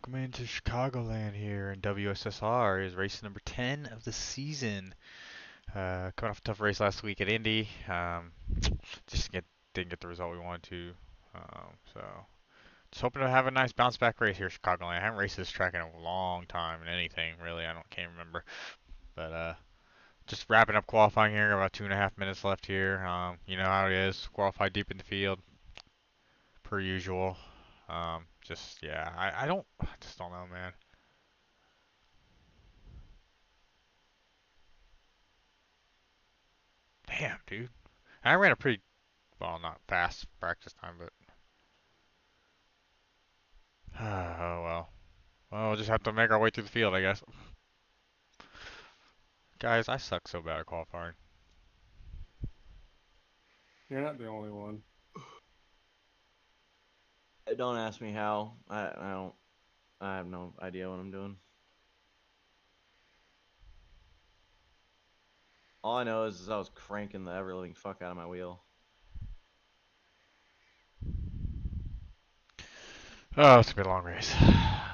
Welcome into Chicagoland here in WSSR. Is race number 10 of the season. Coming off a tough race last week at Indy. Didn't get the result we wanted to. So just hoping to have a nice bounce back race here at Chicagoland. I haven't raced this track in a long time in anything really. Can't remember. But just wrapping up qualifying here. About 2.5 minutes left here. You know how it is. Qualify deep in the field, per usual. Yeah, I just don't know, man. Damn, dude. I ran a pretty, well, not fast practice time, but oh well. Well, we'll just have to make our way through the field, I guess. Guys, I suck so bad at qualifying. You're not the only one. Don't ask me how. I have no idea what I'm doing. All I know is I was cranking the ever living fuck out of my wheel. Oh, it's gonna be a long race.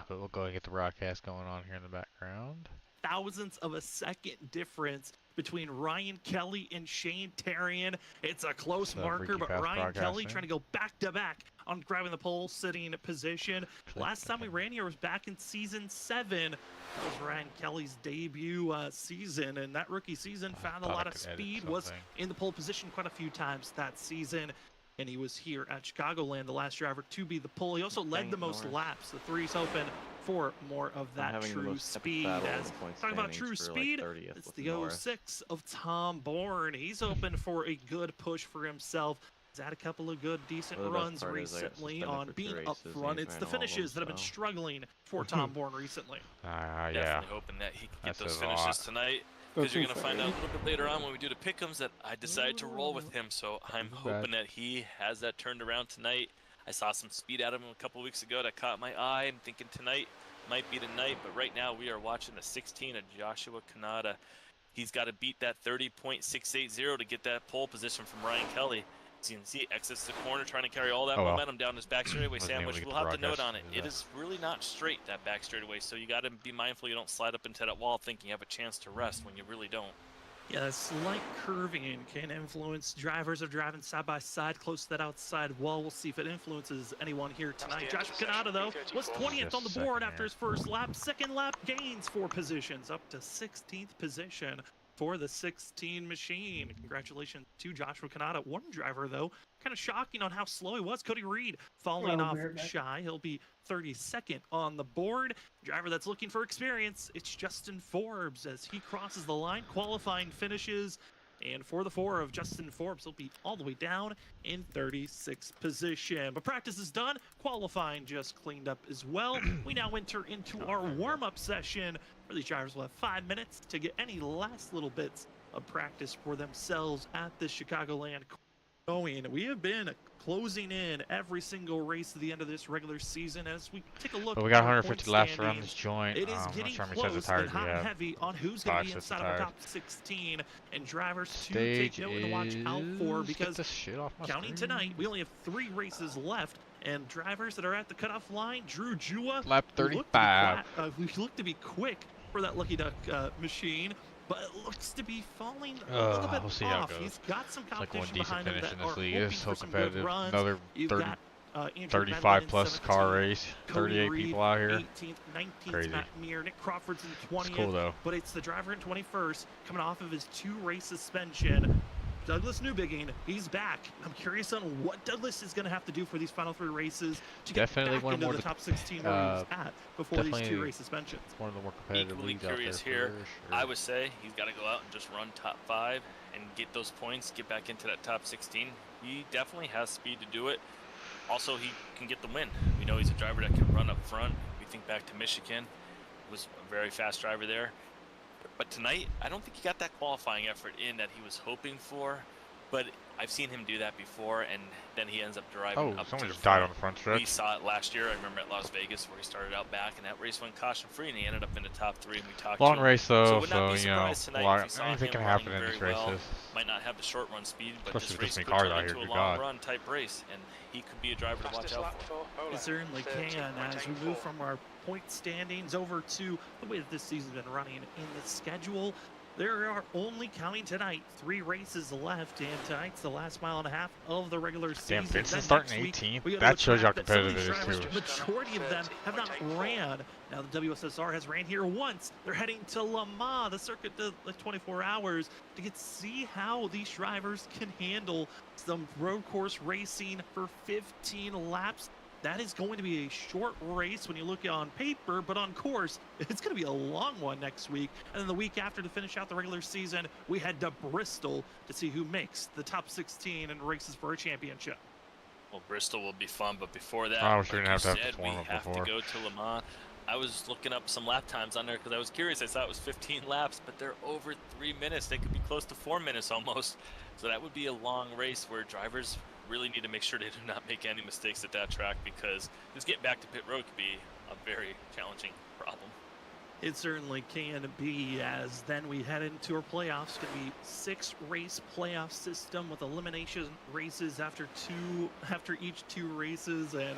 But we'll go and get the broadcast going on here in the background. Thousandths of a second difference between Ryan Kelly and Shane Terrian. It's a close marker, but Ryan Kelly trying to go back-to-back on grabbing the pole sitting position. Last time we ran here was back in Season 7. That was Ryan Kelly's debut season, and that rookie season found a lot of speed, was in the pole position quite a few times that season. And he was here at Chicagoland, the last driver to be the pole. He also led the most laps. The three's open for more of that true speed. As talking about true speed, it's the 06 of Tom Bourne. He's open for a good push for himself. He's had a couple of good, decent runs recently on being up front. It's the finishes that have been struggling for Tom Bourne recently. Yeah. Definitely hoping that he can get those finishes tonight. Because you're going to find out a little bit later on when we do the pick'ems that I decided to roll with him. So I'm hoping that he has that turned around tonight. I saw some speed out of him a couple weeks ago that caught my eye. I'm thinking tonight might be the night. But right now we are watching the 16 of Joshua Kanata. He's got to beat that 30.680 to get that pole position from Ryan Kelly. As you can see, exits the corner, trying to carry all that momentum down his back straightaway sandwich. We'll have to note on it. It is really not straight, that back straightaway, so you got to be mindful you don't slide up into that wall thinking you have a chance to rest when you really don't. Yeah, that slight curving can influence drivers of driving side by side close to that outside wall. We'll see if it influences anyone here tonight. Josh Kanata, though, was 20th on the board after his first lap. Second lap gains 4 positions, up to 16th position for the 16 machine. Congratulations to Joshua Kanata. One driver, though, kind of shocking on how slow he was. Cody Reed falling off shy. He'll be 32nd on the board. Driver that's looking for experience, it's Justin Forbes as he crosses the line. Qualifying finishes. And for the 4 of Justin Forbes, he'll be all the way down in 36th position. But practice is done. Qualifying just cleaned up as well. We now enter into our warm-up session, where these drivers will have 5 minutes to get any last little bits of practice for themselves at the Chicagoland going. We have been closing in every single race at the end of this regular season. As we take a look, we got 150 laps around this joint. It is getting close and hot and heavy on who's going to be inside of the top 16, and drivers to take note and watch out for, because counting tonight, we only have 3 races left, and drivers that are at the cutoff line, Drew Jua, lap 35. We look to be quick for that Lucky Duck machine, but it looks to be falling a little bit off. He's got some competition behind him that are hoping for some good runs. Another You've got 35 plus car race, 38 Reed, people out here. 18th, 19th, Crazy. Matt Meir, Nick Crawford's in 20th. It's cool though. But it's the driver in 21st coming off of his 2-race suspension. Douglas Newbigging, he's back. I'm curious on what Douglas is going to have to do for these final 3 races to get back into the top 16 where he was at before these 2-race suspensions. One of the more competitive leagues out there. Here, I would say he's got to go out and just run top 5 and get those points, get back into that top 16. He definitely has speed to do it. Also, he can get the win. We know he's a driver that can run up front. We think back to Michigan, was a very fast driver there. But tonight, I don't think he got that qualifying effort in that he was hoping for. But I've seen him do that before, and then he ends up driving up someone to just the front. died on the front stretch. We saw it last year. I remember at Las Vegas where he started out back, and that race went caution-free, and he ended up in the top 3. And we talked long to him. race though, so you know, anything can happen in these races. Might not have the short run speed, but Especially this race with could cars turn out into here, a good long God. run type race, and he could be a driver to watch out for. It certainly can. As we move from our point standings over to the way that this season's been running in the schedule. There are only, counting tonight, 3 races left, and tonight's the last mile and a half of the regular season. Damn, Vincent's starting 18th? That shows you how competitive it is, too. The majority of them have not ran. Now, the WSSR has ran here once. They're heading to Le Mans, the circuit, to like 24 hours, to see how these drivers can handle some road course racing for 15 laps. That is going to be a short race when you look on paper, but on course, it's going to be a long one next week. And then the week after, to finish out the regular season, we head to Bristol to see who makes the top 16 and races for a championship. Well, Bristol will be fun, but before that, like you said, we have to go to Le Mans. I was looking up some lap times on there because I was curious. I saw it was 15 laps, but they're over 3 minutes. They could be close to 4 minutes almost. So that would be a long race where drivers really need to make sure they do not make any mistakes at that track, because just getting back to pit road could be a very challenging problem. It certainly can be, as then we head into our playoffs. It's going to be 6-race playoff system with elimination races after each 2 races, and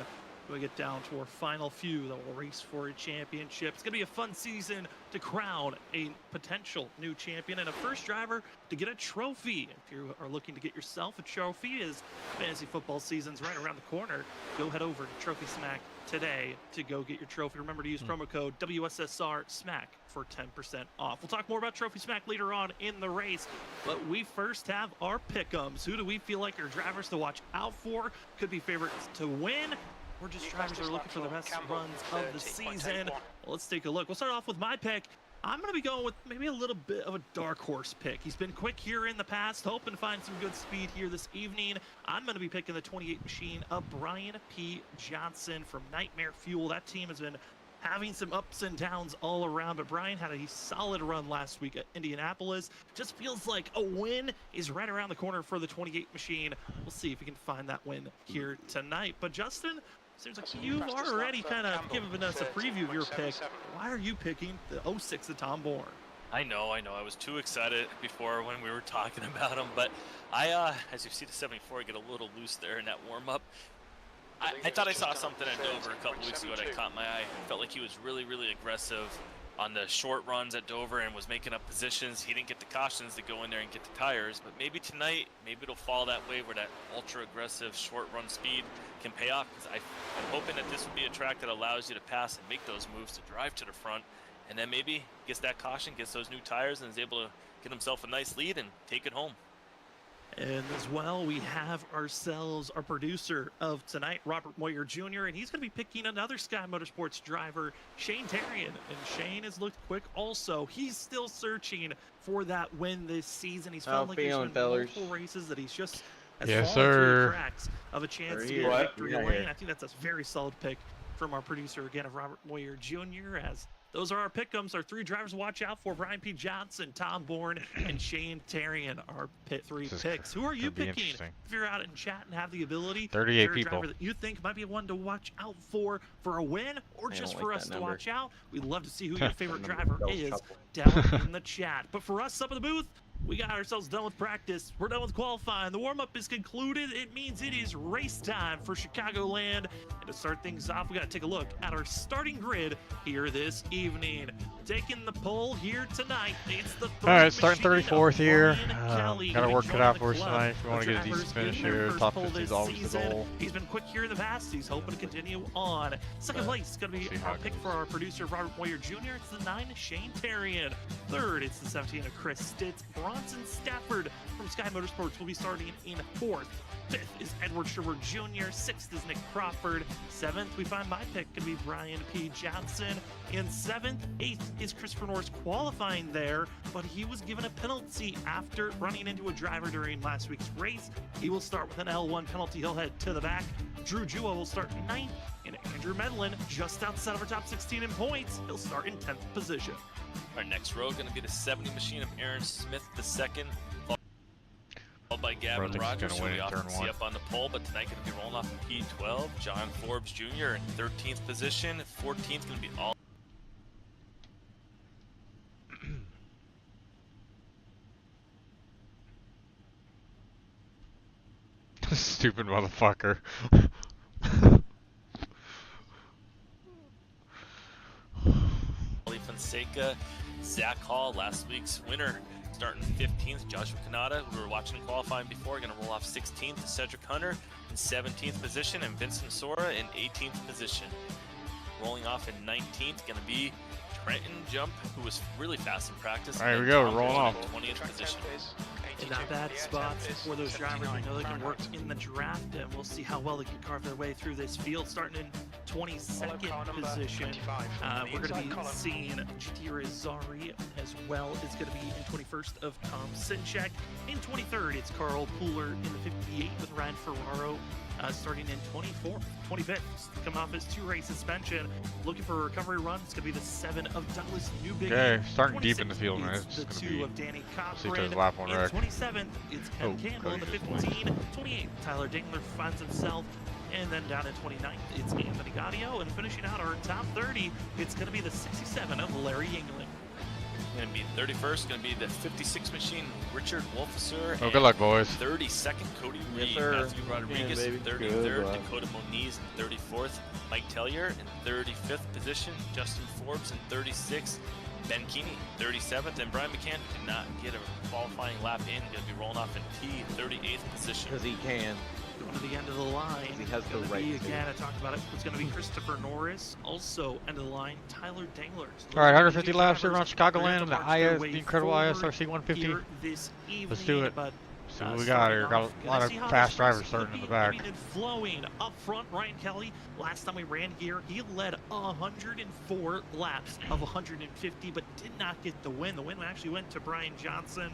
we get down to our final few that will race for a championship. It's going to be a fun season to crown a potential new champion and a first driver to get a trophy. If you are looking to get yourself a trophy, as fantasy football season's right around the corner, go head over to Trophy Smack today to go get your trophy. Remember to use promo code WSSR SMACK for 10% off. We'll talk more about Trophy Smack later on in the race, but we first have our pick'ems. Who do we feel like are drivers to watch out for? Could be favorites to win. We're just drivers are looking for the best runs of the season. Well, let's take a look. We'll start off with my pick. I'm going to be going with maybe a little bit of a dark horse pick. He's been quick here in the past, hoping to find some good speed here this evening. I'm going to be picking the 28 machine of Brian P. Johnson from Nightmare Fuel. That team has been having some ups and downs all around, but Brian had a solid run last week at Indianapolis. Just feels like a win is right around the corner for the 28 machine. We'll see if we can find that win here tonight. But Justin, seems like you've already kind of given us a preview of your pick. Why are you picking the 06 of Tom Bourne? I know. I was too excited before when we were talking about him, but as you see the 74 get a little loose there in that warm-up. I thought I saw something at Dover a couple weeks ago that caught my eye. I felt like he was really, really aggressive on the short runs at Dover and was making up positions. He didn't get the cautions to go in there and get the tires, but maybe tonight, maybe it'll fall that way where that ultra aggressive short run speed can pay off, because I'm hoping that this would be a track that allows you to pass and make those moves to drive to the front, and then maybe gets that caution, gets those new tires, and is able to get himself a nice lead and take it home. And as well, we have ourselves our producer of tonight, Robert Moyer Jr., and he's going to be picking another Sky Motorsports driver, Shane Tarian. And Shane has looked quick also. He's still searching for that win this season. He's found like there's been multiple races that he's just fallen through the cracks of a chance to get a victory lane. I think that's a very solid pick from our producer, again, of Robert Moyer Jr., as those are our pick'ems, our 3 drivers to watch out for: Brian P. Johnson, Tom Bourne, and Shane Tarian, our 3 picks. Who are you picking? If you're out in chat and have the ability, 38 people. Driver that you think might be one to watch out for a win, or just for us to watch out, we'd love to see who your favorite driver is down in the chat. But for us up in the booth, we got ourselves done with practice. We're done with qualifying. The warm-up is concluded. It means it is race time for Chicagoland. And to start things off, we got to take a look at our starting grid here this evening. Taking the pole here tonight, it's the all right, starting 34th here. Got to work it out for us tonight if we want to get a decent finish here. Top 50 is always the goal. He's been quick here in the past. He's hoping to continue on. Second place is going to be our pick for our producer, Robert Moyer Jr. It's the 9, Shane Tarian. Third, it's the 17 of Chris Stitz. Bronson Stafford from Sky Motorsports will be starting in 4th. 5th is Edward Sherwood Jr. 6th is Nick Crawford. 7th, we find my pick going to be Brian P. Johnson. In 7th, 8th is Christopher Norris qualifying there, but he was given a penalty after running into a driver during last week's race. He will start with an L1 penalty. He'll head to the back. Drew Jua will start 9th, and Andrew Medlin just outside of our top 16 in points. He'll start in 10th position. Our next row going to be the 70 machine of Aaron Smith II, followed by Gavin Rogers, who we often see up on the pole, but tonight going to be rolling off in P12. John Forbes Jr. in 13th position. 14th going to be all. Stupid motherfucker. Fonseca, Zach Hall, last week's winner, starting 15th. Joshua Kanata, who we were watching qualifying before, going to roll off 16th. Cedric Hunter in 17th position, and Vincent Sora in 18th position. Rolling off in 19th, going to be Trenton Jump, who was really fast in practice. All right, here we go, Tom rolling off. 20th position. And not bad spots for those drivers. We know they can work in the draft, and we'll see how well they can carve their way through this field. Starting in 22nd position, we're going to be seeing GT Rizari, as well as going to be in 21st of Tom Sinchek. In 23rd, it's Carl Pooler in the 58 with Ryan Ferraro. Starting in 25th, coming off his 2-race suspension, looking for a recovery run. It's going to be the 7 of Douglas Newbigin. Okay, starting deep in the field, man. It's the 2 of Danny see if Cochran. there's a lap on In wreck. 27th, it's Ken Campbell in the 15. 28th, Tyler Dingler finds himself. And then down in 29th, it's Anthony Gaudio. And finishing out our top 30, it's going to be the 67 of Larry Yingling. Going to be 31st, going to be the 56 machine, Richard Wolfesser. Oh, good luck, boys. 32nd, Cody Reed. Yes, sir. Matthew Rodriguez in 33rd. Dakota Moniz in 34th. Mike Tellier in 35th position. Justin Forbes in 36th. Ben Keeney, 37th. And Brian McCann did not get a qualifying lap in. Going to be rolling off in T38th position. Because he can. Going to the end of the line. He has the Gonna right be, to. again, I talked about it. It's going to be Christopher Norris. Also, end of the line, Tyler Dangler. All right, 150 laps here around Chicagoland in the incredible ISRC 150. Let's do it. But, See what we got here. Got a lot of fast drivers starting in the back. And flowing up front, Ryan Kelly. Last time we ran here, he led 104 laps of 150, but did not get the win. The win actually went to Brian Johnson.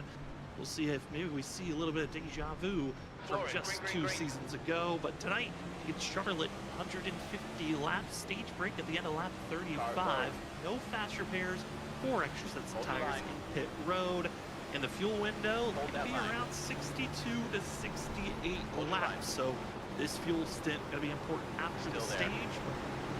We'll see if maybe we see a little bit of deja vu from just 2 seasons ago. But tonight, it's Charlotte, 150 laps, stage break at the end of lap 35. No fast repairs, 4 extra sets of tires in pit road. And the fuel window will be around 62 to 68 laps. So this fuel stint going to be important after the stage.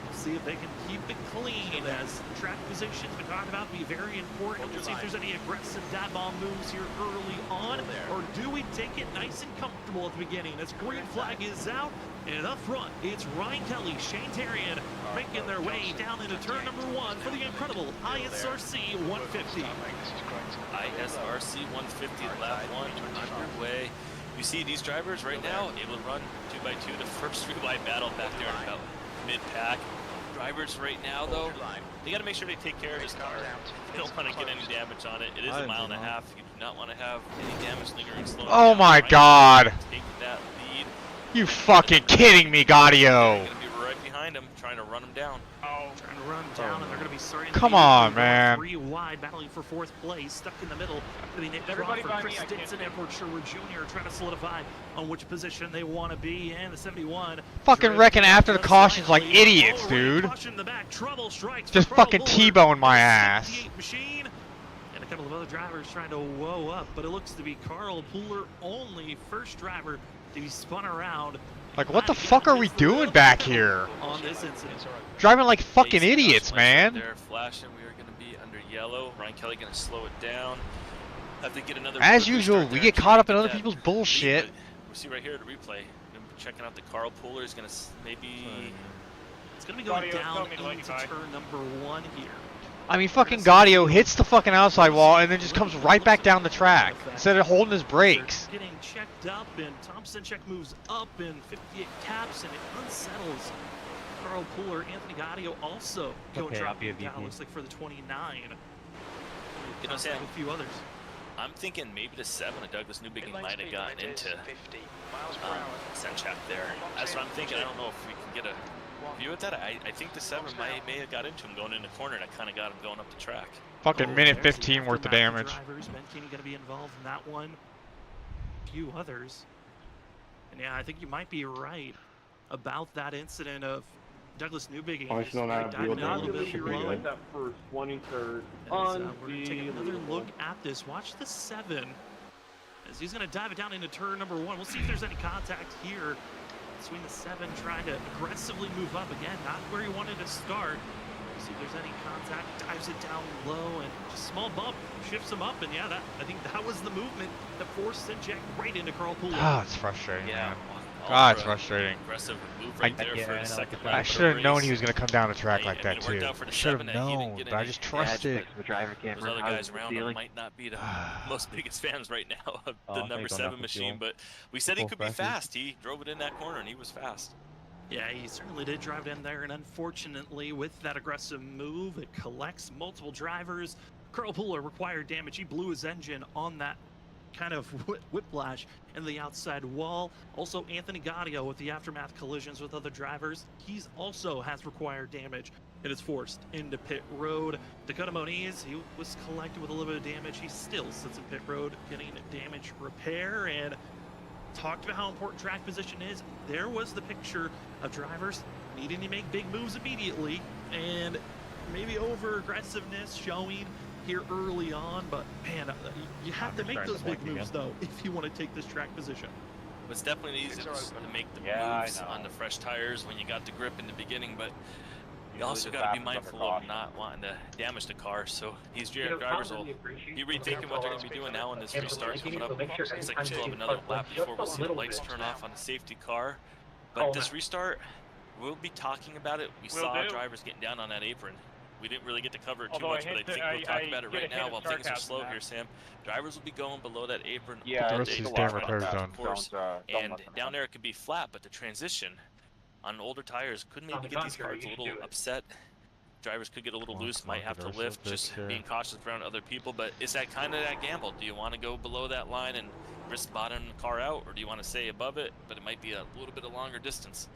We'll see if they can keep it clean, as track positions we talked about be very important. We'll see if there's any aggressive dad bomb moves here early on, or do we take it nice and comfortable at the beginning as green flag is out. And up front, it's Ryan Kelly, Shane Terrian making their way down into turn number 1 for the incredible ISRC 150. ISRC 150, lap 1 underway. You see these drivers right now able to run 2x2 the first 3-wide battle back there in about mid-pack. Drivers right now, though, they got to make sure they take care of this car. They don't want to get any damage on it. It is a mile and a half. You do not want to have any damage lingering slowing down. Oh my God! Taking that lead. You fucking kidding me, Gaudio? Going to be right behind him, trying to run him down. Trying to run down, and they're going to be starting. Come on, man. 3 wide, battling for 4th place, stuck in the middle. Going to be Nick Crawford, Chris Stinson, Edward Sherwood Jr. trying to solidify on which position they want to be. And the 71. Fucking wrecking after the cautions like idiots, dude. Just fucking T-bone my ass. Machine. And a couple of other drivers trying to whoa up, but it looks to be Carl Pooler only, first driver to be spun around. Like, what the fuck are we doing back here? On this incident. Driving like fucking idiots, man. They're flashing. We are going to be under yellow. Ryan Kelly going to slow it down. Have to get another. As usual, we get caught up in other people's bullshit. We see right here the replay. Checking out the Carl Pooler is going to maybe. It's going to be going down into turn number 1 here. I mean, fucking Gaudio hits the fucking outside wall and then just comes right back down the track instead of holding his brakes. Getting checked up, and Thompson check moves up, and 58 taps, and it unsettles Carl Pooler. Anthony Gaudio also going dropping down. Looks like for the 29. You know, Sam, a few others. I'm thinking maybe the 7 of Douglas Newbigin might have gotten into Senchak there. That's what I'm thinking. I don't know if we can get a view at that. I think the 7 may have got into him going in the corner, and I kind of got him going up the track. Fucking minute 15 worth of damage. Drivers, Ben Keeney going to be involved in that one. A few others. And yeah, I think you might be right about that incident of Douglas Newbigin. That first 23rd. We're taking another look at this. Watch the 7 as he's going to dive it down into turn number 1. We'll see if there's any contact here between the 7 trying to aggressively move up again, not where he wanted to start. See if there's any contact, dives it down low, and just small bump shifts him up. And yeah, I think that was the movement that forced Sinchek right into Carl Pooler. Ah, it's frustrating, Yeah, man. God, it's frustrating. Aggressive move right there for the second lap. I should have known he was going to come down the track like that it worked too. out for the Should have 7 that he didn't known, get but I any. just trusted. The driver can't Those other guys around him might not be the most biggest fans right now of the number 7 machine, but we said he could be fast. He drove it in that corner and he was fast. Yeah, he certainly did drive it in there, and unfortunately, with that aggressive move, it collects multiple drivers. Carl Pooler required damage. He blew his engine on that kind of whiplash in the outside wall. Also, Anthony Gaudio with the aftermath collisions with other drivers. He's also has required damage and is forced into pit road. Dakota Moniz, he was collected with a little bit of damage. He still sits in pit road getting damage repair, and talked about how important track position is. There was the picture of drivers needing to make big moves immediately, and maybe over aggressiveness showing here early on, but man, you have to make those big moves though if you want to take this track position. It's definitely easy to make the moves on the fresh tires when you got the grip in the beginning, but you also got to be mindful of not wanting to damage the car. So these drivers will be rethinking what they're going to be doing now in this restart coming up. Looks like we still have another lap before we'll see the lights turn off on the safety car. But this restart, we'll be talking about it. We saw drivers getting down on that apron. We didn't really get to cover it too much, but I think we'll talk about it right now while things are slow here, Sam. Drivers will be going below that apron. Yeah, the rest of his damn repairs done. And down there it could be flat, but the transition on older tires could maybe get these cars a little upset. Drivers could get a little loose, might have to lift, just being cautious around other people. But it's that kind of that gamble. Do you want to go below that line and risk bottoming the car out, or do you want to stay above it, but it might be a little bit of longer distance?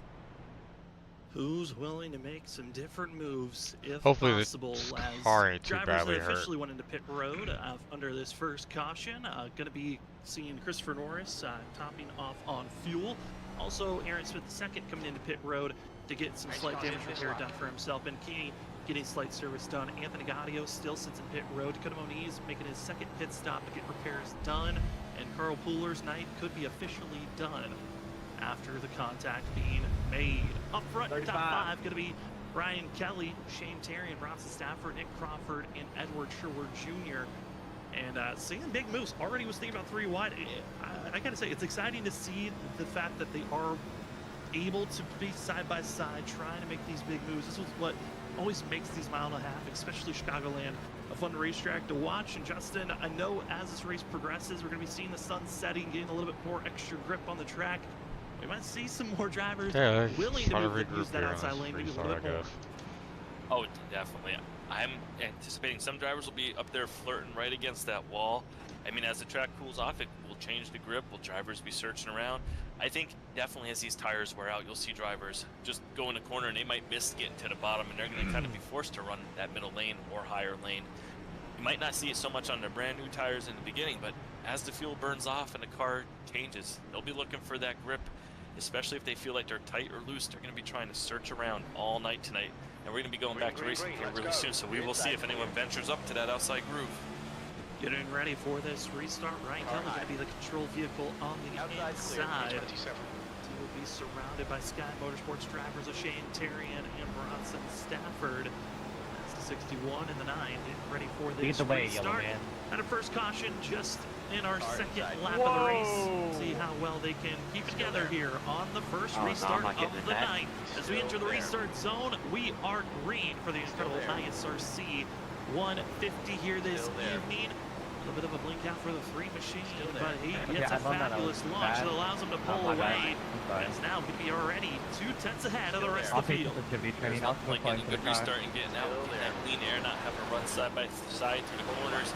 Who's willing to make some different moves if Hopefully possible? the car ain't too drivers badly that hurt. officially went into pit road under this first caution. Going to be seeing Christopher Norris topping off on fuel. Also, Aaron Smith II coming into pit road to get some slight damage repair done for himself, and Keeney getting slight service done. Anthony Gaudio still sits in pit road. Dakota Moniz making his second pit stop to get repairs done, and Carl Pooler's night could be officially done after the contact being made. Up front, top 5 going to be Ryan Kelly, Shane Terry, and Bronson Stafford, Nick Crawford, and Edward Sherwood Jr. And seeing big moves. Already was thinking about 3 wide. I gotta say, it's exciting to see the fact that they are able to be side by side, trying to make these big moves. This is what always makes these mile and a half, especially Chicagoland, a fun racetrack to watch. And Justin, I know as this race progresses, we're gonna be seeing the sun setting, getting a little bit more extra grip on the track. We might see some more drivers willing to move and use that outside lane maybe a little bit more. Oh, definitely. I'm anticipating some drivers will be up there flirting right against that wall. I mean, as the track cools off, it will change the grip. Will drivers be searching around? I think definitely as these tires wear out, you'll see drivers just go in the corner and they might miss getting to the bottom, and they're going to kind of be forced to run that middle lane or higher lane. You might not see it so much on their brand new tires in the beginning, but as the fuel burns off and the car changes, they'll be looking for that grip, especially if they feel like they're tight or loose. They're going to be trying to search around all night tonight, and we're going to be going back to racing here really soon, so we will see if anyone ventures up to that outside groove. Getting ready for this restart. Ryan Kelly going to be the control vehicle on the inside. He will be surrounded by Sky Motorsports drivers of Shane Terrian and Bronson Stafford. That's the 61 and the 9 getting ready for this restart. And a first caution just in our second lap of the race. See how well they can keep it together here on the first restart of the night. As we enter the restart zone, we are green for the incredible ISRC 150 here this evening. A little bit of a blink out for the 3 machine, but he gets a fabulous launch that allows him to pull away. And it's now going to be already 2 tenths ahead of the rest of the field. Like getting a good restart and getting out, getting that clean air, not having to run side by side through the corners.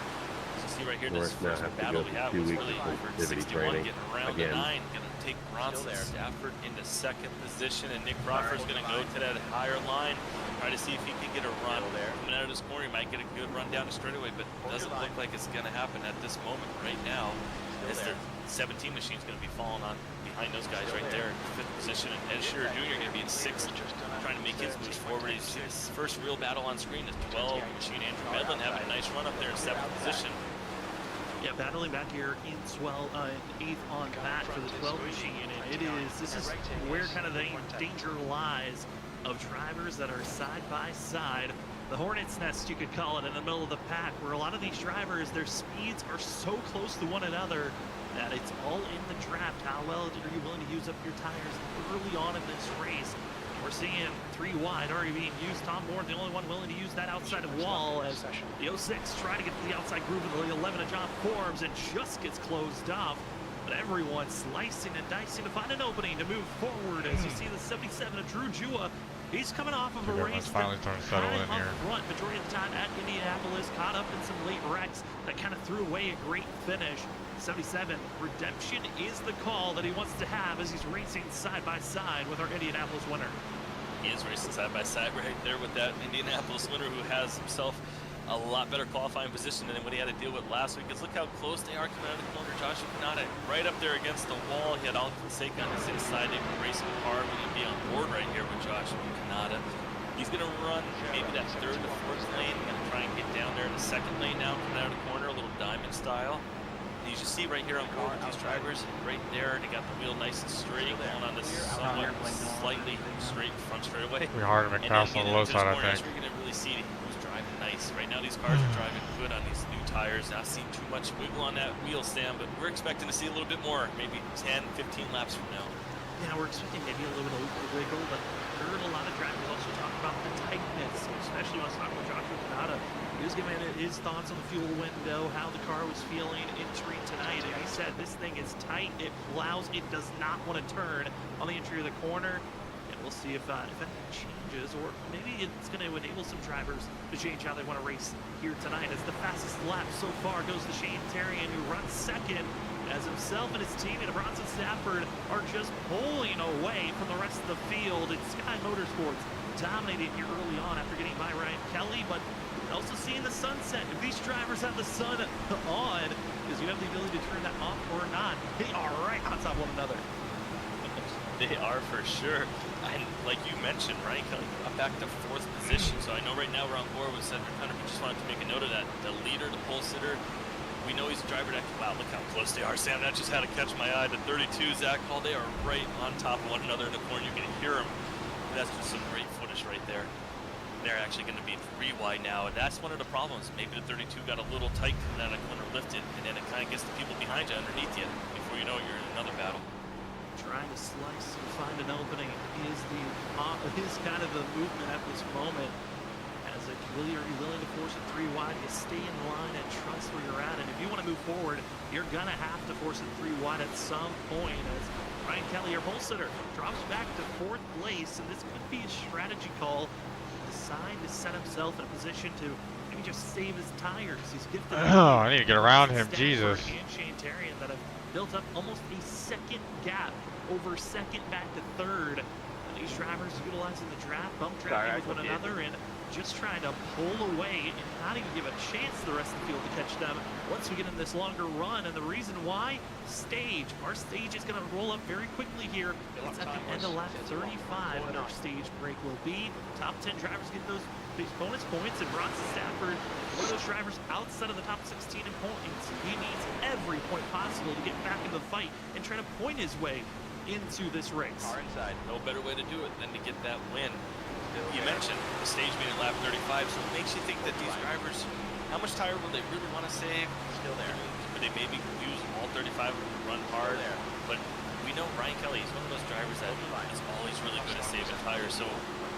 As you see right here, this first battle we have was really for 61, getting around the 9, going to take Bronson Stafford into second position, and Nick Crawford's going to go to that higher line, try to see if he can get a run. Coming out of this corner, he might get a good run down the straightaway, but it doesn't look like it's going to happen at this moment right now. As the 17 machine's going to be falling on behind those guys right there in 5th position, and Ed Shearer Jr. going to be in 6th, trying to make his moves forward. He's his first real battle on screen is 12 machine. Andrew Medlin having a nice run up there in 7th position. Yeah, battling back here in 8th on back for the 12 machine, and this is where kind of the danger lies of drivers that are side by side. The hornet's nest, you could call it, in the middle of the pack, where a lot of these drivers, their speeds are so close to one another that it's all in the draft. How well are you willing to use up your tires early on in this race? We're seeing 3 wide already being used. Tom Bourne, the only one willing to use that outside wall, as the 06 trying to get to the outside groove of the 11 of John Forbes and just gets closed off. But everyone slicing and dicing to find an opening to move forward, as you see the 77 of Drew Jua. He's coming off of a race finally starting to settle in here. Front, majority of the time at Indianapolis, caught up in some late wrecks that kind of threw away a great finish. 77, redemption is the call that he wants to have as he's racing side by side with our Indianapolis winner. He is racing side by side right there with that Indianapolis winner, who has himself a lot better qualifying position than what he had to deal with last week. Because look how close they are coming out of the corner. Joshua Canada right up there against the wall. He had all Fonseca on his inside. They were racing hard. We're going to be on board right here with Joshua Canada. He's going to run maybe that 3rd to 4th lane. Going to try and get down there in the 2nd lane now, coming out of the corner, a little diamond style. You should see right here on board with these drivers, right there, they got the wheel nice and straight, going on this somewhat slightly straight front straightaway. We hard to McCass on the low side, I think. You're going to really see who's driving nice. Right now, these cars are driving good on these new tires. Not seeing too much wiggle on that wheel, Sam, but we're expecting to see a little bit more, maybe 10, 15 laps from now. Yeah, we're expecting maybe a little bit of wiggle, but I heard a lot of drivers also talk about the tightness, especially when I was talking with Joshua Canada. He was giving his thoughts on the fuel window, how the car was feeling entering tonight, and he said this thing is tight, it plows, it does not want to turn on the entry of the corner. And we'll see if anything changes, or maybe it's going to enable some drivers to change how they want to race here tonight. As the fastest lap so far goes to Shane Terrian, who runs 2nd, as himself and his teammate Bronson Stafford are just pulling away from the rest of the field. And Sky Motorsports dominated here early on after getting by Ryan Kelly, but also seeing the sunset. If these drivers have the sun on, because you have the ability to turn that off or not, they are right on top of one another. They are for sure. And like you mentioned, Ryan Kelly got back to 4th position. So I know right now we're on board with Cedric Hunter. We just wanted to make a note of that. The leader, the pole sitter, we know he's a driver that, wow, look how close they are. Sam, that just had to catch my eye. The 32, Zach Hall, they are right on top of one another in the corner. You can hear them. That's just some great footage right there. They're actually going to be 3 wide now, and that's one of the problems. Maybe the 32 got a little tight coming out of the corner, lifted, and then it kind of gets the people behind you underneath you. Before you know it, you're in another battle. Trying to slice and find an opening is kind of the movement at this moment. As are you willing to force it 3 wide? You stay in line and trust where you're at, and if you want to move forward, you're going to have to force it 3 wide at some point. As Ryan Kelly, your pole sitter, drops back to 4th place, and this could be a strategy call. Decide to set himself in a position to maybe just save his tires. He's gifted. Oh, I need to get around him, Jesus. And Shane Terrian that have built up almost a 2nd gap over 2nd back to 3rd. And these drivers utilizing the draft, bump tracking with one another, and just trying to pull away and not even give a chance to the rest of the field to catch them once we get in this longer run. And the reason why, stage. Our stage is going to roll up very quickly here. It's at the end of lap 35 when our stage break will be. Top 10 drivers get those bonus points, and Bronson Stafford, one of those drivers outside of the top 16 in points. He needs every point possible to get back in the fight and try to point his way into this race. Inside. No better way to do it than to get that win. You mentioned the stage being at lap 35, so it makes you think that these drivers, how much tire will they really want to save? Still there. Would they maybe use all 35 and run hard? There. But we know Ryan Kelly is one of those drivers that is always really good at saving tires. So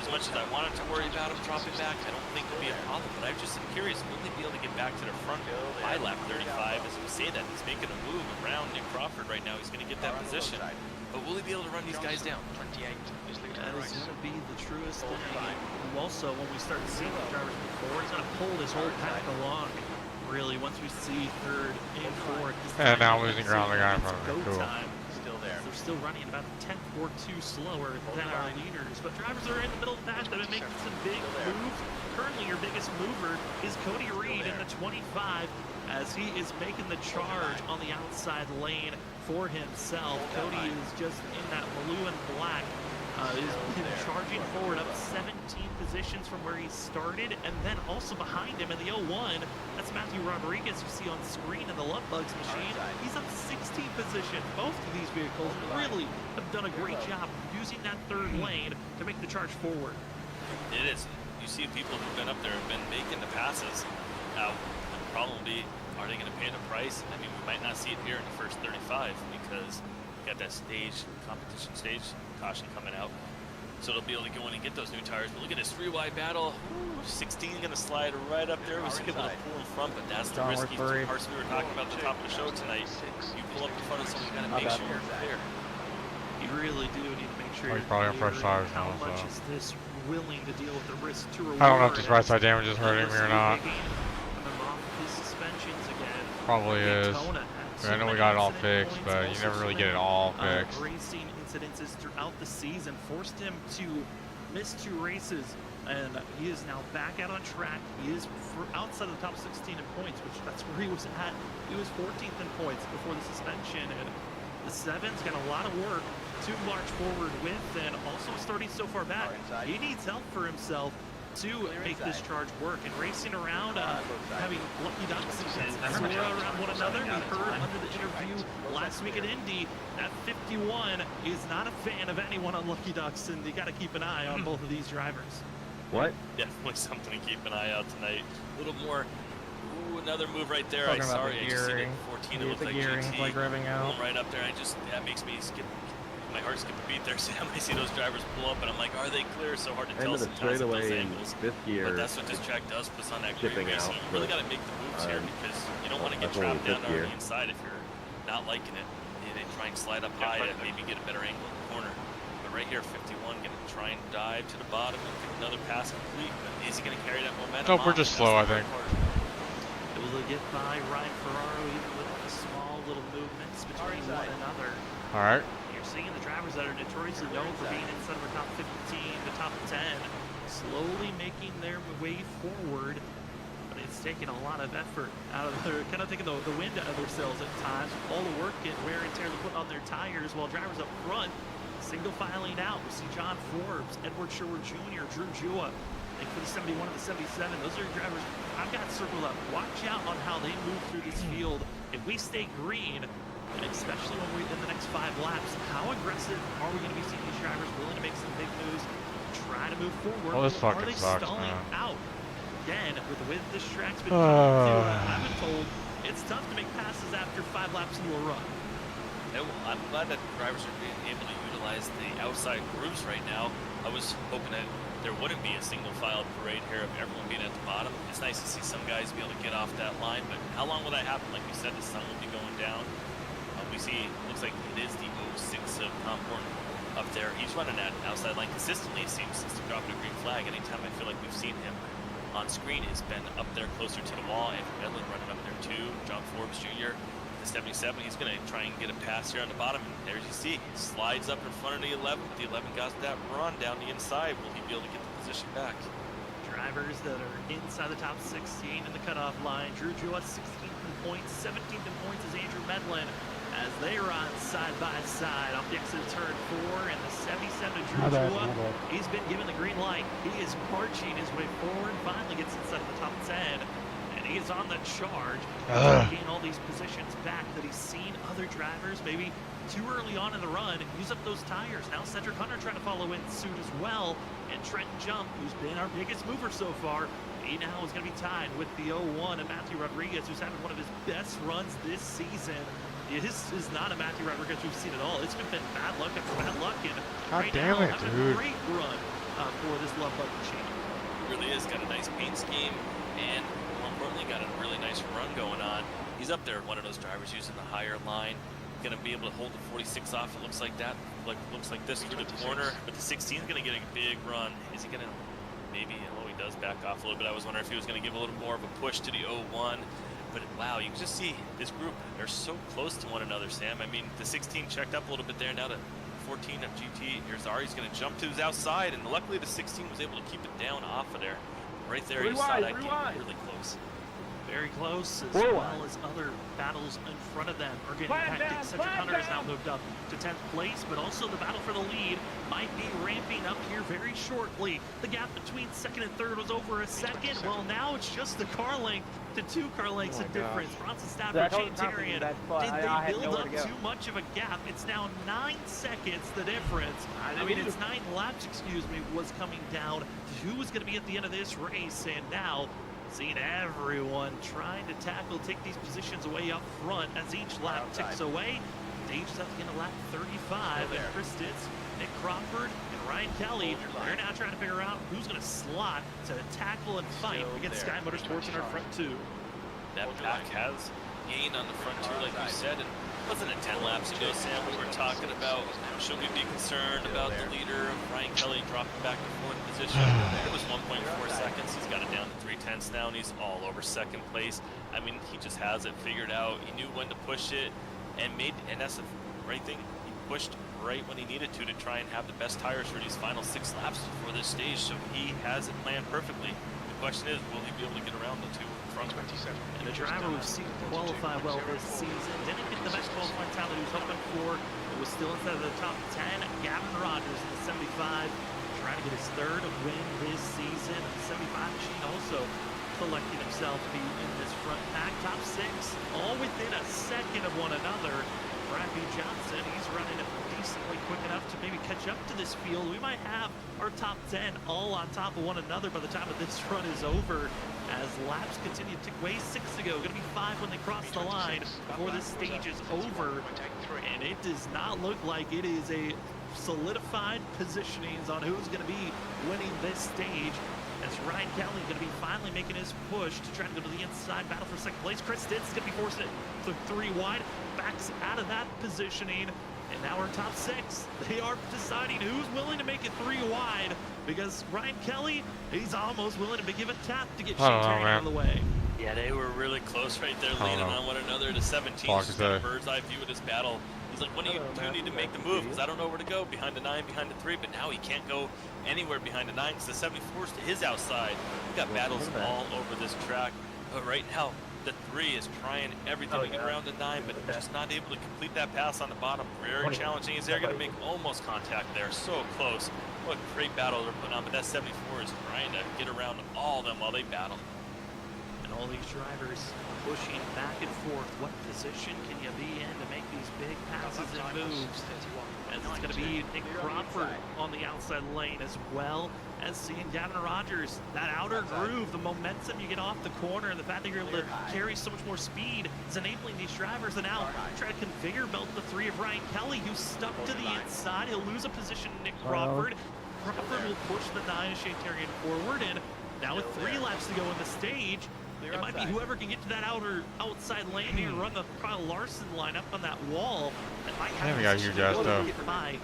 as much as I wanted to worry about him dropping back, I don't think it'll be a problem. But I'm just curious, will they be able to get back to the front by lap 35? As we say that, he's making a move around Nick Crawford right now. He's going to get that position. But will he be able to run these guys down? 28. That is going to be the truest thing. Also, when we start seeing the drivers before, he's going to pull this whole pack along. Really, once we see 3rd and 4th. And now losing ground the guy in front of me. Cool. Still there. They're still running about a 10th or 2 slower than our leaders. But drivers are in the middle of the pack that have been making some big moves. Currently, your biggest mover is Cody Reed in the 25, as he is making the charge on the outside lane for himself. Cody is just in that blue and black. Is charging forward up 17 positions from where he started, and then also behind him in the 01, that's Matthew Rodriguez you see on screen in the Love Bugs machine. He's up 16 position. Both of these vehicles really have done a great job using that 3rd lane to make the charge forward. It is. You see people who've been up there have been making the passes. Now, the problem somebody, are they going to pay the price? I mean, we might not see it here in the first 35 because we got that competition stage caution coming out. So they'll be able to go in and get those new tires. But look at this 3-wide battle. 16 going to slide right up there. We should get a little pull in front, but that's the risky parts we were talking about at the top of the show tonight. You pull up in front of someone, you got to make sure you're clear. You really do need to make sure you're probably on fresh tires how now, much so. is this willing to deal with the risk to reward. I don't know if this right side damage is hurting me or not. Probably is. I know we got it all fixed, but you never really get it all fixed. Racing incidences throughout the season forced him to miss 2 races, and he is now back out on track. He is outside of the top 16 in points, which that's where he was at. He was 14th in points before the suspension, and the 7's got a lot of work to march forward with, and also starting so far back. He needs help for himself to make this charge work, and racing around, having lucky ducks and around one another. We heard under the interview last week at Indy that 51 is not a fan of anyone on lucky ducks, and you got to keep an eye on both of these drivers. What? Definitely something to keep an eye out tonight. A little more. Ooh, another move right there. I just seen it. 14. It looks like GT. Like revving out. Right up there. That makes me skip. My heart skip a beat there, Sam. I see those drivers pull up, and I'm like, are they clear? So hard to tell sometimes at those angles. But that's what this track does, puts on that great racing. You really got to make the moves here because you don't want to get trapped down there on the inside if you're not liking it. They try and slide up high to maybe get a better angle in the corner. But right here, 51 going to try and dive to the bottom and get another pass complete. But is he going to carry that momentum? Nope, we're just slow, I think. Able to get by Ryan Ferraro even with the small little movements between one another. All right. You're seeing the drivers that are notoriously known for being inside of the top 15, the top 10, slowly making their way forward. But it's taking a lot of effort out of their, kind of taking the wind out of their sails at times. All the work and wear and tear they put on their tires, while drivers up front single filing out. We see John Forbes, Edward Sherwood Jr., Drew Jua. And for the 71 and the 77, those are drivers I've got circled up. Watch out on how they move through this field. If we stay green, and especially when we're in the next 5 laps, how aggressive are we going to be seeing these drivers willing to make some big moves, try to move forward? Well, this or fucking are they sucks, stalling man. out? Again, with the way that this track's been I've been told it's tough to make passes after 5 laps into a run. Yeah, well, I'm glad that drivers are being able to utilize the outside grooves right now. I was hoping that there wouldn't be a single file parade here of everyone being at the bottom. It's nice to see some guys be able to get off that line, but how long will that happen? Like you said, the sun will be going down. We see, looks like it is the 06 of Tom Horton up there. He's running that outside line consistently, it seems, since he dropped a green flag. Anytime I feel like we've seen him on screen, he's been up there closer to the wall. Andrew Medlin running up there too. John Forbes Jr., the 77, he's going to try and get a pass here on the bottom. And there you see, he slides up in front of the 11. The 11 got that run down the inside. Will he be able to get the position back? Drivers that are inside the top 16 in the cutoff line. Drew Jua, 16th in points. 17th in points is Andrew Medlin, as they run side by side off the exit of turn 4, and the 77 Drew Jua, he's been given the green light. He is marching his way forward, finally gets inside of the top 10, and he is on the charge, taking all these positions back that he's seen other drivers maybe too early on in the run use up those tires. Now Cedric Hunter trying to follow in suit as well, and Trenton Jump, who's been our biggest mover so far, he now is going to be tied with the 01 and Matthew Rodriguez, who's having one of his best runs this season. This is not a Matthew Rodriguez we've seen at all. It's been bad luck after bad luck, and God right damn now, it, having dude. a great run for this Love Bug machine. He really is. Got a nice paint scheme, and more importantly, got a really nice run going on. He's up there, one of those drivers using the higher line. Going to be able to hold the 46 off. It looks like that. Looks like this through the corner, but the 16 is going to get a big run. Is he going to maybe? Oh, he does back off a little bit. I was wondering if he was going to give a little more of a push to the 01. But wow, you can just see this group, they're so close to one another, Sam. I mean, the 16 checked up a little bit there, now the 14 of GT. Here's Ari's going to jump to his outside, and luckily the 16 was able to keep it down off of there. Right there, you saw that game really close. Very close, as well as other battles in front of them are getting impacted. Cedric Hunter has now moved up to 10th place, but also the battle for the lead might be ramping up here very shortly. The gap between second and third was over a second. Well, now it's just the car length to 2 car lengths of difference. Bronson Stafford, Shane Tarian, did they build up too much of a gap? It's now 9 seconds, the difference. I mean, it's 9 laps, excuse me, was coming down to who was going to be at the end of this race, and now Seeing everyone trying to tackle, take these positions away up front as each lap ticks away. Stage is at the end of lap 35, and Chris Ditz, Nick Crawford, and Ryan Kelly, they're now trying to figure out who's going to slot to tackle and fight against Sky Motorsports in our front two. That pack has gained on the front two, like you said, and wasn't it 10 laps ago, Sam, we were talking about should we be concerned about the leader, Ryan Kelly dropping back to fourth position. It was 1.4 seconds. He's got it down to 3/10 now, and he's all over second place. I mean, he just has it figured out. He knew when to push it, and that's the right thing. He pushed right when he needed to try and have the best tires for these final 6 laps for this stage, so he has it planned perfectly. The question is, will he be able to get around the two in front? And a driver we've seen qualify well this season didn't get the best qualifying time that he was hoping for. It was still inside of the top 10. Gavin Rogers in the 75, trying to get his 3rd win this season. The 75 machine also collecting himself to be in this front pack. Top 6, all within a second of one another. Brad B. Johnson, he's running decently quick enough to maybe catch up to this field. We might have our top 10 all on top of one another by the time that this run is over. As laps continue to tick away, 6 to go. Going to be 5 when they cross the line before this stage is over. And it does not look like it is a solidified positionings on who's going to be winning this stage. As Ryan Kelly going to be finally making his push to try to go to the inside, battle for second place. Chris Ditz is going to be forcing it to 3 wide, backs out of that positioning. And now we're top 6. They are deciding who's willing to make it 3 wide, because Ryan Kelly, he's almost willing to give a tap to get Shane Terry out of the way. Yeah, they were really close right there, leaning on one another. To 17, just got a bird's eye view of this battle. He's like, when do you need to make the move? Because I don't know where to go. Behind the 9, behind the 3, but now he can't go anywhere behind the 9 because the 74 is to his outside. We got battles all over this track, but right now the 3 is trying everything to get around the 9, but just not able to complete that pass on the bottom. Very challenging. They're going to make almost contact there. So close. What a great battle they're putting on, but that 74 is trying to get around all of them while they battle. And all these drivers pushing back and forth. What position can you be in to make these big passes and moves? And it's going to be Nick Crawford on the outside lane, as well as seeing Gavin Rogers. That outer groove, the momentum you get off the corner, and the fact that you're able to carry so much more speed is enabling these drivers to now try to configure belt the 3 of Ryan Kelly, who's stuck to the inside. He'll lose a position to Nick Crawford. Crawford will push the 9 of Shane Terry forward, and now with 3 laps to go in the stage, it might be whoever can get to that outside lane here, run the Kyle Larson line up on that wall. That might have we got huge ass stuff. Get by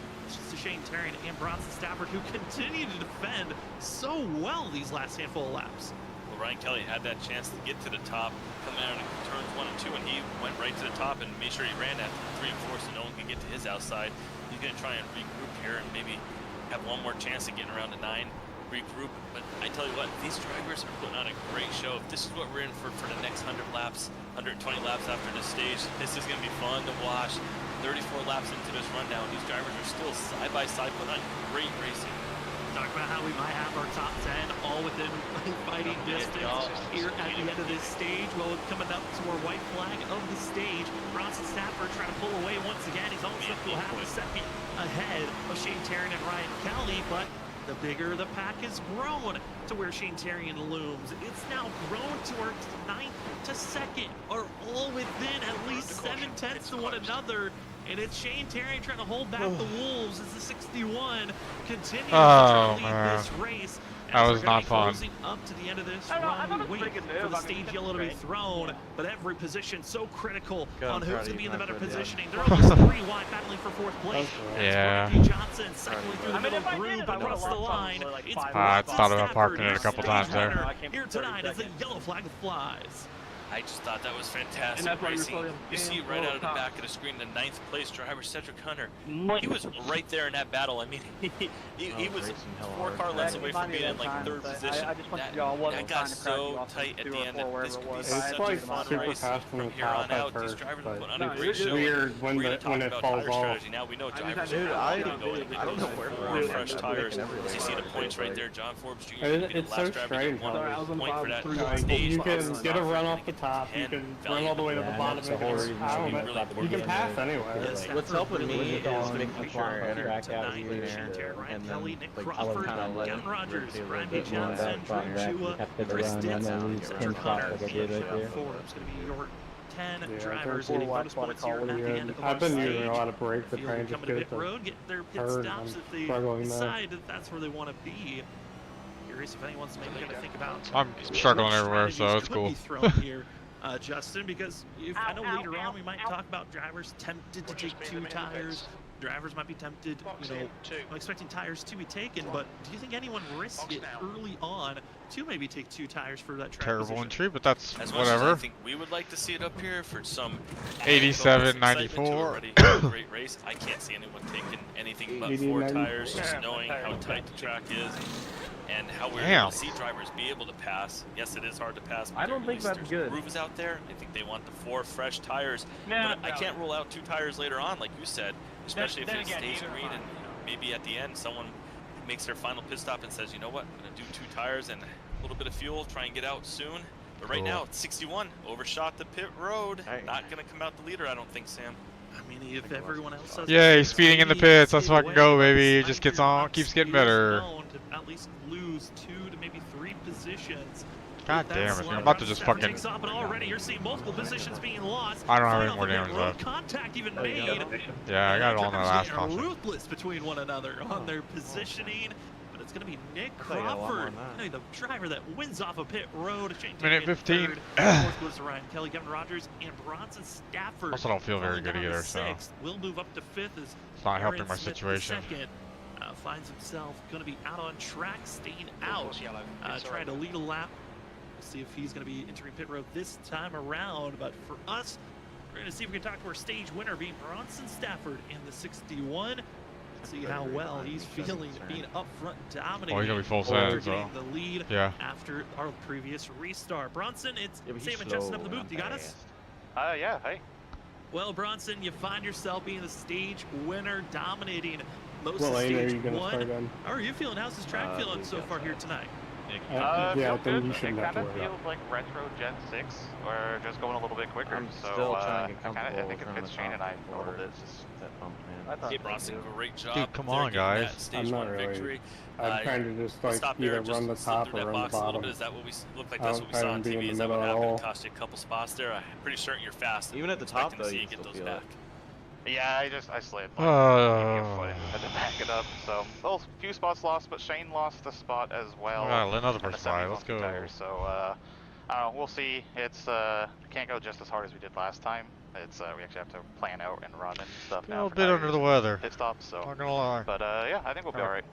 to Shane Terry and Bronson Stafford, who continue to defend so well these last handful of laps. Well, Ryan Kelly had that chance to get to the top, coming out in turns 1 and 2, and he went right to the top and made sure he ran that 3 and 4 so no one could get to his outside. He's going to try and regroup here and maybe have one more chance of getting around the 9. Regroup, but I tell you what, these drivers are putting on a great show. If this is what we're in for the next 100 laps, 120 laps after this stage, this is going to be fun to watch. 34 laps into this rundown, these drivers are still side by side putting on great racing. Talk about how we might have our top 10 all within fighting distance here at the end of this stage. Well, coming up to our white flag of the stage, Bronson Stafford trying to pull away once again. He's almost up to half a second ahead of Shane Terry and Ryan Kelly, but the bigger the pack has grown to where Shane Terrian looms. It's now grown to our 9th to 2nd, are all within at least 7/10 to one another. And it's Shane Terrian trying to hold back the Wolves as the 61 continues to lead this race. That was not fun. Closing up to the end of this run, we wait for the stage yellow to be thrown, but every position so critical on who's going to be in the better positioning. They're almost 3 wide, battling for 4th place. Yeah. Johnson cycling through the middle groove across the line. I thought about parking it a couple times there. Here tonight as the yellow flag flies. I just thought that was fantastic racing. You see right out of the back of the screen, the 9th place driver, Cedric Hunter. He was right there in that battle. I mean, he was 4 car lengths away from being in like 3rd position. That got so tight at the end that this could be such a fun race from here on out. These drivers are putting on a great show. It's weird when it falls off. Strategy. Now we know drivers are going to go with 4 fresh tires. As you see the points right there, John Forbes Jr. It's so strange how point for that you stage. can get a run off the top. You 10 can run all the way to the Yeah, bottom that's and the whole get reason out we of need it. to drop the You can beginning pass of- anyway. Yes, Like, what's helping me really is on making the sure I here track out tonight. here, Machine Terror, Ryan and Kelly, then Nick like Crawford, kind of let Kevin Rogers, Rick Brian be a B. little bit more Johnson, front Drew back, Chua, you have to Chris run, Ditz, and then Get pin rid shot of like I it. did right there. Four. It's going to be your 10 Yeah, drivers I getting think bonus points here at the end of our I've been stage. using a lot of brake to Field try will and come just to get pit it road, get their pit turn. stops I'm if they struggling there. decide that that's where they want to be. Curious if anyone's maybe going to think about. I'm struggling what everywhere, so strategies it's could cool. be thrown here, Justin, because I know later on we might talk about drivers tempted to take 2 tires. Drivers might be tempted, I'm expecting tires to be taken, but do you think anyone risks it early on to maybe take 2 tires for that track Terrible position? entry, but that's As much as I whatever. think we would like to see it up here for some 87, bonus excitement to 94. already a great race, I can't see anyone taking anything but 80, 4 94. tires, just knowing how tight the track is and how we're Damn. able to see drivers be able to pass. Yes, it is hard to pass. But I don't think that's there's good. grooves out there. I think they want the 4 fresh tires. But I can't rule out 2 tires later on, like you said, especially if it's stage green and maybe at the end someone makes their final pit stop and says, you know what, I'm going to do 2 tires and a little bit of fuel, try and get out soon. But right now, it's 61, overshot the pit road. Not going to come out the leader, I don't think, Sam. I mean, if everyone else has Yeah, the he's speeding in the pits. Let's fucking go, baby. It just gets on, keeps getting better. To at least lose 2 to maybe 3 positions. God damn it, I'm about to just fucking. Takes off, but already you're seeing multiple positions being lost. I don't have Final any more pit damage road left. Contact even made. Yeah, I got it all in the Drivers last getting caution. ruthless between one another on their positioning. But it's going to be Nick Crawford, the driver that wins off a pit road. Minute 15. Fourth goes to Ryan Kelly, Kevin Rogers, and Bronson Stafford. Also don't feel very falling good down to either, so 6th. We'll move up to 5th as it's not helping Aaron my Smith situation. Second, finds himself going to be out on track, staying out, trying to lead a lap. We'll see if he's going to be entering pit road this time around. But for us, we're going to see if we can talk to our stage winner, being Bronson Stafford in the 61. See how well he's feeling being up front, dominating. Oh, he's gonna be full send, so getting the lead yeah. after our previous restart. Bronson, it's Sam and Justin up the booth. You got us? Yeah, hey. Well, Bronson, you find yourself being the stage winner, dominating most What of lane are stage you gonna 1. start on? How are you feeling? How's this track feeling so far here tonight? Yeah, I Feels think good. you shouldn't It have kind to of worry about feels like retro Gen 6, or just going a little bit quicker. I'm So still trying to get I comfortable think it around fits the Shane and I top a little before bit. it's just that bump, man. Hey, Bronson, great job. Dude, come there on, getting guys. that stage I'm not 1 really. victory. I'm trying to just like Stop there either and just run the slip top through or that run the box a little bottom. bit. Is that what we look like? I That's don't what we saw on try and be TV. in Is the that what middle at happened? all. It cost you a couple spots there. I'm pretty certain you're fast. Even at the Expecting top, to though, see you you can get still those feel back. it. Yeah, I slid. Like, Oh. had to back it up. So those few spots lost, but Shane lost a spot as well. Let another in the person fly. Let's 71 go. tires. So I don't know. We'll see. It's can't go just as hard as we did last time. It's we actually have to plan out and run and stuff A now. little for bit under tires the and weather. Pit stops. So, Not gonna lie. but yeah, I think we'll be all right.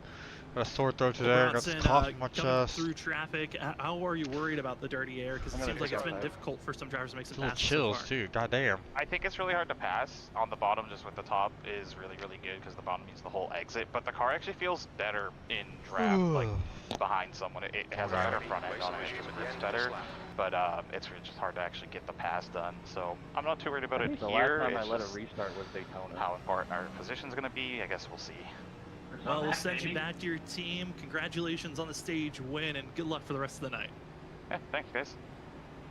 Got a sore throat today. Got some cough in my coming chest. through traffic, how are you worried about the dirty air? Because it seems like it's been difficult for some drivers to make some Little passes chills so far. too. God damn. I think it's really hard to pass on the bottom. Just with the top is really good because the bottom means the whole exit. But the car actually feels better in draft, like behind someone. It has a better front end on it. It just grips better. But it's just hard to actually get the pass done. So I'm not too worried about it The here. last time I It's let it just restart was Daytona. how important our position's going to be. I guess we'll see. Well, we'll send you back to your team. Congratulations on the stage win, and good luck for the rest of the night. Yeah, thanks guys.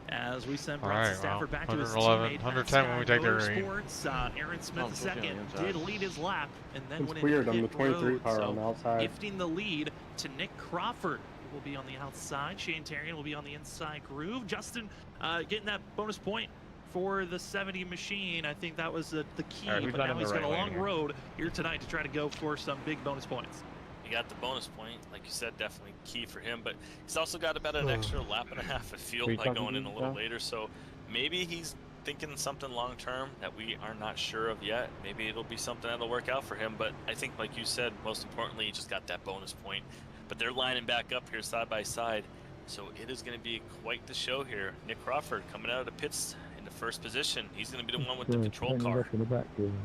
As we send All Bronson right, Stafford well, back to his 111, teammate, 110 when we take their green. Motorsports. Aaron Smith pushing on the II inside. did lead his lap, and then It's went weird. into I'm the pit 23 road, car so on the outside. gifting the lead to Nick Crawford, who will be on the outside. Shane Terrian will be on the inside groove. Justin getting that bonus point for the 70 machine. I think that was the key, All right, but now he's got a long road here tonight to try to go for some big bonus points. He got the bonus point, like you said, definitely key for him. But he's also got about an extra lap and a half of field by going in a little later. So maybe he's thinking something long term that we are not sure of yet. Maybe it'll be something that'll work out for him. But I think, like you said, most importantly, he just got that bonus point. But they're lining back up here side by side. So it is going to be quite the show here. Nick Crawford coming out of the pits in the first position. He's going to be the one with the control car.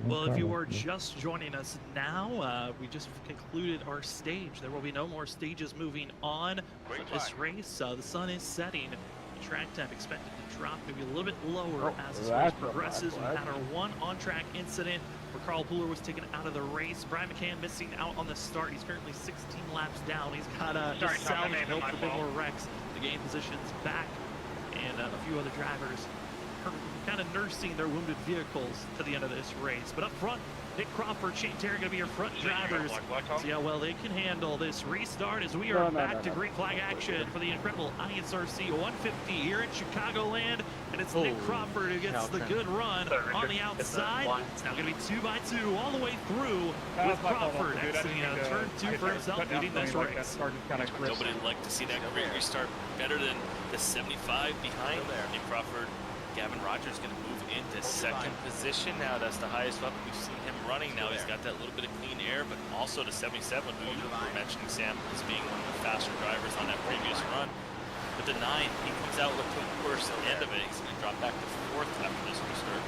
Well, if you are just joining us now, we just concluded our stage. There will be no more stages moving on for this race. The sun is setting. The track temp expected to drop maybe a little bit lower as this race progresses. We had our one on-track incident where Carl Pooler was taken out of the race. Brian McCann missing out on the start. He's currently 16 laps down. He's got a salvage built for big more wrecks to gain positions back. And a few other drivers are kind of nursing their wounded vehicles to the end of this race. But up front, Nick Crawford, Shane Terry going to be your front drivers. See how well they can handle this restart as we are back to green flag action for the incredible ISRC 150 here in Chicagoland. And it's Nick Crawford who gets the good run on the outside. It's now going to be 2x2 all the way through with Crawford exiting out of turn 2 for himself, leading this race. Nobody would like to see that great restart better than the 75 behind Nick Crawford. Gavin Rogers going to move into second position now. That's the highest level we've seen him running. Now he's got that little bit of clean air, but also the 77, who you were mentioning, Sam, as being one of the faster drivers on that previous run. But the 9, he comes out with the worst end of it. He's going to drop back to 4th after this restart.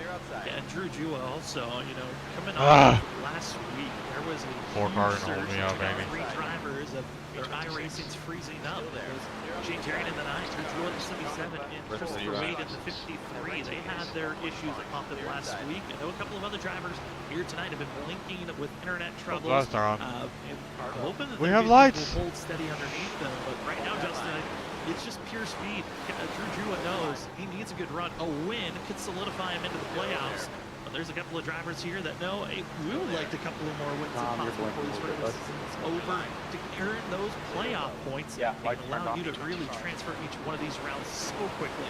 Yeah, and Drew Jua also, you know, coming off last week, there was a 4-car huge gonna hold surge me up, in baby. 3 drivers of their iRacing's freezing up. There was Shane Terry in the 9, Drew Jua in the 77, and Christopher Wade in the 53. They had their issues that popped up last week. I know a couple of other drivers here tonight have been blinking with internet troubles. Lights are on. And are hoping that We their have vehicles lights. will hold steady underneath them. But right now, Justin, it's just pure speed. Drew Jua knows he needs a good run. A win could solidify him into the playoffs. But there's a couple of drivers here that know, hey, we would like a couple of more wins if possible before this race is over to earn those playoff points. Yeah, and allow you to really transfer each one of these rounds so quickly.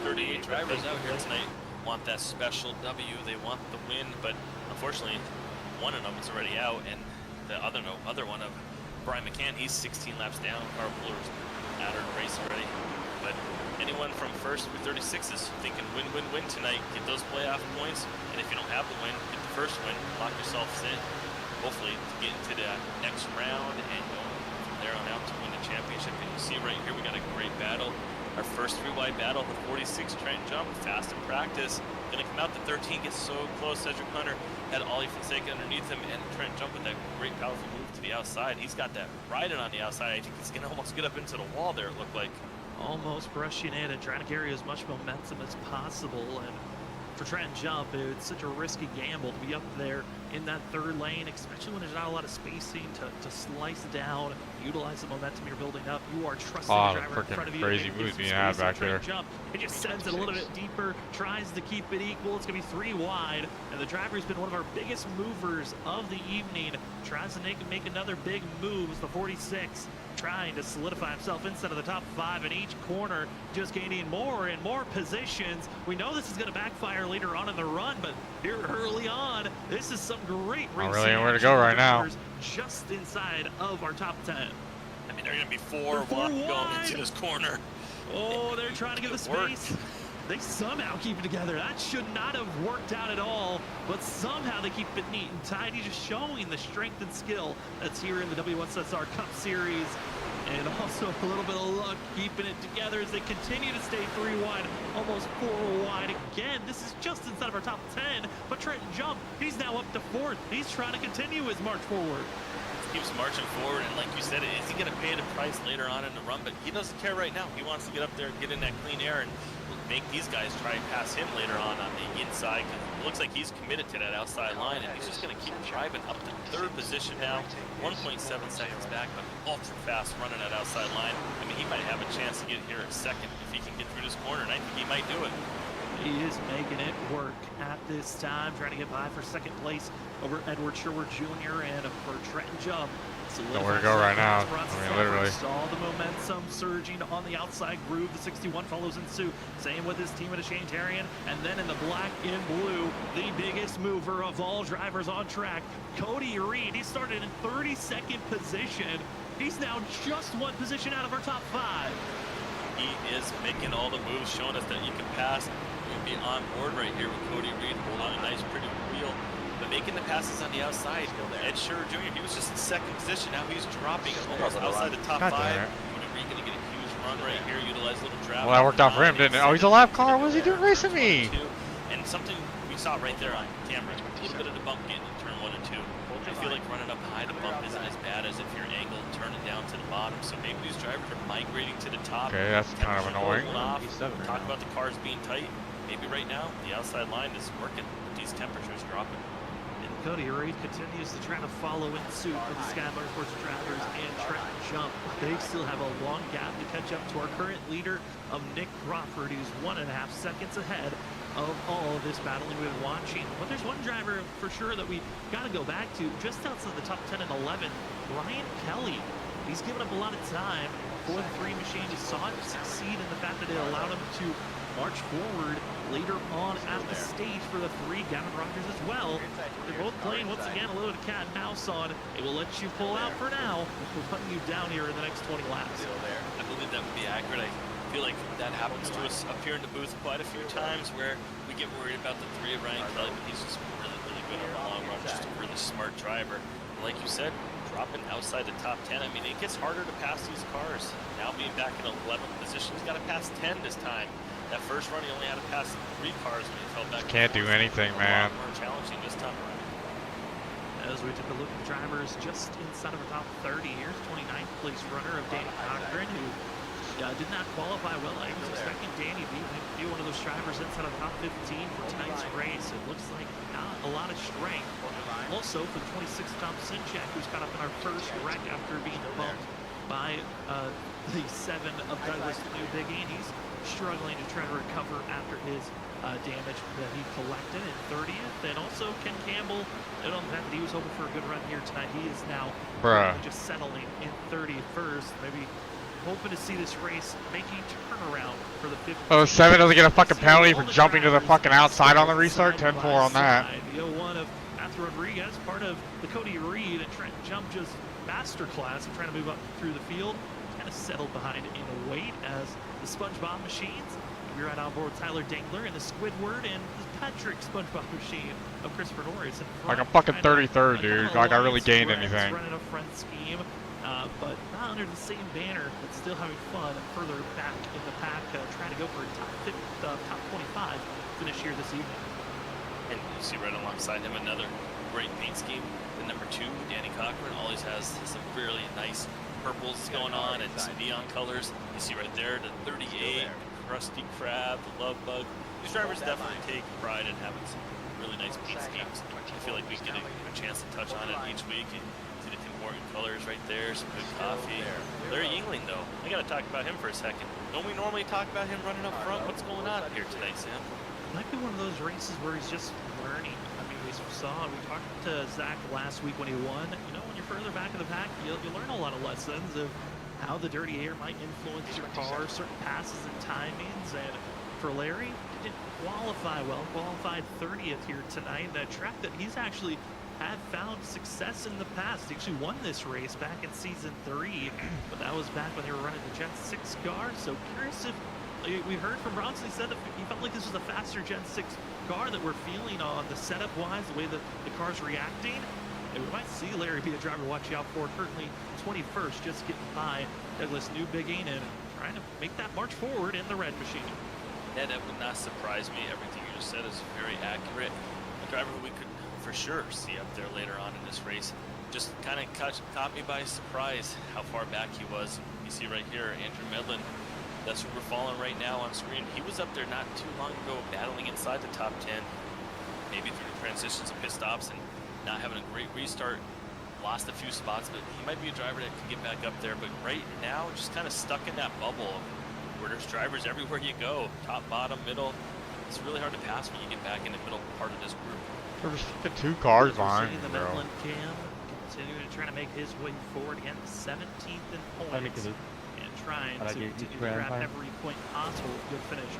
38 drivers out here tonight want that special W. They want the win, but unfortunately, one of them is already out, and the other one of Brian McCann, he's 16 laps down. Carpoolers out of the race already. But anyone from 1st through 36 is thinking win, win, win tonight. Get those playoff points, and if you don't have the win, get the first win. Lock yourselves in, hopefully, to get into the next round and go from there on out to win the championship. And you see right here, we got a great battle. Our first 3-wide battle, the 46 Trent jump, fast in practice. Gonna come out the 13, gets so close. Cedric Hunter had Ollie Fonseca underneath him, and Trent jump with that great powerful move to the outside. He's got that riding on the outside. I think he's gonna almost get up into the wall there, it looked like. Almost brushing in and trying to carry as much momentum as possible. And for Trent Jump, it's such a risky gamble to be up there in that 3rd lane, especially when there's not a lot of spacing to slice down, utilize the momentum you're building up. You are trusting the driver in front of you. Crazy moves being had back there. Jump. It just sends it a little bit deeper, tries to keep it equal. It's going to be 3 wide, and the driver's been one of our biggest movers of the evening. Tries to make another big move. The 46 trying to solidify himself inside of the top 5 in each corner, just gaining more and more positions. We know this is going to backfire later on in the run, but here early on, this is some great racing. Really nowhere to go right now. Just inside of our top 10. I mean, they're going to be 4 going into this corner. Oh, they're trying to get the space. They somehow keep it together. That should not have worked out at all, but somehow they keep it neat and tidy, just showing the strength and skill that's here in the WSSR Cup Series. And also a little bit of luck keeping it together as they continue to stay 3 wide, almost 4 wide again. This is just inside of our top 10, but Trenton Jump, he's now up to 4th. He's trying to continue his march forward. Keeps marching forward, and like you said, is he going to pay the price later on in the run? But he doesn't care right now. He wants to get up there, get in that clean air, and make these guys try and pass him later on the inside. Cause it looks like he's committed to that outside line, and he's just going to keep driving up to 3rd position now. 1.7 seconds back, but ultra fast running that outside line. I mean, he might have a chance to get here at 2nd if he can get through this corner, and I think he might do it. He is making it work at this time, trying to get by for 2nd place over Edward Sherwood Jr. and for Trenton Jump. Nowhere to go right now. I mean, literally. Saw the momentum surging on the outside groove. The 61 follows in suit. Same with his teammate Shane Tarian. And then in the black and blue, the biggest mover of all drivers on track, Cody Reed. He started in 32nd position. He's now just 1 position out of our top 5. He is making all the moves, showing us that you can pass. You'll be on board right here with Cody Reed, holding a nice, pretty wheel. But making the passes on the outside. Ed Shearer Jr., he was just in 2nd position. Now he's dropping almost outside the top 5. Cody Reed going to get a huge run right here, utilize a little draft. Well, that worked out for him, didn't it? Oh, he's a lap car. What is he doing racing me? And something we saw right there on camera, a little bit of the bump getting in turn 1 and 2. I feel like running up high, the bump isn't as bad as if you're angled, turning down to the bottom. So maybe these drivers are migrating to the top. Okay, that's kind of annoying. Talk about the cars being tight. Maybe right now the outside line is working with these temperatures dropping. And Cody Reed continues to try to follow in suit with the Skylar Sports drivers and Trent Jump. They still have a long gap to catch up to our current leader of Nick Crawford, who's 1.5 seconds ahead of all of this battling we've been watching. But there's one driver for sure that we got to go back to just outside the top 10 and 11, Ryan Kelly. He's given up a lot of time for the 3 machine. He saw it succeed in the fact that it allowed him to march forward later on at the stage for the 3. Gavin Rogers as well. They're both playing once again a little bit of cat and mouse on. It will let you pull out for now. We're putting you down here in the next 20 laps. I believe that would be accurate. I feel like that happens to us up here in the booth quite a few times where we get worried about the 3 of Ryan Kelly, but he's just really, really good in the long run. Just a really smart driver. Like you said, dropping outside the top 10. I mean, it gets harder to pass these cars. Now being back in 11th position, he's got to pass 10 this time. That first run, he only had to pass 3 cars when he fell back. Can't do anything, man. More challenging this time around. As we took a look at drivers just inside of our top 30, here's 29th place runner of Danny Cochran, who did not qualify well. I was expecting Danny to be one of those drivers inside of the top 15 for tonight's race. It looks like not a lot of strength. Also for the 26th Tom Sinchak, who's caught up in our first wreck after being bumped by the 7 of Douglas New Biggie. He's struggling to try to recover after his damage that he collected in 30th. And also Ken Campbell, on the fact that he was hoping for a good run here tonight, he is now just settling in 31st. Maybe hoping to see this race making turnaround for the 50th. Oh, 7 doesn't get a fucking penalty for jumping to the fucking outside on the restart. 10-4 on that. The 01 of Matthew Rodriguez, part of the Cody Reed and Trent Jump just masterclass of trying to move up through the field. Kind of settled behind in a wait as the SpongeBob machines. We're right on board Tyler Dangler and the Squidward and the Patrick SpongeBob machine of Christopher Norris. Like I'm fucking 33rd, dude. Like I really gained anything. Running a front scheme, but not under the same banner, but still having fun further back in the pack, trying to go for a top 25 finish here this evening. And you see right alongside him another great paint scheme. The number 2, Danny Cochran, always has some really nice purples going on and some neon colors. You see right there the 38, Krusty Krab, the Love Bug. These drivers definitely take pride in having some really nice paint schemes. I feel like we get a chance to touch on it each week. And see the Tim Horton colors right there, some good coffee. Larry Yingling, though, I got to talk about him for a second. Don't we normally talk about him running up front? What's going on here tonight, Sam? Might be one of those races where he's just learning. I mean, we talked to Zach last week when he won. You know, when you're further back in the pack, you learn a lot of lessons of how the dirty air might influence your car, certain passes and timings. And for Larry, he didn't qualify well. Qualified 30th here tonight. That track that he's actually had found success in the past. He actually won this race back in season 3, but that was back when they were running the Gen 6 car. So curious if we heard from Bronson, he said that he felt like this was a faster Gen 6 car that we're feeling on the setup-wise, the way the car's reacting. And we might see Larry be a driver watch out for. Currently 21st, just getting by Douglas Newbigging and trying to make that march forward in the red machine. Yeah, that would not surprise me. Everything you just said is very accurate. A driver who we could for sure see up there later on in this race. Just kind of caught me by surprise how far back he was. You see right here, Andrew Medlin. That's who we're following right now on screen. He was up there not too long ago battling inside the top 10. Maybe through transitions and pit stops and not having a great restart. Lost a few spots, but he might be a driver that can get back up there. But right now, just kind of stuck in that bubble where there's drivers everywhere you go. Top, bottom, middle. It's really hard to pass when you get back in the middle part of this group. There's fucking 2 cars behind the me, bro. Medlin Cam continuing to try to make his way forward again, 17th in points. Trying to continue to grab every point possible. Good finish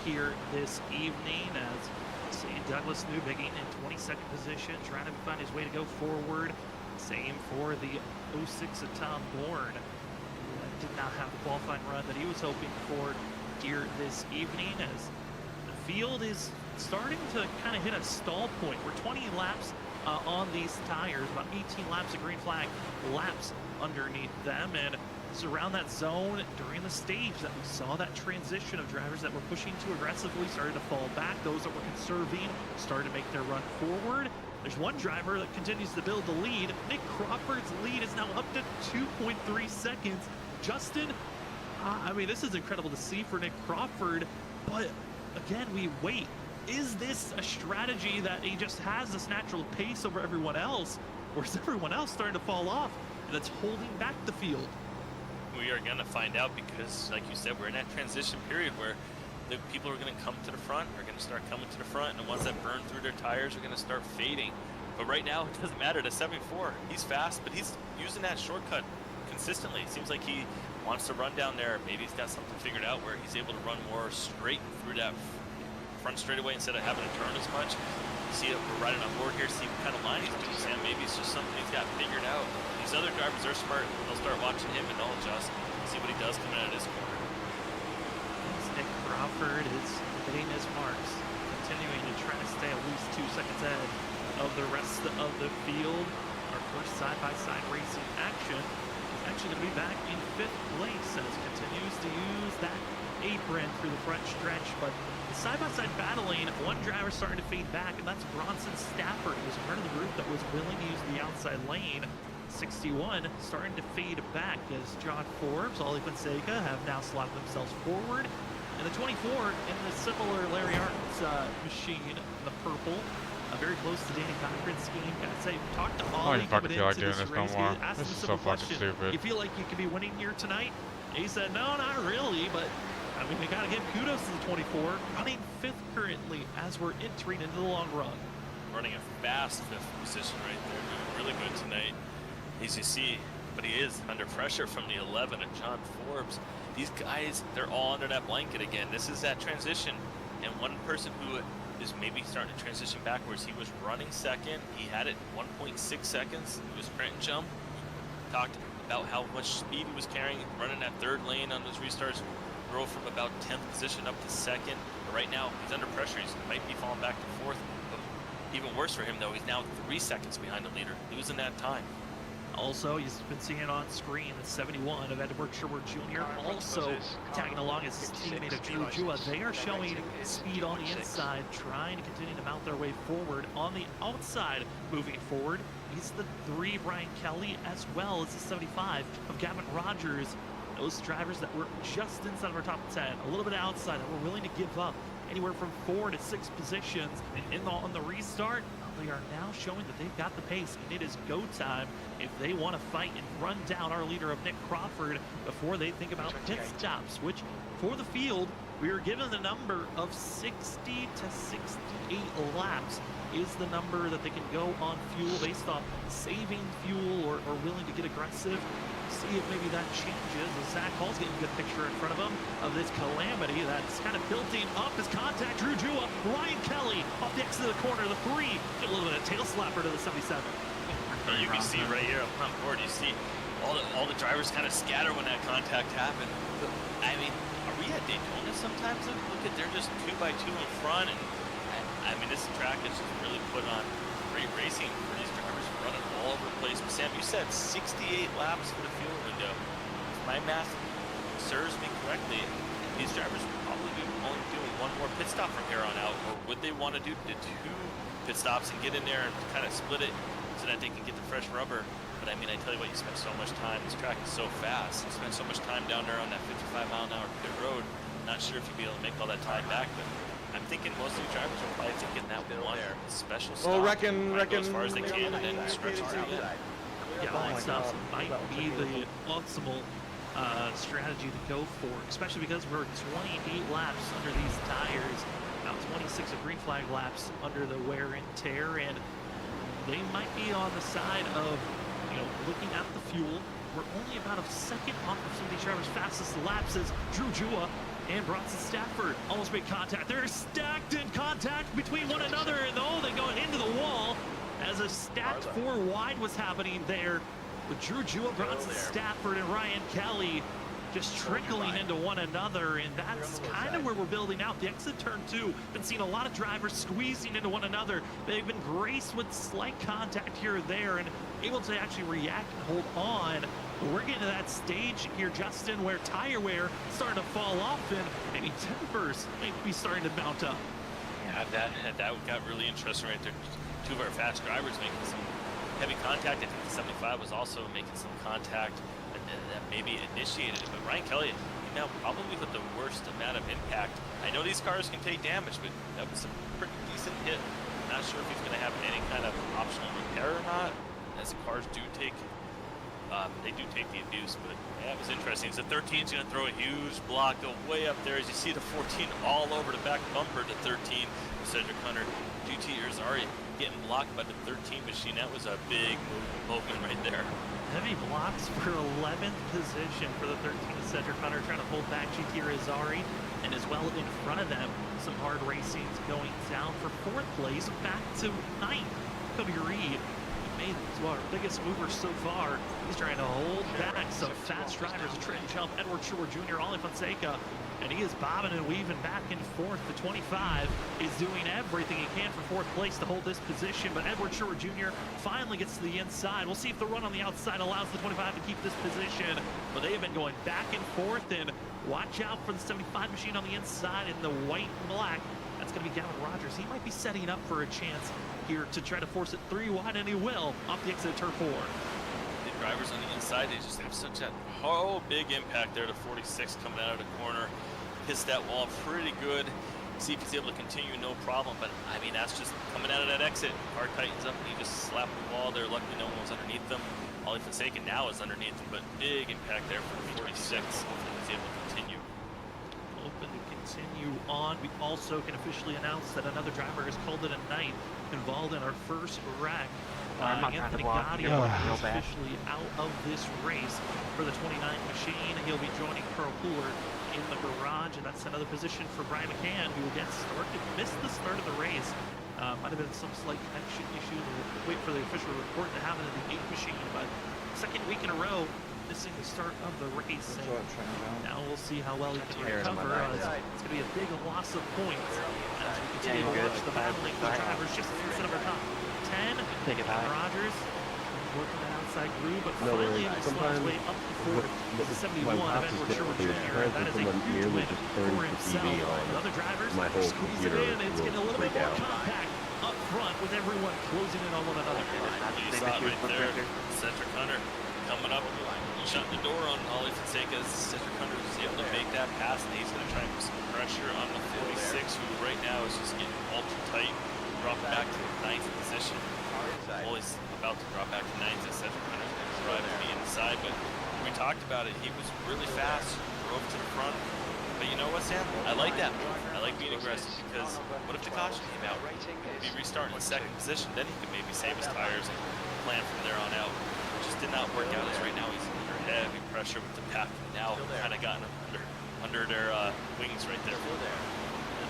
here this evening as see Douglas Newbigging in 22nd position, trying to find his way to go forward. Same for the 06 of Tom Bourne. Did not have the qualifying run that he was hoping for here this evening as the field is starting to kind of hit a stall point. We're 20 laps on these tires, about 18 laps of green flag laps underneath them, and it's around that zone during the stage that we saw that transition of drivers that were pushing too aggressively started to fall back. Those that were conserving started to make their run forward. There's one driver that continues to build the lead. Nick Crawford's lead is now up to 2.3 seconds. Justin, I mean, this is incredible to see for Nick Crawford, but again, we wait. is this a strategy that he just has this natural pace over everyone else, or is everyone else starting to fall off and that's holding back the field? We are going to find out because, like you said, we're in that transition period where the people are going to come to the front, are going to start coming to the front, and the ones that burn through their tires are going to start fading. But right now, it doesn't matter. The 74, he's fast, but he's using that shortcut consistently. It seems like he wants to run down there. Maybe he's got something figured out where he's able to run more straight through that front straightaway instead of having to turn as much. See it, we're riding on board here, see what kind of line he's doing, Sam. Maybe it's just something he's got figured out. These other drivers are smart. They'll start watching him and they'll adjust, see what he does coming out of this corner. Nick Crawford is hitting his marks, continuing to try to stay at least 2 seconds ahead of the rest of the field. Our first side-by-side racing action is actually going to be back in 5th place as continues to use that apron through the front stretch, but side-by-side battling, one driver starting to fade back, and that's Bronson Stafford, who was part of the group that was willing to use the outside lane. 61 starting to fade back as John Forbes, Ollie Fonseca have now slotted themselves forward, and the 24 in the similar Larry Art's machine, the purple, very close to Danny Cochran's scheme. Gotta say, talk to Ollie coming into this race. Asked him a simple question. You feel like you could be winning here tonight? He said, no, not really, but I mean, we gotta give kudos to the 24, running 5th currently as we're entering into the long run. Running a fast 5th position right there, doing really good tonight. As you see, but he is under pressure from the 11 of John Forbes. These guys, they're all under that blanket again. This is that transition, and one person who is maybe starting to transition backwards, he was running 2nd. He had it 1.6 seconds. He was sprint and jump. Talked about how much speed he was carrying, running that 3rd lane on those restarts. Grow from about 10th position up to 2nd. But right now, he's under pressure. He might be falling back to 4th. But even worse for him, though, he's now 3 seconds behind the leader, losing that time. Also, you've been seeing it on screen, the 71 of Edward Sherwood Jr. also tagging along as his teammate of Drew Jua. They are showing speed on the inside, trying to continue to mount their way forward. On the outside, moving forward, he's the 3, Brian Kelly, as well as the 75 of Gavin Rogers. Those drivers that were just inside of our top 10, a little bit outside, that were willing to give up anywhere from 4 to 6 positions. And on the restart, they are now showing that they've got the pace, and it is go time if they want to fight and run down our leader of Nick Crawford before they think about pit stops, which for the field, we are given the number of 60 to 68 laps is the number that they can go on fuel based off saving fuel or willing to get aggressive. See if maybe that changes as Zach Hall's getting a good picture in front of him of this calamity that's kind of building up his contact. Drew Jua, Ryan Kelly off the exit of the corner, the 3, get a little bit of tail slapper to the 77. You can see right here on board, you see all the drivers kind of scatter when that contact happened. I mean, are we at Daytona sometimes? Look at, they're just 2 by 2 in front, and I mean, this track is just really put on great racing for these drivers running all over the place. But Sam, you said 68 laps for the fuel window. If my math serves me correctly, these drivers would probably be only doing 1 more pit stop from here on out, or would they want to do the 2 pit stops and get in there and kind of split it so that they can get the fresh rubber? But I mean, I tell you what, you spend so much time, this track is so fast, you spend so much time down there on that 55-mile-an-hour pit road, not sure if you'll be able to make all that time back, but I'm thinking most of the drivers are probably thinking that one special stop. Well, reckon go as far as they can and then stretch it out. Yeah, line stops might be the optimal strategy to go for, especially because we're 28 laps under these tires, now 26 of green flag laps under the wear and tear, and they might be on the side of, you know, looking at the fuel. We're only about a second off of some of these drivers' fastest laps as Drew Jua and Bronson Stafford almost made contact. They're stacked in contact between one another, and oh, they go into the wall as a stacked 4 wide was happening there with Drew Jua, Bronson Stafford, and Ryan Kelly just trickling into one another, and that's kind of where we're building out. The exit turn 2, been seeing a lot of drivers squeezing into one another. They've been graced with slight contact here or there and able to actually react and hold on. But we're getting to that stage here, Justin, where tire wear is starting to fall off and maybe tempers might be starting to mount up. Yeah, that got really interesting right there. 2 of our fast drivers making some heavy contact. I think the 75 was also making some contact, and that maybe initiated it. But Ryan Kelly, he now probably with the worst amount of impact. I know these cars can take damage, but that was a pretty decent hit. Not sure if he's going to have any kind of optional repair or not, as the cars do take, they do take the abuse, but yeah, it was interesting. So 13 is going to throw a huge block, go way up there, as you see the 14 all over the back bumper to 13. Cedric Hunter, GT Irizarry getting blocked by the 13 machine. That was a big movement right there. Heavy blocks for 11th position for the 13 Cedric Hunter, trying to hold back GT Irizarry, and as well in front of them, some hard racing's going down for 4th place, back to 9th. Cody Reed made our biggest mover so far. He's trying to hold back some fast drivers, Trent Jump, Edward Shore Jr., Ollie Fonseca, and he is bobbing and weaving back and forth. The 25 is doing everything he can for 4th place to hold this position, but Edward Shore Jr. finally gets to the inside. We'll see if the run on the outside allows the 25 to keep this position, but they have been going back and forth, and watch out for the 75 machine on the inside in the white and black. That's going to be Gavin Rogers. He might be setting up for a chance here to try to force it 3 wide, and he will off the exit of turn 4. The drivers on the inside, they just have such a big impact there to 46 coming out of the corner. Hits that wall pretty good. See if he's able to continue, no problem. But I mean, that's just coming out of that exit. Car tightens up and he just slapped the wall there. Luckily, no one was underneath them. Ollie Fonseca now is underneath him, but big impact there for 46. Hopefully, he's able to continue. Open to continue on. We also can officially announce that another driver has called it a night, involved in our first wreck. Anthony Gaudio is officially out of this race for the 29 machine. He'll be joining Carl Pooler in the garage, and that's another position for Brian McCann, who again missed the start of the race. Might have been some slight connection issue. We'll wait for the official report to happen in the 8 machine, but 2nd week in a row missing the start of the race. Now we'll see how well he can recover. It's going to be a big loss of points as we continue to watch the battling for drivers just instead of our top 10. Rogers working that outside groove, but finally able to slide his way up to 71 of Edward Shore Jr. That is a huge win for himself. The other drivers squeeze it in. It's getting a little bit more compact up front with everyone closing in on one another. You saw it right there. Cedric Hunter coming up, shutting the door on Ollie Fonseca. Cedric Hunter is able to make that pass, and he's going to try and put some pressure on the 46, who right now is just getting ultra tight. Drop back to the 9th position. Always about to drop back to 9th as Cedric Hunter's going to drive to the inside, but we talked about it. He was really fast, drove to the front. But you know what, Sam? I like that move. I like being aggressive, because what if the caution came out? He'd be restarting in 2nd position, then he could maybe save his tires and plan from there on out. It just did not work out, as right now he's under heavy pressure with the pack. Now kind of gotten under their wings right there.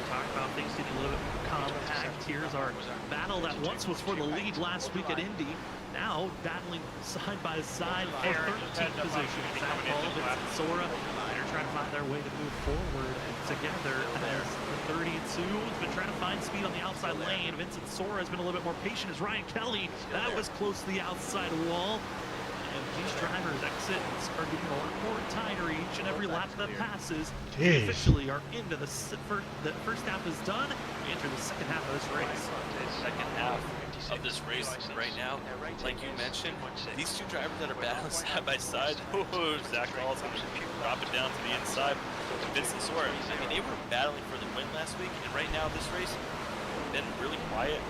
Talk about things getting a little bit more compact. Here's our battle that once was for the lead last week at Indy. Now battling side by side for 13th position. Zach Paul, Vincent Sora, they're trying to find their way to move forward together as the 32 has been trying to find speed on the outside lane. Vincent Sora has been a little bit more patient as Ryan Kelly. That was close to the outside wall. And these drivers exits are getting a lot more tighter each and every lap that passes. We officially are into the first half is done. We enter the 2nd half of this race. Second half of this race right now, like you mentioned, these 2 drivers that are battling side by side. Zach Hall's going to drop it down to the inside. Vincent Sora, I mean, they were battling for the win last week, and right now this race been really quiet,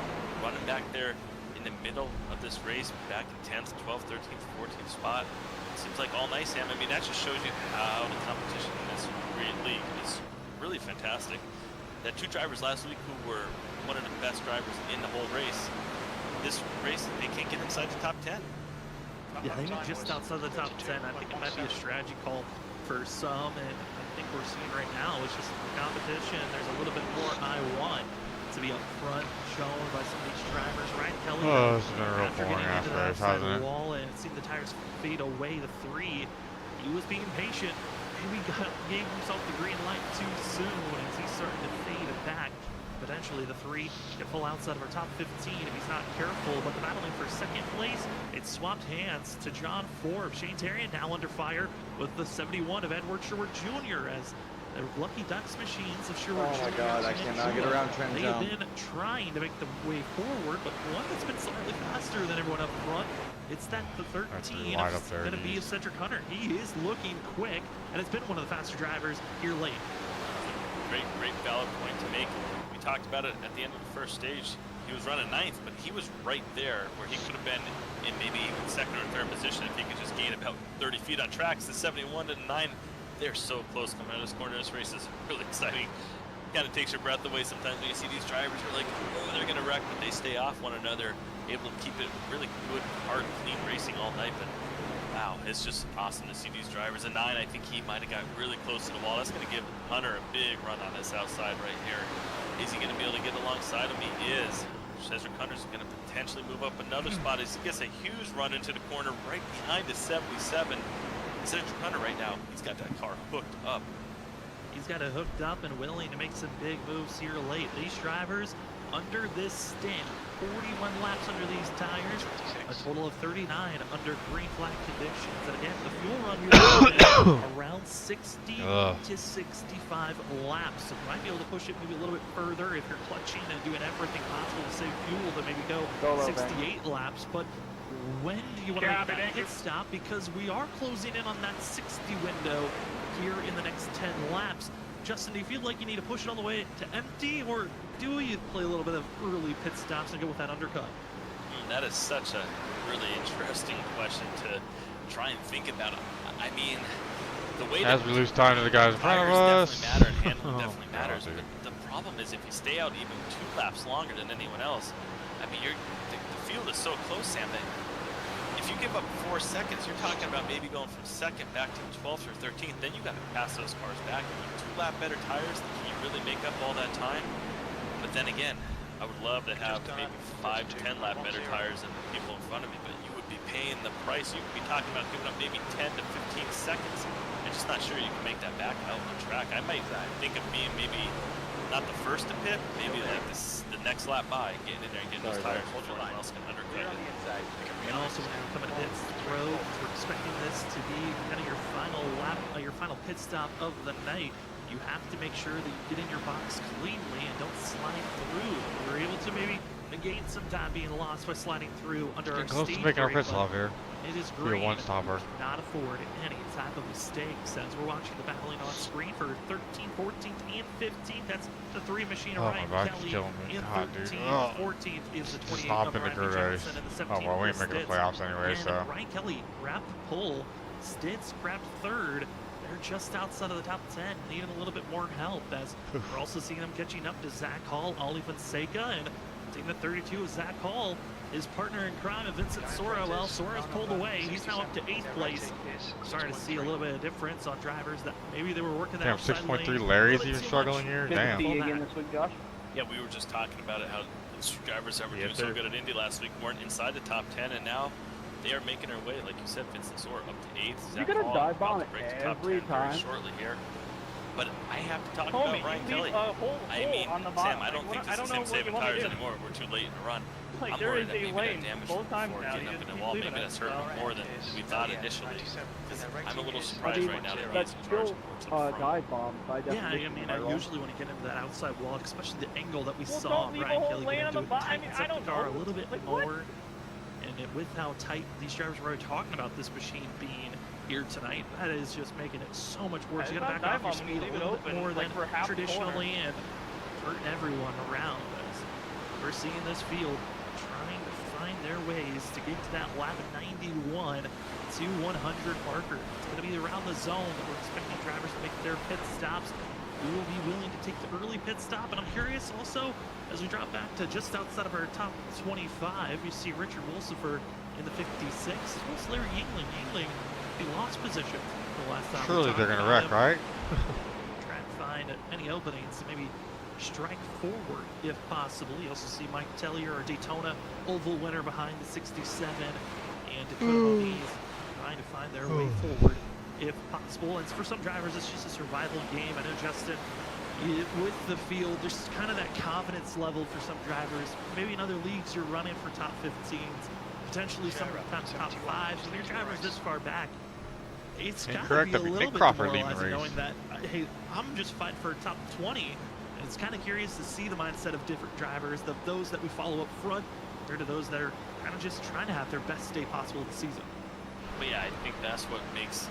running back there in the middle of this race, back in 10th, 12th, 13th, 14th spot. It seems like all nice, Sam. I mean, that just shows you how the competition in this league is really fantastic. That 2 drivers last week who were one of the best drivers in the whole race. This race, they can't get inside the top 10. Yeah, they were just outside the top 10. I think it might be a strategy call for some, and I think we're seeing right now is just the competition. There's a little bit more I want to be up front, shown by some of these drivers. Ryan Kelly, this has been real after boring getting into after that this, side hasn't it? wall and seeing the tires fade away, the 3, he was being patient. Maybe gave himself the green light too soon as he's starting to fade back. Potentially the 3 get full outside of our top 15 if he's not careful, but the battling for 2nd place, it's swapped hands to John Forbes. Shane Terrian now under fire with the 71 of Edward Shore Jr. as The Lucky Ducks machines of Sherwood Oh my Junior God, I and cannot get Jewel, around Trent They Zone. have been trying to make the way forward, but one that's been slightly faster than everyone up front. It's that the 13 wide up there, going to be a Cedric Hunter. He is looking quick, and it's been one of the faster drivers here late. Great valid point to make. We talked about it at the end of the first stage. He was running 9th, but he was right there where he could have been in maybe even 2nd or 3rd position if he could just gain about 30 feet on tracks. The 71 to 9, they're so close coming out of this corner. This race is really exciting. Kind of takes your breath away sometimes when you see these drivers. You're like, oh, they're going to wreck, but they stay off one another, able to keep it really good, hard, clean racing all night. But wow, it's just awesome to see these drivers. A 9, I think he might have got really close to the wall. That's going to give Hunter a big run on this outside right here. Is he going to be able to get alongside him? He is. Cedric Hunter's going to potentially move up another spot as he gets a huge run into the corner right behind the 77. Cedric Hunter right now, he's got that car hooked up. He's got it hooked up and willing to make some big moves here late. These drivers under this stint, 41 laps under these tires, a total of 39 under green flag conditions. And again, the fuel run here around 60 to 65 laps. So you might be able to push it maybe a little bit further if you're clutching and doing everything possible to save fuel to maybe go 68 laps. But when do you want to make that pit stop? Because we are closing in on that 60 window here in the next 10 laps. Justin, do you feel like you need to push it all the way to empty, or do you play a little bit of early pit stops and go with that undercut? That is such a really interesting question to try and think about. I mean, the way as we lose time to the guys in front of us, definitely matter, and handling definitely matters. dude. But the problem is if you stay out even 2 laps longer than anyone else, I mean, the field is so close, Sam, that if you give up 4 seconds, you're talking about maybe going from 2nd back to 12th or 13th. Then you got to pass those cars back. And with 2 lap better tires, can you really make up all that time? But then again, I would love to have maybe 5 to 10 lap better tires than the people in front of me, but you would be paying the price. You could be talking about giving up maybe 10 to 15 seconds. I'm just not sure you can make that back out on the track. I might think of being maybe not the first to pit, maybe the next lap by, getting in there and getting those tires before anyone else can undercut it. And also when you're coming to pits, we're expecting this to be kind of your final lap, your final pit stop of the night. You have to make sure that you get in your box cleanly and don't slide through. We're able to maybe negate some time being lost by sliding through under our close to stage making our break, pit stop here. It is Be a green. one-stopper. Not afford any type of mistakes as we're watching the battling on screen for 13th, 14th, and 15th. That's the 3 machine of Oh Ryan my God, Kelly. he's killing me. And God, dude. 13th, 14th is the 28th Stop of in the Ryan grid race. Johnson and the 17th. Oh well, we ain't making the Stitz. playoffs anyway, And so. Ryan Kelly grabbed pole. Stitz grabbed 3rd. They're just outside of the top 10, needing a little bit more help as we're also seeing them catching up to Zach Hall, Ollie Fonseca, and team at 32 is Zach Hall. His partner in crime, Vincent Sora. Well, Sora's pulled away. He's now up to 8th place. Starting to see a little bit of difference on drivers that maybe they were working that Damn, outside 6.3 lane. Larry's A little even bit struggling too here. much. Damn. again this week, Josh? Yeah, we were just talking about it, how the drivers that were doing Yes, so sir. good at Indy last week weren't inside the top 10, and now they are making their way. Like you said, Vincent Sora up to 8th. Zach gonna Hall dive about bomb to break the top every 10 time? very shortly here. But I have to talk Homie, about Ryan you Kelly. leave a whole I mean, on the Sam, bottom. I don't Like, think what- I this don't is know him saving what you want me tires to do. anymore. We're too late in the run. Like, I'm there worried is that a maybe lane that damage both times before now. getting You up in just the keep wall, leaving maybe it. that's hurting So, more than we thought initially. 'Cause I'm a little I surprised mean, right now that that's he's in still charge towards the front. dive bomb by Yeah, I definition. mean, right, Rob? usually when you get into that outside wall, especially the angle that we Well, saw don't leave a Ryan whole Kelly lane get on into, the it bottom. I tightens mean, up I the don't car a know. little bit Like, what? more. And with how tight these drivers were already talking about this machine being here tonight, that is just making it so much worse. Yeah, You gotta it's back not off your dive bomb when you speed a leave it little bit open, more like, than for half the traditionally and hurting everyone around us. We're seeing this field trying to find their ways to get to that lap 91 to 100 marker. It's going to be around the zone that we're expecting drivers to make their pit stops. We will be willing to take the early pit stop, and I'm curious also, as we drop back to just outside of our top 25, you see Richard Wilsifer in the 56, as well as Larry Yingling. Yingling, he lost position the last time. Surely they're gonna wreck, right? Try and find any openings to maybe strike forward if possible. You also see Mike Tellier, our Daytona Oval winner, behind the 67, and Dakota Moniz trying to find their way forward if possible. And for some drivers, it's just a survival game. I know, Justin, with the field, there's kind of that confidence level for some drivers. Maybe in other leagues, you're running for top 15s, potentially sometimes top 5s. When your drivers this far back, it's got to Incorrect. be a I mean, little Nick bit Crawford leading the demoralizing race. knowing that, hey, I'm just fighting for top 20. And it's kind of curious to see the mindset of different drivers, those that we follow up front, compared to those that are kind of just trying to have their best day possible this season. But yeah, I think that's what makes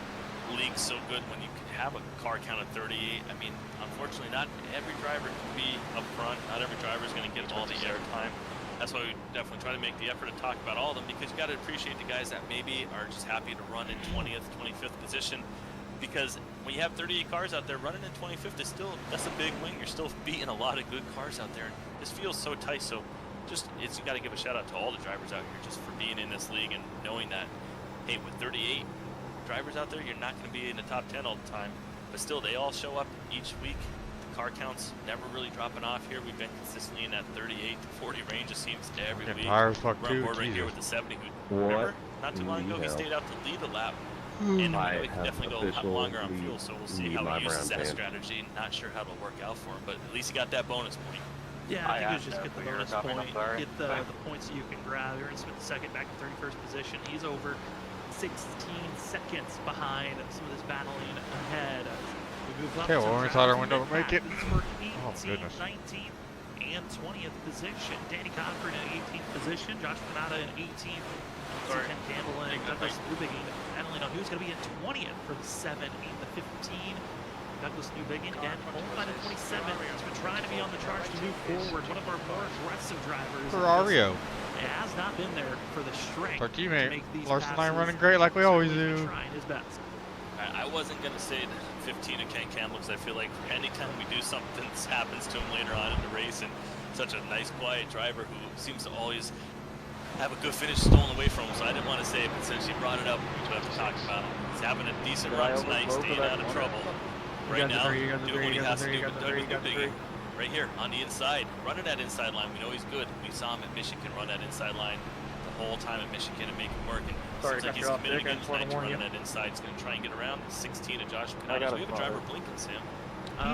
league so good when you can have a car count of 38. I mean, unfortunately, not every driver can be up front. Not every driver is going to get all the airtime. That's why we definitely try to make the effort to talk about all of them, because you got to appreciate the guys that maybe are just happy to run in 20th, 25th position. Because when you have 38 cars out there, running in 25th is still, that's a big win. You're still beating a lot of good cars out there. And this feels so tight. So just, you got to give a shout out to all the drivers out here just for being in this league and knowing that, hey, with 38 drivers out there, you're not going to be in the top 10 all the time. But still, they all show up each week. Car counts never really dropping off here. We've been consistently in that 38 to 40 range, it seems, every week. We're on board right here with the 70. Remember, not too long ago, he stayed out to lead a lap. And we know he can definitely go a lot longer on fuel, so we'll see how he uses that strategy. Not sure how it'll work out for him, but at least he got that bonus point. Yeah, I think it was just get the bonus point, get the points that you can grab. Aaron Smith second, back to 31st position. He's over 16 seconds behind some of this battling ahead. We move up Okay, well, to inside our window to make it. For 18th, goodness. 19th, and 20th position. Danny Cochran in 18th position. Josh Panada in 18th. Ken Campbell and Douglas Newbigin battling on who's going to be in 20th for the 7 and the 15. Douglas Newbigin again, home by the 27. He's been trying to be on the charge to move forward. One of our more aggressive drivers. Ferrario. It has not been there for the strength. Our to teammate, make these Larson and I passes. running great like we always Certainly do. Trying his best. I wasn't going to say the 15 of Ken Campbell because I feel like anytime we do something that happens to him later on in the race, and such a nice, quiet driver who seems to always have a good finish stolen away from him, so I didn't want to say it, but since you brought it up, we have to talk about it. He's having a decent run tonight, staying out of trouble. Right now, doing what he has to do with Douglas Newbigin. Right here, on the inside, running that inside line. We know he's good. We saw him at Michigan run that inside line the whole time at Michigan and make it work. And seems like he's committed again tonight to running that inside. He's going to try and get around. 16 of Josh Canada. We have a driver blinking, Sam.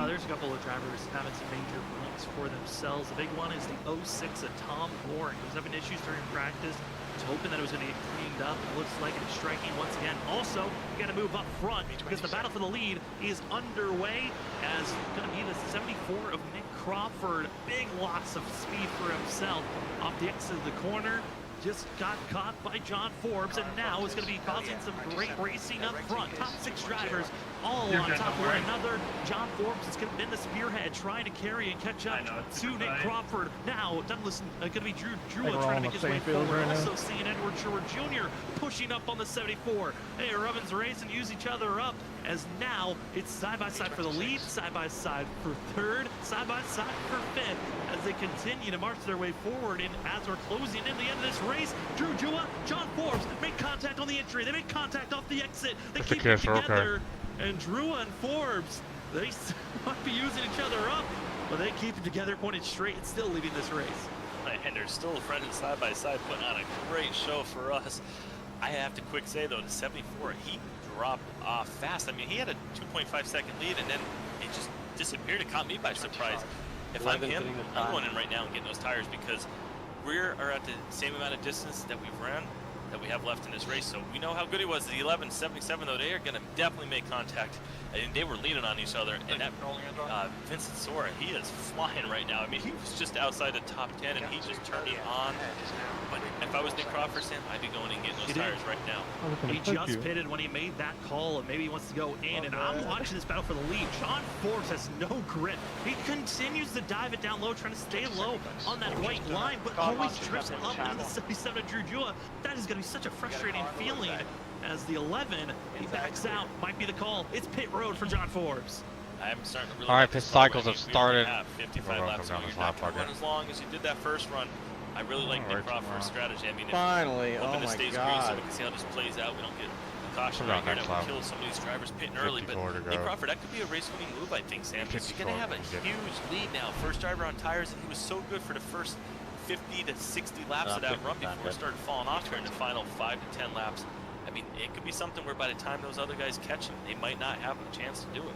There's a couple of drivers having some major blinks for themselves. The big one is the 06 of Tom Moore. He was having issues during practice. Was hoping that it was going to get cleaned up. It looks like it's striking once again. Also, you got to move up front because the battle for the lead is underway. As going to be the 74 of Nick Crawford. Big loss of speed for himself off the exit of the corner. Just got caught by John Forbes, and now it's going to be causing some great racing up front. Top 6 drivers all on top of one another. John Forbes is going to be in the spearhead, trying to carry and catch up to Nick Crawford. Now, Douglas going to be Drew trying to make his way forward. Also seeing Edward Shore Jr. pushing up on the 74. Hey, Evans racing, use each other up, as now it's side-by-side for the lead, side-by-side for third, side-by-side for fifth, as they continue to march their way forward. And as we're closing in the end of this race, Drew Jua, John Forbes make contact on the entry. They make contact off the exit. They keep it together. And Drew and Forbes, they might be using each other up, but they keep it together, pointed straight, and still leading this race. And they're still running side by side, putting on a great show for us. I have to quick say though, the 74, he dropped off fast. I mean, he had a 2.5 second lead, and then it just disappeared. It caught me by surprise. If I'm him, I'm going in right now and getting those tires, because we are at the same amount of distance that we've ran, that we have left in this race. So we know how good he was. The 1177 though, they are going to definitely make contact, and they were leaning on each other. And that Vincent Sora, he is flying right now. I mean, he was just outside the top 10, and he just turned it on. But if I was Nick Crawford, Sam, I'd be going and getting those tires right now. He just pitted when he made that call, and maybe he wants to go in. And I'm watching this battle for the lead. John Forbes has no grip. He continues to dive it down low, trying to stay low on that white line, but always trips up into the 77 of Drew Jua. That is going to be such a frustrating feeling, as the 11, he backs out. Might be the call. It's pit road for John Forbes. I'm starting to really All right, like pit cycles have started. 55 laps. You're not going to run as long as you did that first run. I really like Nick Crawford's strategy. I mean, finally, oh my green, so we can see how this plays out. We don't get a caution right here that will kill some of these drivers pitting early. But Nick Crawford, that could be a race-winning move, I think, Sam. Because you're going to have a huge lead now. First driver on tires, and he was so good for the first 50 to 60 laps of that run before it started falling off here in the final 5 to 10 laps. I mean, it could be something where by the time those other guys catch him, they might not have a chance to do it.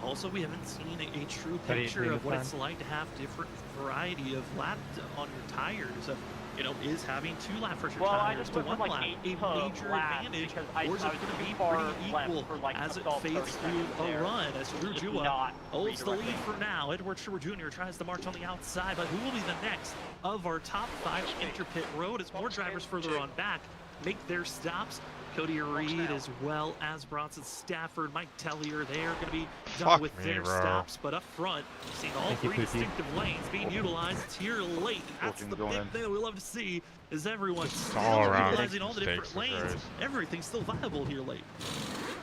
Also, we haven't seen a true How do you picture think of it's what done? it's like to have different variety of lap on your tires. You know, is having 2 lap versus Well, I tires just to went 1 from like lap 8 a to major last advantage, because or is it I was going to too be far pretty left equal for like as the it salt 30 fades through seconds a there. run as Drew Just Jua not holds the lead redirecting. for now? Edward Schubert Jr. tries to march on the outside, but who will be the next of our top 5 inter-pit road as more drivers further on back make their stops? Cody Reed as well as Bronson Stafford, Mike Tellier, they're going to be done Fuck with me, their bro. stops, but up front, seeing all Thank you, 3 Pookie. distinctive lanes being utilized. It's here late. That's the big thing that we love to see, is everyone still all around utilizing all the mistakes different of lanes. race. Everything's still viable here late.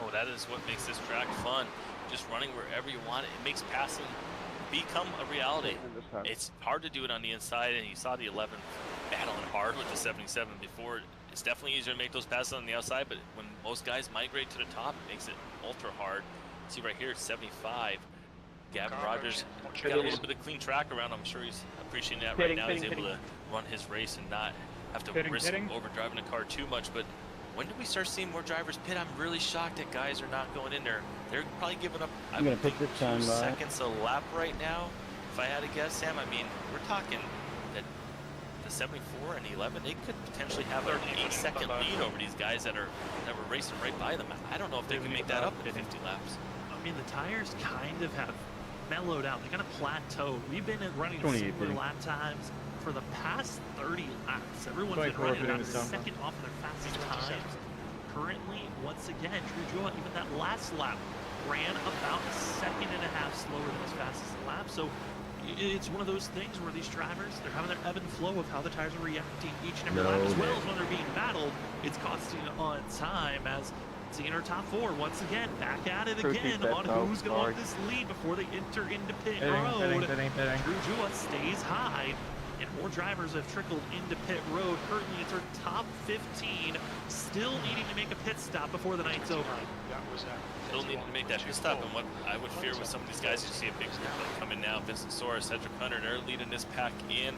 Oh, that is what makes this track fun. Just running wherever you want it. It makes passing become a reality. It's hard to do it on the inside, and you saw the 11 battling hard with the 77 before. It's definitely easier to make those passes on the outside, but when most guys migrate to the top, it makes it ultra hard. See right here, 75. Gavin Rogers got a little bit of clean track around. I'm sure he's appreciating that right now. He's able to run his race and not have to risk overdriving the car too much. But when do we start seeing more drivers pit? I'm really shocked that guys are not going in there. They're probably giving up, I would think, 2 seconds a lap right now. If I had to guess, Sam, I mean, we're talking that the 74 and 11, they could potentially have an 8-second lead over these guys that were racing right by them. I don't know if they can make that up in 50 laps. I mean, the tires kind of have mellowed out. They kind of plateaued. We've been running similar lap times for the past 30 laps. Everyone's been running about a second off of their fastest times. Currently, once again, Drew Jua, even that last lap, ran about a second and a half slower than his fastest lap. So it's one of those things where these drivers, they're having their ebb and flow of how the tires are reacting each and every lap, as well as when they're being battled. It's costing on time as seeing our top 4 once again back at it again on who's going to want this lead before they enter into pit road. Drew Jua stays high, and more drivers have trickled into pit road. Currently, it's our top 15, still needing to make a pit stop before the night's over. Still needing to make that pit stop, and what I would fear with some of these guys, you see a big group like coming now. Vincent Sora, Cedric Hunter, they're leading this pack in.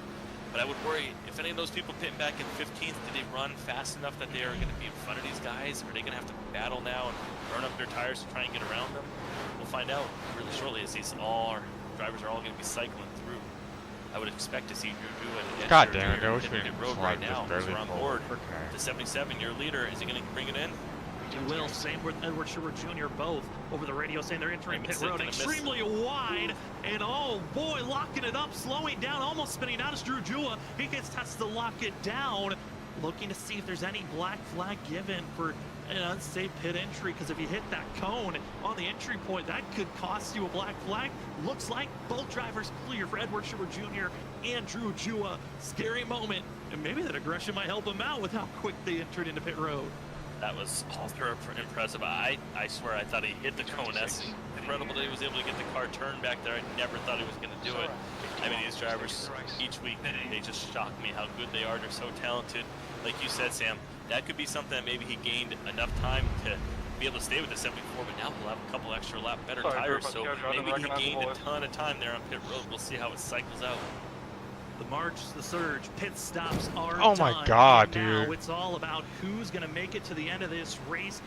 But I would worry, if any of those people pitting back in 15th, did they run fast enough that they are going to be in front of these guys? Are they going to have to battle now and burn up their tires to try and get around them? We'll find out really shortly as these drivers are all going to be cycling through. I would expect to see Drew and God damn it, I wish we the could road slide right now. this barely We're on forward. board. The 77, your leader, is he going to bring it in? He will. Same with Edward Schubert Jr. both over the radio saying they're entering pit road extremely wide. And oh boy, locking it up, slowing down, almost spinning out as Drew Jua. He gets tested to lock it down. Looking to see if there's any black flag given for an unsafe pit entry, because if you hit that cone on the entry point, that could cost you a black flag. Looks like both drivers clear for Edward Schubert Jr. and Drew Jua. Scary moment, and maybe that aggression might help him out with how quick they entered into pit road. That was ultra impressive. I swear I thought he hit the cone. That's incredible that he was able to get the car turned back there. I never thought he was going to do it. I mean, these drivers, each week, they just shock me how good they are. They're so talented. Like you said, Sam, that could be something that maybe he gained enough time to be able to stay with the 74, but now he'll have a couple extra lap better tires. So maybe he gained a ton of time there on pit road. We'll see how it cycles out. The march, the surge, pit stops are Oh my done. God, Now dude. it's all about who's going to make it to the end of this race,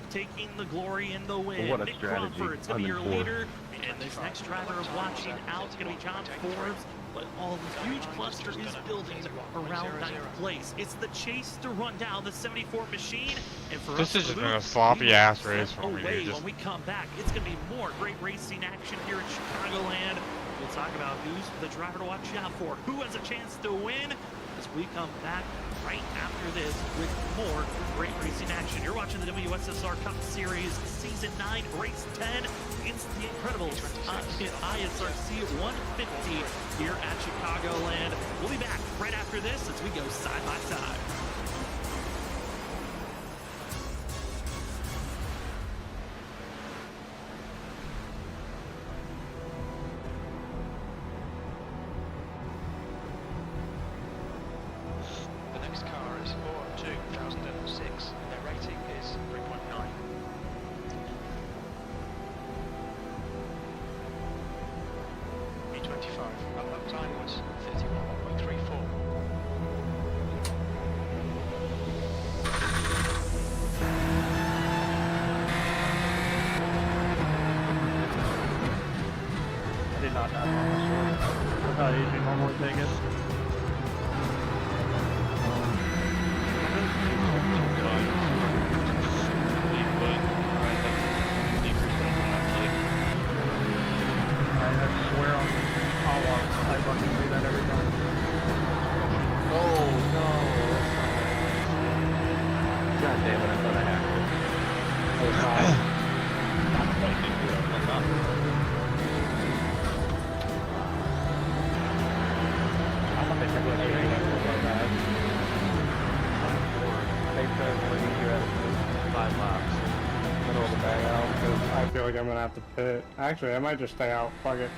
taking the glory in the win. What a Nick strategy. Crawford's going to be your I'm in leader, and this next driver watching out is going to be John Forbes. But all the huge cluster is building around 9th place. It's the chase to run down the 74 machine. And for This us is to just been a move, sloppy we ass will race step for me, away dude. Just when we come back. It's going to be more great racing action here in Chicagoland. We'll talk about who's the driver to watch out for, who has a chance to win, as we come back right after this with more great racing action. You're watching the WSSR Cup Series Season 9, Race 10. It's the Incredibles ISRC 150 here at Chicagoland. We'll be back right after this as we go side by side. The next car is for 2006. Their rating is 3.9. E25. Lap time was 31.34. not that long. That's how you normally take it. I swear on Allah, I fucking do that every time. Oh no! God damn it! I thought I had it. I don't think I'm going to do anything like that. They said when you at 5 laps, middle of the day out, because I feel like I'm going to have to pit. Actually, I might just stay out. Fuck it.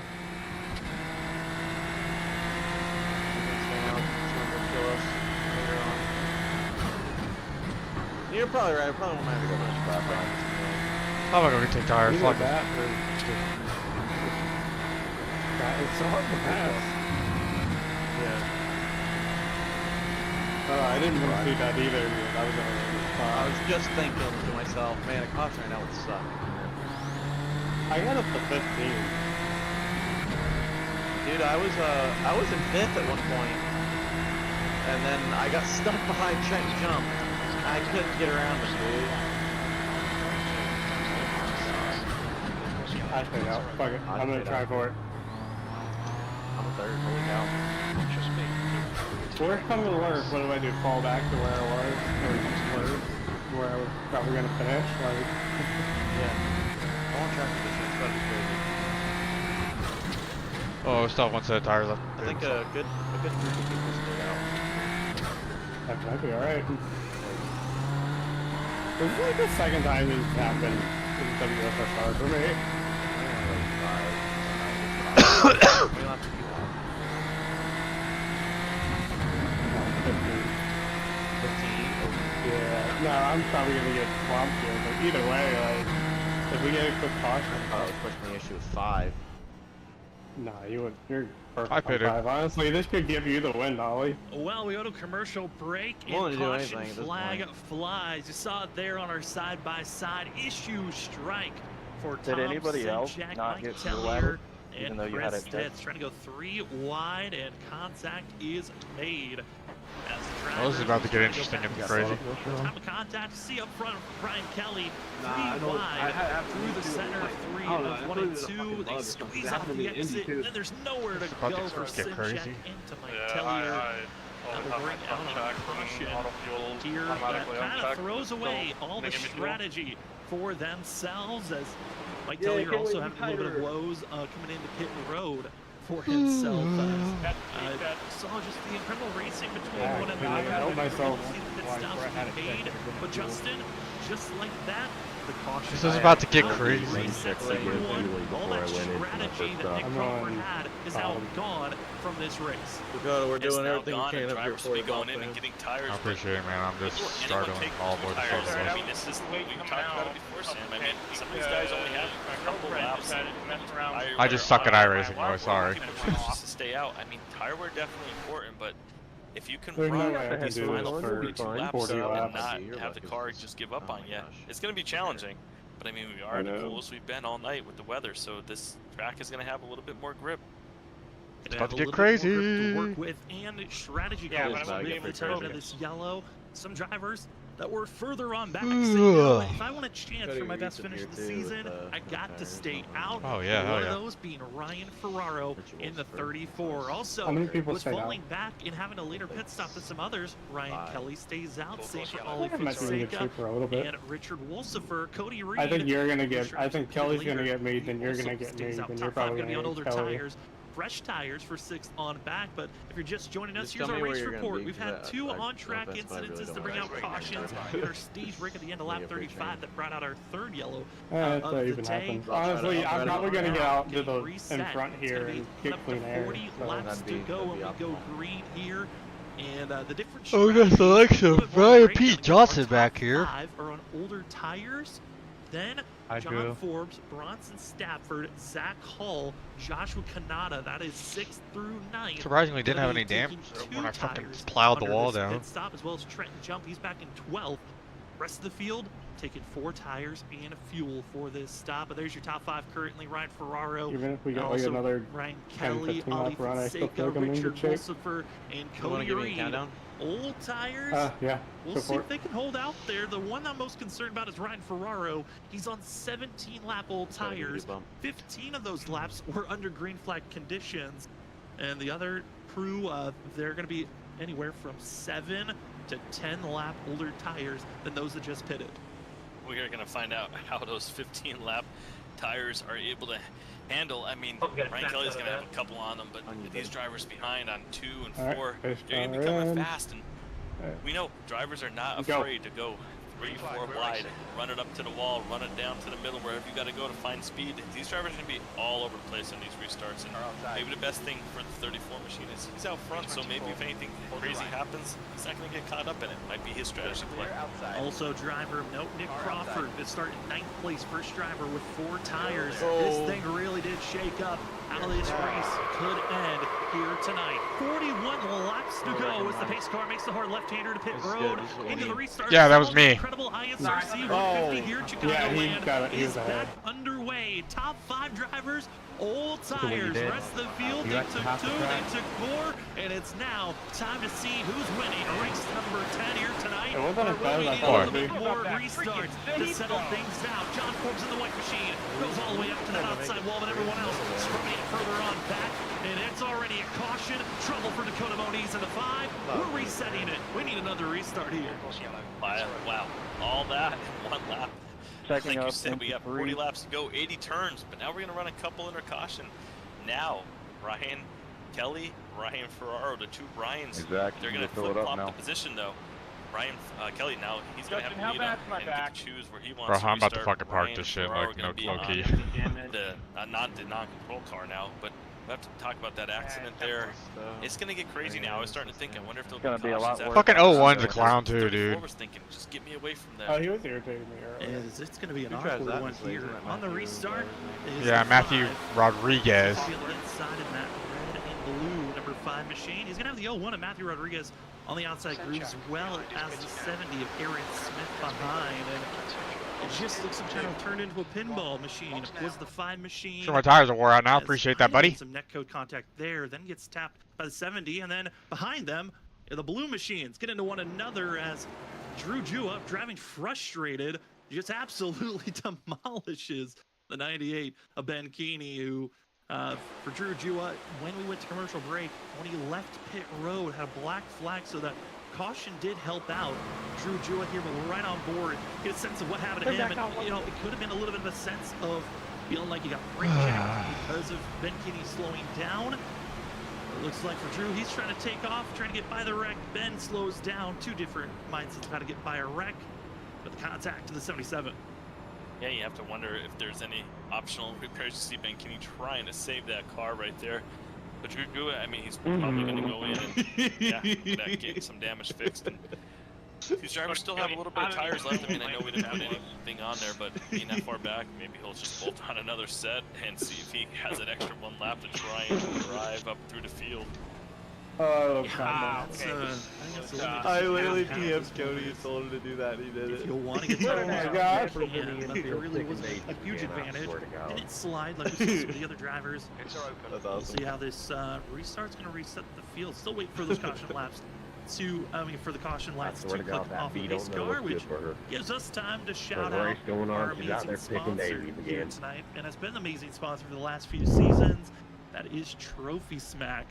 You're probably right. I probably won't have to go much spot. I'm not gonna take tires. Either Fuck it. that or it's so hard to pass. Yeah. I didn't want to see that either. I was I was just thinking to myself, man, a caution right now would suck. I got up to 15. Dude, I was in 5th at one point, and then I got stuck behind Trent Jump. I couldn't get around him, dude. I stayed out. Fuck it. I'm gonna try for it. I'm 3rd, holy cow. Worst come to worst, what do I do? Fall back to where I was? Or just where I was probably gonna finish? Like, Yeah. I want track position, it's about crazy. Oh, still have one set of tires left. I think a good group of people stayed out. that might be alright. This is like the second time this happened in WSSR for me. Yeah, no, I'm probably gonna get swamped here, but either way, like, if we get a quick caution. Oh, of course, my issue with 5. Nah, you're perfect I on pitted. 5. Honestly, this could give you the win, Ollie. Well, we go to commercial break Willing and to do caution anything at this flag point. flies. You saw it there on our side-by-side issue strike for Did Tom anybody else Sinjak, not Mike get fuel Tellier, ladder, and even though you had Chris it picked? Stitz trying to go 3 wide, and contact is made. As the Oh, this is about to get interesting and crazy. Time of contact, you see up front Brian Kelly, 3 I don't- wide, I through the center, like, 3 I don't know, of I 1 put and it in a 2, fucking they bug or squeeze something. off Happened the to me in exit, Indy, too. and then there's nowhere to It's about to go for get Sinjak crazy. into Mike Yeah, Tellier. I That'll bring out a caution auto fuel here that automatically kind of unchecked. throws away all the Making me fuel. strategy for themselves, as Mike Yeah, Tellier can't also wait having to a little bit of tighter. woes coming into pit road for himself. Saw just the incredible racing between Yeah, one and I another. held myself See the pit like stops where I had being it paid, checked. but Justin, just like that, the caution. This is about to get out, crazy. resets everyone. All that strategy that Nick I'm Crawford on had is now bottom. gone from this race. We're It's doing now everything we gone, can and up here drivers for will be you, going in man. and getting tires. I appreciate it, man. I'm just Will anyone starting take all two aboard the tires? shuttle. I mean, this is we talked about it before, Sam. I mean, some of these guys only have a couple laps. I just suck at iRacing, boy. Sorry. People choose just to stay out. I mean, tire wear definitely important, but if you can There's no run way I can these do this final for 42 laps 40 and laps. not You're have the lucky car this is- just give up oh on my you, gosh. it's going to be challenging. But I mean, we are I the know. coolest we've been all night with the weather, so this track is going to have a little bit more grip. It's Gonna about have to a get little bit more grip crazy. to work with and strategy Yeah, calls but I'm really gonna turn get into crazy. this yellow. Some drivers that were further on back saying, you know what, if I want a chance Gotta for my get best Reese finish up of the here, too, season, with, I got to tires stay on. out. Oh, yeah, hell One yeah. of those being Ryan Ferraro Rituals in the for 34. Also, How many people was stayed out? falling back and having a later pit stop than some others. Ryan 5. Kelly stays out. Cool, Same cool, for yeah. Ollie I might be gonna get Fonseca cheaper a little bit. and Richard Wolsifer. Cody Reed. I think you're gonna get. Richard I think was Kelly's later. gonna get me. Then He you're also gonna get me. stays out Then top you're five, probably gonna be on gonna older get Kelly. tires. Fresh tires for 6th on back, but if you're just joining us, Just here's tell our me where race you're gonna report. be, We've 'cause had 2 I- on-track no offense, but I really incidences to don't bring out like cautions. We had our stage break at the end of lap Really 35 that brought out our 3rd yellow That's of not the even day. happens. I'll try to- Honestly, I'll try I'm to- probably gonna get out to Getting the in reset. front It's here gonna be and coming get up clean to air. 40 So laps That'd to be go, and we go optimal. green here. And the different Oh, we got strategies, selection a of little bit more Brian break, P. gonna get Johnson our top back here. 5 are on older tires. Then I John do. Forbes, Bronson Stafford, Zach Hall, Joshua Kanata. That is 6th through 9th. Surprisingly, didn't have Gonna any be damage taking when I 2 fucking tires plowed the under wall this down. pit stop, as well as Trenton Jump. He's back in 12th. Rest of the field, taking 4 tires and fuel for this stop. But there's your top 5 currently. Ryan Ferraro, Even if we get like also another Ryan 10, Kelly, 15 Ali lap run, I still feel Fonseca, like I'm in Richard good shape. Wolsifer, and You want to Cody give me a Reed. countdown? Old tires. Yeah. We'll see if they can hold out there. The one I'm most concerned about is Ryan Ferraro. He's on 17 lap old Gotta give you a tires. bump. 15 of those laps were under green flag conditions. And the other crew, they're going to be anywhere from 7 to 10 lap older tires than those that just pitted. We are going to find out how those 15 lap tires are able to handle. I mean, Ryan Kelly's going to have a couple on them, but these drivers behind on 2 and 4, they're going to be coming fast. And we know drivers are not afraid to go 3, 4 wide, run it up to the wall, run it down to the middle, wherever you got to go to find speed. These drivers are going to be all over the place on these restarts, and maybe the best thing for the 34 machine is he's out front, so maybe if anything crazy happens, he's not going to get caught up in it. Might be his strategy play. Also, driver of note, Nick Crawford is starting 9th place, first driver with 4 tires. This thing really did shake up. How this race could end here tonight. 41 laps to go as the pace car makes the hard left-hander to pit road into the restart. Yeah, that was me. Incredible ISRC 150 here at Chicagoland is back underway. Top 5 drivers, old tires. Rest of the field, they took 2, they took 4, and it's now time to see who's winning race number 10 here tonight. It wasn't as bad as I A thought little it'd bit be. more restarts to settle things out. John Forbes in the white machine goes all the way up to that outside wall, but everyone else scrubbing it further on back, and it's already a caution. Trouble for Dakota Moniz in the 5. We're resetting it. We need another restart here. Wow, all that in 1 lap. Like you said, we got 40 laps to go, 80 turns, but now we're going to run a couple under caution. Now, Ryan Kelly, Ryan Ferraro, the 2 Ryans, they're going to flip-flop the position, though. Ryan Kelly now, he's going to have to lead up and get to choose where he wants to I'm about to restart. fucking park Ryan this shit Ferraro like gonna no be on Loki. the non-control car now, but we have to talk about that accident there. It's gonna get crazy now. I was starting to think, I wonder if there'll be cautions after Fucking that. 01's a clown too, 34 dude. was thinking, just get me away from Oh, that. he was irritating me earlier. It's going to be an awkward one here. On the restart is Yeah, the Matthew 5. Rodriguez. Feel inside of that red and blue number 5 machine. He's going to have the 01 of Matthew Rodriguez on the outside groove, as well as the 70 of Aaron Smith behind. And it just looks like kind of turned into a pinball machine. It was the 5 machine. Sure, my tires are wore out now. As Appreciate that, buddy. some netcode contact there, then gets tapped by the 70, and then behind them, the blue machines get into one another as Drew Jua, driving frustrated, just absolutely demolishes the 98 of Ben Keeney, who, for Drew Jua, when we went to commercial break, when he left pit road, had a black flag, so that caution did help out Drew Jua here, but we're right on board. Get a sense of what happened to him, and, you know, it could have been a little bit of a sense of feeling like he got brake checked because of Ben Keeney slowing down. It looks like for Drew, he's trying to take off, trying to get by the wreck. Ben slows down. 2 different mindsets how to get by a wreck, but the contact to the 77. Yeah, you have to wonder if there's any optional repairs. You see Ben Kinney trying to save that car right there. But Drew, I mean, he's probably going to go in and get some damage fixed. And these drivers still have a little bit of tires left. I mean, I know we didn't put anything on there, but being that far back, maybe he'll just bolt on another set and see if he has an extra 1 lap to try and drive up through the field. Oh, I literally PM'd Cody and told him to do that, and he did it. If you'll want to get Oh my gosh. there really was a huge advantage. And it slide like we see with the other drivers. It's open. That's We'll awesome. see how this restart's going to reset the field. Still wait for those caution laps for the caution lights to click off the base car, which gives us time to shout out our amazing sponsor here tonight. And it's been an amazing sponsor for the last few seasons. That is Trophy Smack.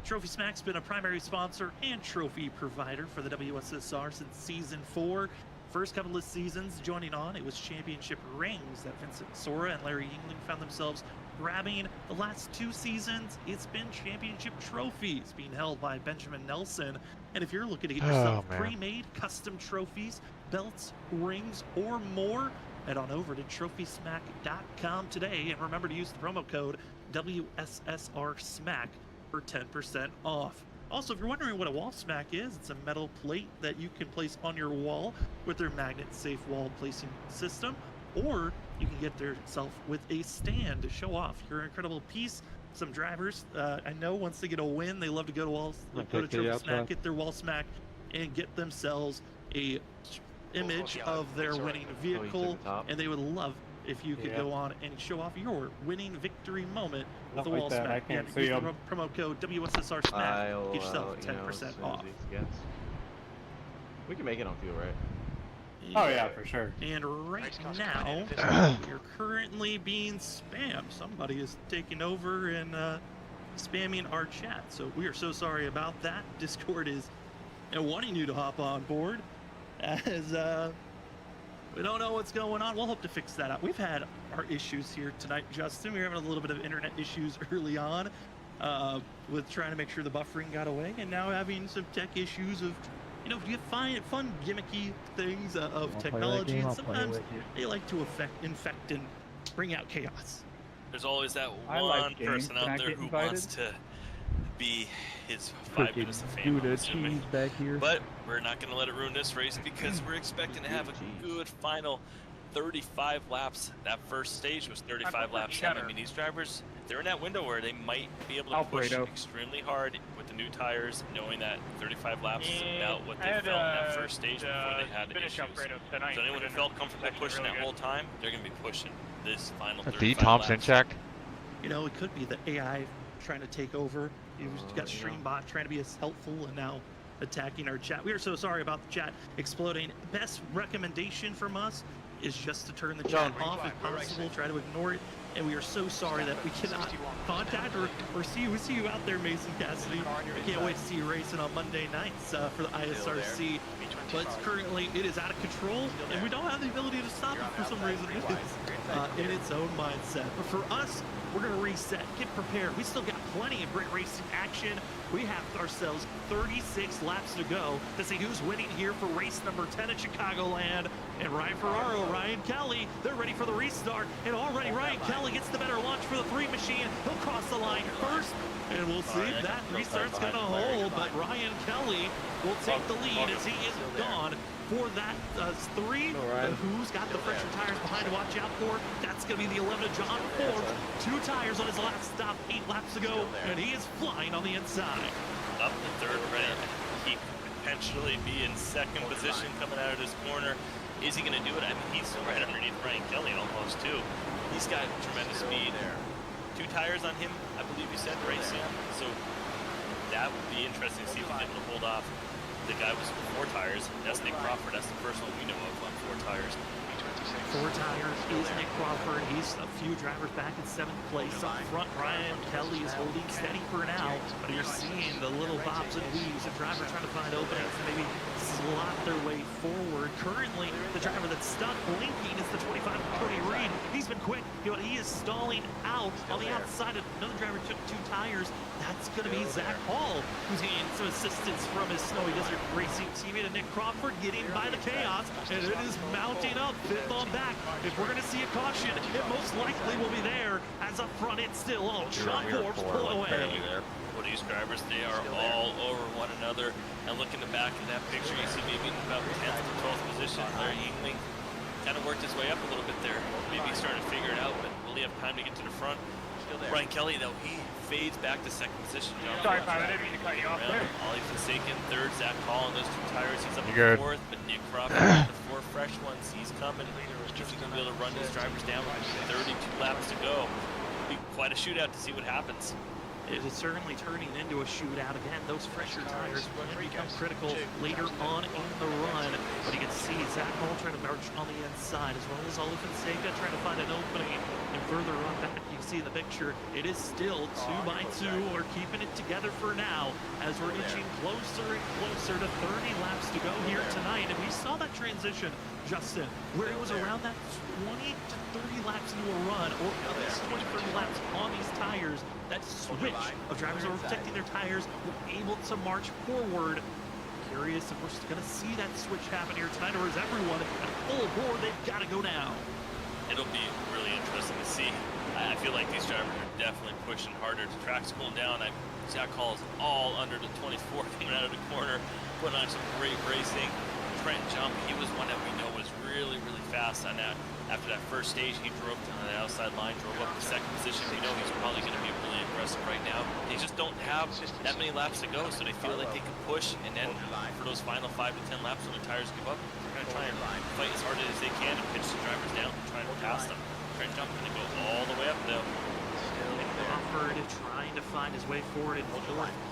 Trophy Smack's been a primary sponsor and trophy provider for the WSSR since Season 4. First couple of seasons joining on, it was championship rings that Vincent Sora and Larry Yingling found themselves grabbing. The last 2 seasons, it's been championship trophies being held by Benjamin Nelson. And if you're looking to get yourself pre-made custom trophies, belts, rings, or more, head on over to TrophySmack.com today. And remember to use the promo code WSSR SMACK for 10% off. Also, if you're wondering what a wall smack is, it's a metal plate that you can place on your wall with their magnet-safe wall placing system, or you can get yourself with a stand to show off your incredible piece. Some drivers, I know once they get a win, they love to go to Trophy Smack, get their wall smack, and get themselves a image of their winning vehicle, and they would love if you could go on and show off your winning victory moment with the wall smack. Yeah, use the promo code WSSR smack. Get yourself 10% off. We can make it on fuel, right? Oh yeah, for sure. And right now, you're currently being spammed. Somebody is taking over and spamming our chat. So we are so sorry about that. Discord is wanting you to hop on board, as we don't know what's going on. We'll hope to fix that out. We've had our issues here tonight, Justin. We were having a little bit of internet issues early on with trying to make sure the buffering got away, and now having some tech issues of, you know, you find fun gimmicky things of technology, and sometimes they like to infect and bring out chaos. There's always that one person out there who wants to be his 5 minutes of fame. But we're not going to let it ruin this race, because we're expecting to have a good final 35 laps. That first stage was 35 laps. I mean, these drivers, they're in that window where they might be able to push extremely hard with the new tires, knowing that 35 laps is about what they felt in that first stage before they had issues. So anyone who felt comfortable pushing that whole time, they're going to be pushing this final 35 Thompson laps. check. You know, it could be the AI trying to take over. You've got Streambot trying to be as helpful and now attacking our chat. We are so sorry about the chat exploding. Best recommendation from us is just to turn the chat off if possible. Try to ignore it. And we are so sorry that we cannot contact or see you. We see you out there, Mason Cassidy. I can't wait to see you racing on Monday nights for the ISRC. But currently it is out of control, and we don't have the ability to stop it for some reason. It is in its own mindset. But for us, we're going to reset, get prepared. We still got plenty of great racing action. We have ourselves 36 laps to go to see who's winning here for race number 10 at Chicagoland. And Ryan Ferraro, Ryan Kelly, they're ready for the restart. And already Ryan Kelly gets the better launch for the 3 machine. He'll cross the line first, and we'll see if that restart's going to hold. But Ryan Kelly will take the lead as he is gone for that 3. Who's got the fresher tires behind to watch out for? That's going to be the 11 of John Forbes. 2 tires on his last stop, 8 laps to go, and he is flying on the inside. Up the 3rd ready. He could potentially be in 2nd position coming out of this corner. Is he going to do it? I mean, he's right underneath Ryan Kelly almost, too. He's got tremendous speed. 2 tires on him, I believe you said, right, Sam? So that would be interesting to see if he's able to hold off the guy with 4 tires. That's Nick Crawford. That's the first one we know of on 4 tires. 4 tires is Nick Crawford. He's a few drivers back in 7th place. Up front, Ryan Kelly is holding steady for now, but you're seeing the little bobs and weaves of drivers trying to find openings to maybe slot their way forward. Currently, the driver that's stuck blinking is the 25 Cody Reed. He's been quick, but he is stalling out on the outside. Another driver took 2 tires. That's going to be Zach Hall, who's getting some assistance from his Snowy Desert Racing teammate, and Nick Crawford getting by the chaos, and it is mounting up 5th on back. If we're going to see a caution, it most likely will be there, as up front it's still all John Forbes pull away. Well, these drivers, they are all over one another, and looking at the back of that picture, you see maybe in about 10th to 12th position, Larry Yingling kind of worked his way up a little bit there. Maybe he's starting to figure it out, but will he have time to get to the front? Ryan Kelly, though, he fades back to 2nd position. Sorry, I didn't mean to cut you off there. Ollie Forsaken, 3rd. Zach Hall on those 2 tires. He's up in 4th, but Nick Crawford, the 4 fresh ones, he's coming. Is he going to be able to run these drivers down with 32 laps to go? It'll be quite a shootout to see what happens. It is certainly turning into a shootout again. Those fresher tires can become critical later on in the run. But you can see Zach Hall trying to march on the inside, as well as Ollie Fonseca trying to find an opening. And further on back, you can see in the picture, it is still 2 by 2. We're keeping it together for now, as we're inching closer and closer to 30 laps to go here tonight. And we saw that transition, Justin, where it was around that 20 to 30 laps into a run, or at least 20, 30 laps on these tires. That switch of drivers that were protecting their tires were able to march forward. Curious if we're going to see that switch happen here tonight, or is everyone at full board? They've got to go now. It'll be really interesting to see. I feel like these drivers are definitely pushing harder. The track's cooling down. Zach Hall's all under the 24 coming out of the corner, putting on some great racing. Trent jump, he was one that we know was really, really fast on that. After that first stage, he drove to the outside line, drove up to second position. We know he's probably going to be really aggressive right now. They just don't have that many laps to go, so they feel like they can push, and then for those final 5 to 10 laps when the tires give up, they're going to try and fight as hard as they can and pitch the drivers down and try to pass them. Trent jump going to go all the way up though. Crawford trying to find his way forward in fourth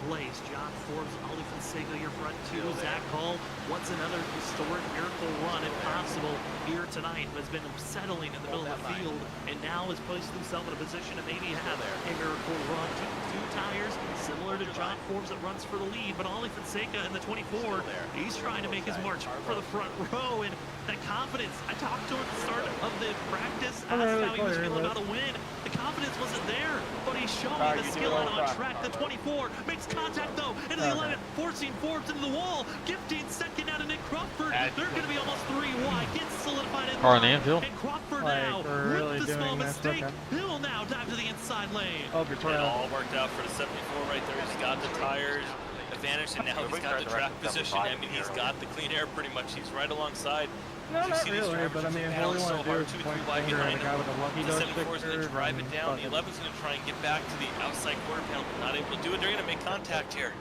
place. John Forbes, Ali Fonseca, your front two. Zach Hall, what's another historic miracle run, if possible, here tonight, has been settling in the middle of the field, and now has placed himself in a position to maybe have a miracle run. Two tires, similar to John Forbes that runs for the lead, but Ali Fonseca in the 24, he's trying to make his march for the front row, and that confidence, I talked to him at the start of the practice, asked how he was feeling about a win. The confidence wasn't there, but he's showing the skill out on track. The 24 makes contact though into the 11, forcing Forbes into the wall, gifting second out of Nick Crawford. They're going to be almost 3 wide, gets solidified in the Car on the line. infield. And Crawford now, with the small mistake, he'll now dive to the inside lane. It all worked out for the 74 right there. He's got the tires advantage, and now he's got the track position. I mean, he's got the clean air pretty much. He's right alongside. No, not really, but I mean, all you want to do is point finger at a guy with a lucky The dog 74 is going to drive it down. The 11 is going to try and get back to the outside quarter panel. Not able to do it. They're going to make contact here.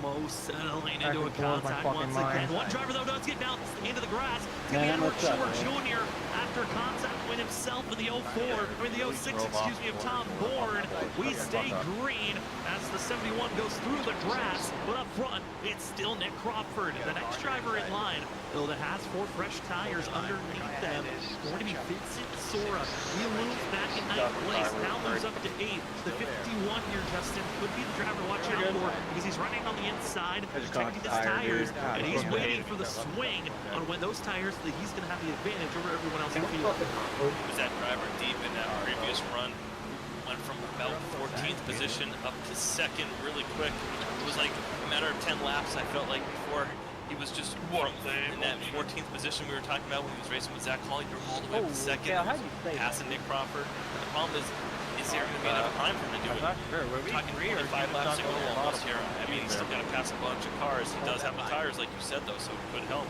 Almost settling into a contact once again. One driver though does get down into the grass. It's going to be Edward Shore Jr. after contact with himself in the 06, excuse me, of Tom Bourne. We stay green as the 71 goes through the grass, but up front, it's still Nick Crawford, the next driver in line. Hilda has 4 fresh tires underneath them. Going to be Vincent Sora. He moves back in 9th place, now moves up to 8th. The 51-year Justin could be the driver to watch out for because he's running on the inside, checking his tires, and he's waiting for the swing on when those tires, that he's going to have the advantage over everyone else in the field. Was that driver deep in that previous run? Went from about 14th position up to 2nd really quick. It was like a matter of 10 laps, I felt like, before he was just in that 14th position we were talking about when he was racing with Zach Hall. He drove all the way up to 2nd, passing Nick Crawford. The problem is there going to be enough time for him to do it? We're talking 45 laps to go almost here. I mean, he's still got to pass a bunch of cars. He does have the tires, like you said, though, so it could help.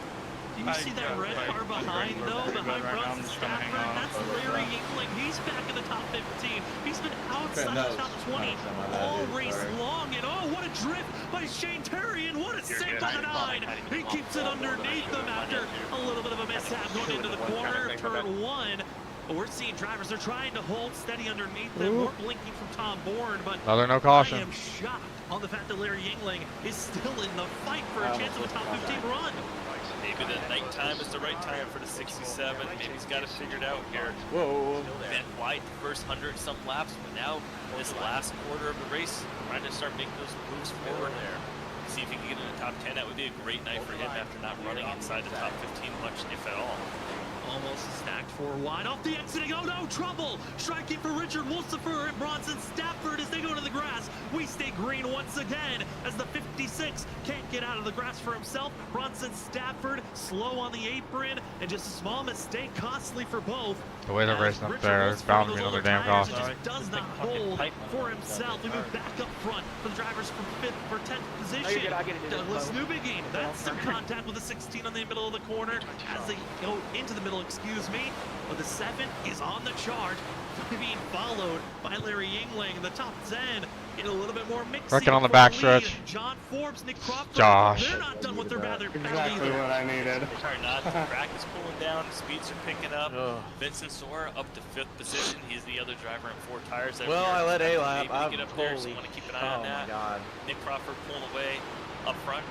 Do you see that red car behind, though? Behind Bronson Stafford? That's Larry England. He's back in the top 15. He's been outside the top 20 all race long. And oh, what a drift by Shane Terry, and what a save on the 9. He keeps it underneath them after a little bit of a mishap going into the corner of turn 1. But we're seeing drivers, they're trying to hold steady underneath them. More blinking from Tom Bourne, but no caution. I am shocked on the fact that Larry Yingling is still in the fight for a chance of a top 15 run. Maybe the nighttime is the right time for the 67. Maybe he's got it figured out here. Bent wide the first 100-some laps, but now this last quarter of the race, trying to start making those moves forward there. See if he can get in the top 10. That would be a great night for him after not running inside the top 15 much, if at all. Almost stacked 4 wide off the exiting. Oh no, trouble! Striking for Richard Wolsifer and Bronson Stafford as they go to the grass. We stay green once again as the 56 can't get out of the grass for himself. Bronson Stafford slow on the apron, and just a small mistake, costly for both. The way they're racing up there, it's bound to be another damn cost. Just does not hold for himself. We move back up front for the drivers from 5th for 10th position. Douglas Newbegin, that's some contact with the 16 on the middle of the corner as they go into the middle, excuse me. But the 7 is on the charge, being followed by Larry Yingling. The top 10 in a little bit more mixing. Working on the backstretch. John Forbes, Nick Crawford. Josh. They're not done with their battle Exactly either. what I needed. Sorry, not. The track is cooling down. The speeds are picking up. Vincent Sora up to 5th position. He's the other driver in 4 tires. Well, I let A lap. I'm get up there, so you want to keep an eye on that. God. Nick Crawford pulling away up front.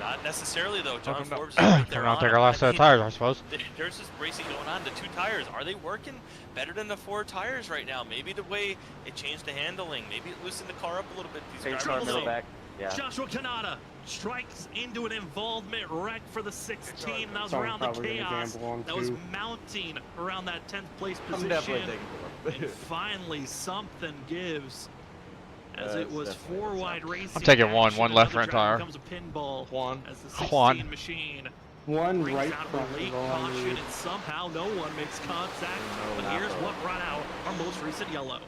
Not necessarily though. John Forbes is We're right there. gonna take our last set of tires, I suppose. There's this racing going on. The 2 tires, are they working better than the 4 tires right now? Maybe the way it changed the handling, maybe it loosened the car up a little bit. These drivers. Joshua Kanata strikes into an involvement wreck for the 16. That was around the chaos that was mounting around that 10th place position. And finally, something gives. As it was 4 wide racing. I'm taking one left front tire. Becomes a pinball as the 16 Juan. machine One brings right out front a late is all I caution, need. and somehow no one makes contact. But here's what brought out our most recent yellow.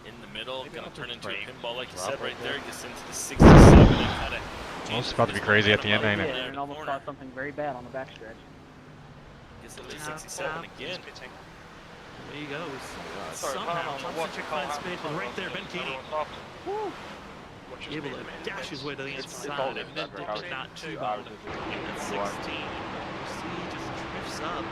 In the middle, gonna turn into a pinball like you said right there. Gets into the 67 and kind of It's about to be crazy at the end, ain't it? Yeah, and almost caught something very bad on the backstretch. Gets the 67 again. There he goes. Somehow, Johnson finds space right there. Ben Keeney able to dash his way to the inside, and then did not too bad. At 16, you see he just drifts up.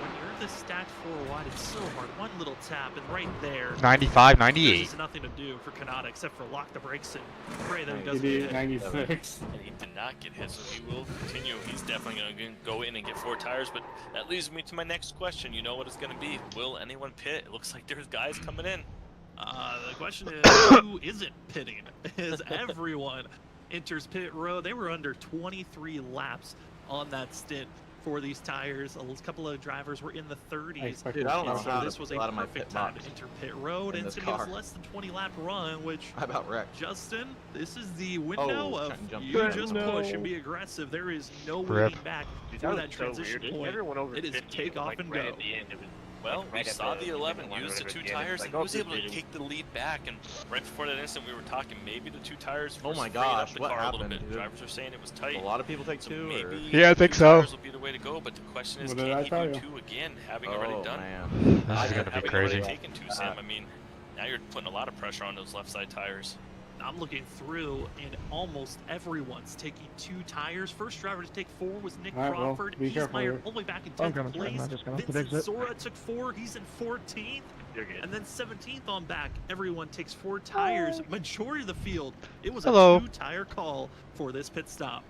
When you're this stacked 4 wide, it's so hard. One little tap, and right there, 95, 98. there's nothing to do for Kanata except for lock the brakes and pray that he doesn't get hit. 96. And he did not get hit, so he will continue. He's definitely going to go in and get 4 tires, but that leads me to my next question. You know what it's going to be. Will anyone pit? It looks like there's guys coming in. The question is, who isn't pitting? As everyone enters pit road. They were under 23 laps on that stint for these tires. A couple of drivers were in the 30s. Dude, I don't know so how this was a lot of my perfect pit time to mods enter pit road, in and it's this going to car. be a less than 20 lap run, which I about wrecked. Justin, this is the window of trying to jump you through. just No. push and be aggressive. There is no Rip. waiting back Dude, for that that was so transition weird. point. Everyone over It is 50, take off like, and right go. at the end, it was Well, like we right at saw the 11 one use right the at 2 the beginning. tires, It's and like, he was oh, able to dude, take the lead back. And right before that instant, we were talking maybe the 2 tires. Oh my freed up gosh, the what car a little happened, bit. dude? Drivers are saying it was tight. A lot of people take So 2 maybe or? Yeah, I think 2 so. tires will be the way to go. But the question is, What did can I he tell do you? 2 again, having already Oh done? man. This is Having gonna be already crazy. taken 2, Sam. I mean, now you're putting a lot of pressure on those left side tires. I'm looking through, and almost everyone's taking 2 tires. First driver to take 4 was Nick All right, well, Crawford. be He's careful mired here. all the way back in I'm 10th coming, place. I'm just gonna Vincent fix it. Zora took 4. He's in 14th. You're good. And then 17th on back. Everyone takes 4 tires. Majority of the field. It was Hello. a 2-tire call for this pit stop.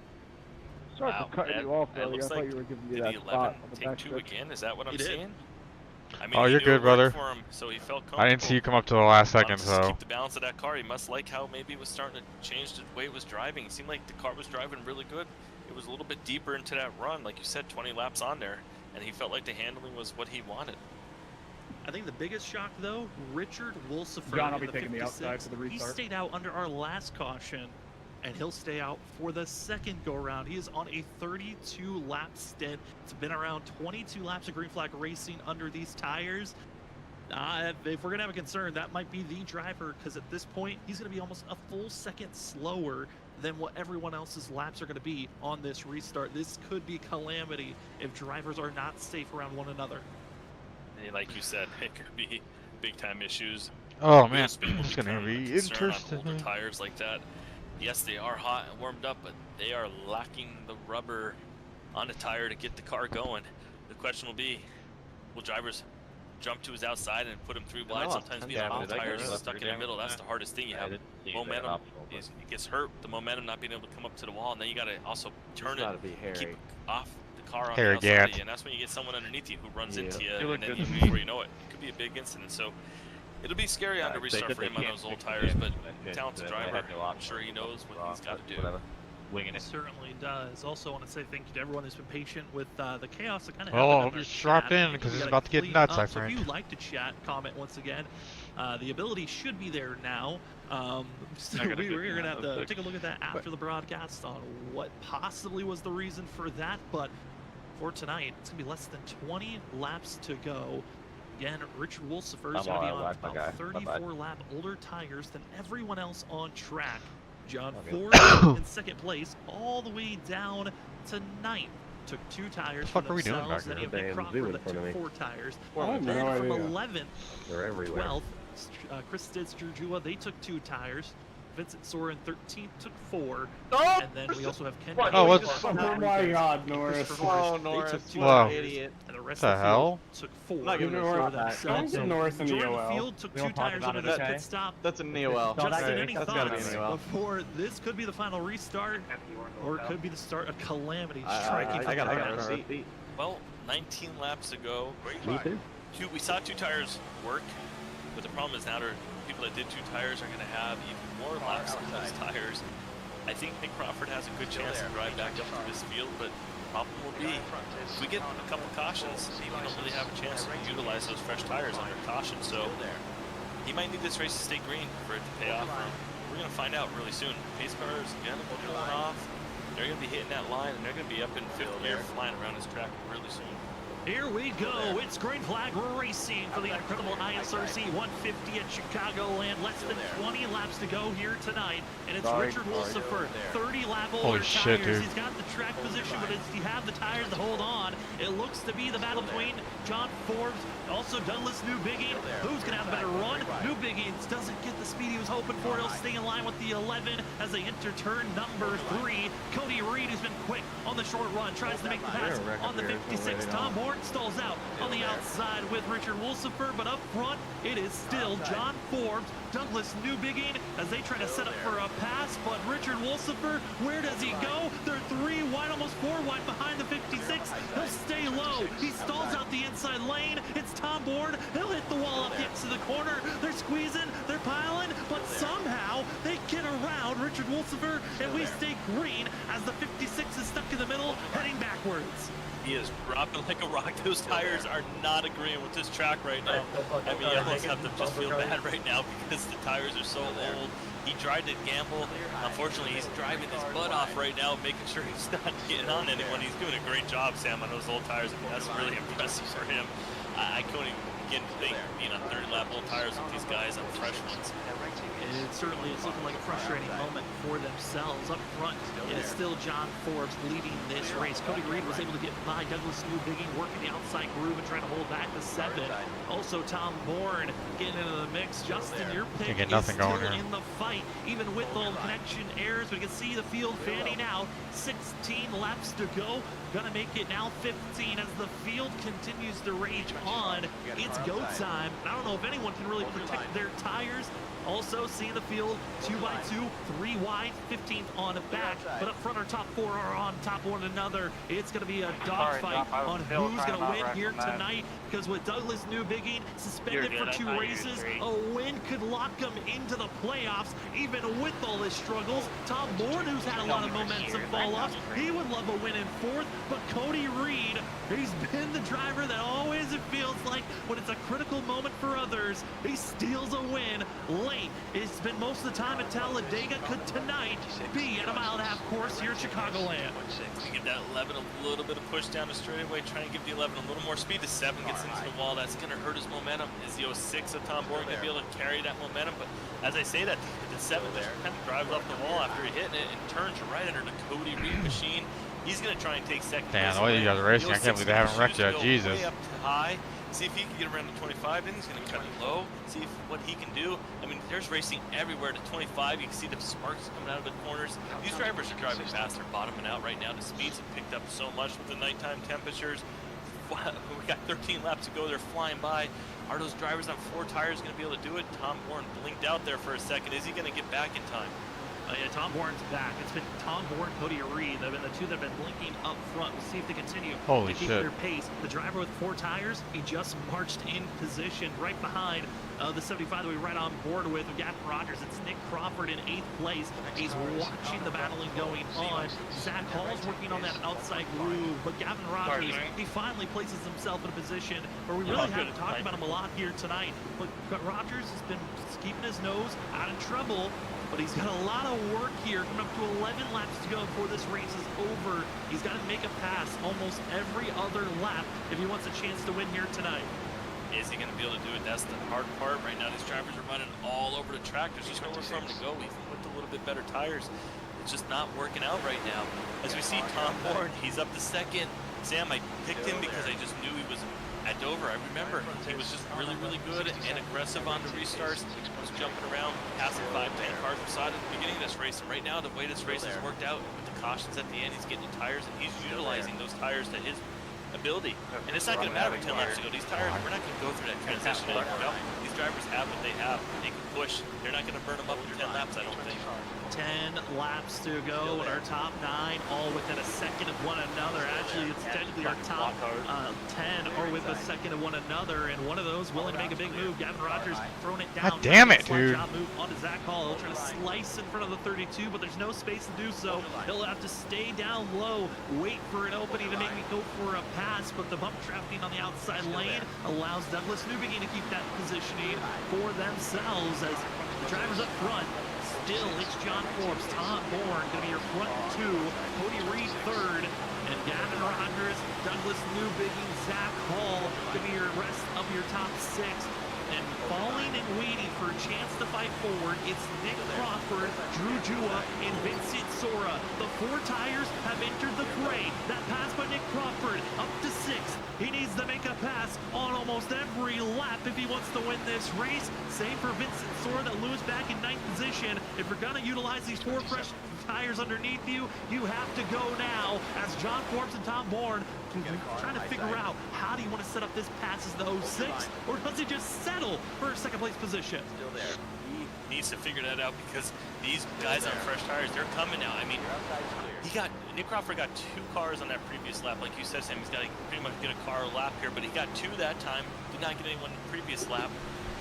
Sorry Wow, for cutting that- you off, that Billy. I looks thought like- you were giving me Did that the spot 11 on the take 2 backstretch. again? Is that what I'm He did. seeing? I mean, Oh, he you're knew good, it worked brother. For him, so he felt I didn't see you comfortable. come up to the last second, Just so. keep the balance of that car. He must like how maybe it was starting to change the way it was driving. It seemed like the car was driving really good. It was a little bit deeper into that run, like you said, 20 laps on there, and he felt like the handling was what he wanted. I think the biggest shock, though, Richard Wolsifer. John, I'll in be taking the 56, outside for the he restart. stayed out under our last caution, and he'll stay out for the second go-around. He is on a 32-lap stint. It's been around 22 laps of green flag racing under these tires. If we're going to have a concern, that might be the driver, because at this point, he's going to be almost a full second slower than what everyone else's laps are going to be on this restart. This could be calamity if drivers are not safe around one another. And like you said, it could be big-time issues. Oh man, Wheel spin will it's gonna become a be concern on interesting. older tires like that. Yes, they are hot and warmed up, but they are lacking the rubber on the tire to get the car going. The question will be, will drivers jump to his outside and put him 3 wide? Sometimes being on the tires and stuck in the middle, that's the hardest thing. You have momentum, it gets hurt, the momentum not being able to come up to the wall, and then you got to also turn it, keep off the car on Harry the outside, Gant. and that's when you get someone underneath you who runs Yeah. into you, You look and then good. before you know it, it could be a big incident. So it'll be scary on the restart for him on those old tires, but talented driver, I'm sure he knows what he's got to do. Winging It certainly does. Also want to say thank you to everyone who's been patient with the chaos that kind of Well, happened I hope in you our dropped chat. in, 'cause We it's got about to get clean nuts, up, I so if think. you like to chat, comment once again. The ability should be there now. So I got a we're good going to have one, to take a look at that after the broadcast on what possibly was the reason for that. But for tonight, it's going to be less than 20 laps to go. Again, Richard Wolsifer is going to be on about 34 lap older tires than everyone else on track. John Ford in second place, all the way down to 9th. Took 2 tires fuck for are we doing themselves. back Then here? you have Crawford that took 4 tires. I have no Then from idea. 11th, They're everywhere. 12th, Chris Stitz-Jurjua, they took 2 tires. Vincent Soren 13th took 4. And then we also have Ken. Oh, what's- Oh my God, Norris. Oh, They Norris, took 2 what an tires. idiot. And the rest The of the hell? field took 4. Not giving You a know shit back. themselves. Don't Norris in the Majority of the OL. field took We 2 don't talk tires about under it, this okay? pit stop. That's a NEOL. Justin, any That's gotta be thoughts an NEOL. before this could be the final restart, or it could be the start of calamity I striking got from a the receipt. Well, 19 laps to go. Me too. We saw 2 tires work, but the problem is now people that did 2 tires are going to have even more laps on those tires. I think Nick Crawford has a good chance to drive back up to this field, but the problem will be if we get a couple cautions, we don't really have a chance to utilize those fresh tires under caution. So he might need this race to stay green for it to pay off. We're going to find out really soon. Pace cars going to be going off. They're going to be hitting that line, and they're going to be up in 5th gear flying around this track really soon. Here we go. It's green flag racing for the incredible ISRC 150 at Chicagoland. Less than 20 laps to go here tonight. And it's Richard Wolsifer, 30 lap older tires. Shit, dude. He's got the track position, but does he have the tires to hold on? It looks to be the battle between John Forbes, also Douglas Newbiggin. Who's going to have a better run? Newbiggins doesn't get the speed he was hoping for. He'll stay in line with the 11 as they enter turn number 3. Cody Reed has been quick on the short run, tries to make the pass on the 56. Tom Horn stalls out on the outside with Richard Wolsifer, but up front it is still John Forbes, Douglas Newbiggin as they try to set up for a pass, but Richard Wolsifer, where does he go? They're 3 wide, almost 4 wide behind the 56. He'll stay low. He stalls out the inside lane. It's Tom Bourne. He'll hit the wall up the exit of the corner. They're squeezing, they're piling, but somehow they get around Richard Wolsifer, and we stay green as the 56 is stuck in the middle, heading backwards. He is dropping like a rock. Those tires are not agreeing with this track right now. I mean, you almost have to just feel bad right now because the tires are so old. He tried to gamble. Unfortunately, he's driving his butt off right now, making sure he's not getting on anyone. He's doing a great job, Sam, on those old tires. I mean, that's really impressive for him. I couldn't even begin to think being on 30-lap old tires with these guys on fresh ones. It certainly is looking like a frustrating moment for themselves. Up front, it is still John Forbes leading this race. Cody Reed was able to get by Douglas Newbiggin, working the outside groove and trying to hold back the 7. Also, Tom Bourne getting into the mix. Justin, your pick is still in the fight, even with all the connection errors. We can see the field fanning out. 16 laps to go. Gonna make it now 15 as the field continues to rage on. It's go time. I don't know if anyone can really protect their tires. Also, seeing the field 2x2, 3 wide, 15th on the back, but up front our top 4 are on top of one another. It's going to be a dogfight on who's going to win here tonight, because with Douglas Newbiggin suspended for 2 races, a win could lock him into the playoffs, even with all his struggles. Tom Bourne, who's had a lot of momentum fall off, he would love a win in 4th, but Cody Reed, he's been the driver that always, it feels like, when it's a critical moment for others, he steals a win late. It's been most of the time at Talladega. Could tonight be at a mile-and-a-half course here at Chicagoland? We give that 11 a little bit of push down the straightaway, trying to give the 11 a little more speed. The 7 gets into the wall. That's going to hurt his momentum. Is the 06 of Tom Bourne going to be able to carry that momentum? But as I say that, the 7 just kind of drives off the wall after hitting it and turns right under the Cody Reed machine. He's going to try and take second place. Damn, the way you guys are racing, I can't believe they haven't wrecked yet. Jesus. Way up to high. See if he can get around to 25, then he's going to cut it low, see what he can do. I mean, there's racing everywhere to 25. You can see the sparks coming out of the corners. These drivers are driving fast. They're bottoming out right now. The speeds have picked up so much with the nighttime temperatures. We got 13 laps to go. They're flying by. Are those drivers on 4 tires going to be able to do it? Tom Bourne blinked out there for a second. Is he going to get back in time? Yeah, Tom Bourne's back. It's been Tom Bourne, Cody Reed. They've been the 2 that have been blinking up front. We'll see if they continue to keep their pace. The driver with 4 tires, he just marched in position right behind the 75 that we right on board with Gavin Rogers. It's Nick Crawford in 8th place. He's watching the battling going on. Zach Hall's working on that outside groove, but Gavin Rogers, he finally places himself in a position where we really haven't talked about him a lot here tonight. But Rogers has been keeping his nose out of trouble. But he's got a lot of work here, coming up to 11 laps to go before this race is over. He's got to make a pass almost every other lap if he wants a chance to win here tonight. Is he going to be able to do it? That's the hard part. Right now, these drivers are running all over the track. There's just nowhere for him to go, even with a little bit better tires. It's just not working out right now. As we see Tom Bourne, he's up to 2nd. Sam, I picked him because I just knew he was at Dover. I remember he was just really, really good and aggressive on the restarts. Was jumping around, passing 5-10 cars beside at the beginning of this race. And right now, the way this race has worked out with the cautions at the end, he's getting the tires and he's utilizing those tires to his ability. And it's not going to matter 10 laps to go. These tires, we're not going to go through that transition anymore. These drivers have what they have. They can push. They're not going to burn them up in 10 laps, I don't think. 10 laps to go, and our top 9 all within a second of one another. Actually, it's technically our top 10 are with a second of one another, and one of those willing to make a big move. Gavin Rogers throwing it down. God damn it, dude. Move onto Zach Hall. He'll try to slice in front of the 32, but there's no space to do so. He'll have to stay down low, wait for an opening to maybe go for a pass, but the bump trafficking on the outside lane allows Douglas Newbiggin to keep that positioning for themselves as the drivers up front. Still, it's John Forbes, Tom Bourne going to be your front 2, Cody Reed 3rd, And Gavin Rogers, Douglas Newbiggie, Zach Hall give me your rest of your top 6. And falling and waiting for a chance to fight forward, it's Nick Crawford, Drew Jua, and Vincent Sora. The 4 tires have entered the fray. That pass by Nick Crawford up to 6th. He needs to make a pass on almost every lap if he wants to win this race. Same for Vincent Sora that loses back in 9th position. If you're going to utilize these 4 fresh tires underneath you, you have to go now as John Forbes and Tom Bourne trying to figure out how do you want to set up this pass as the 06, or does he just settle for a 2nd place position? Still there. He needs to figure that out because these guys on fresh tires, they're coming now. I mean, Nick Crawford got 2 cars on that previous lap. Like you said, Sam, he's got to pretty much get a car a lap here, but he got 2 that time. Did not get anyone in the previous lap.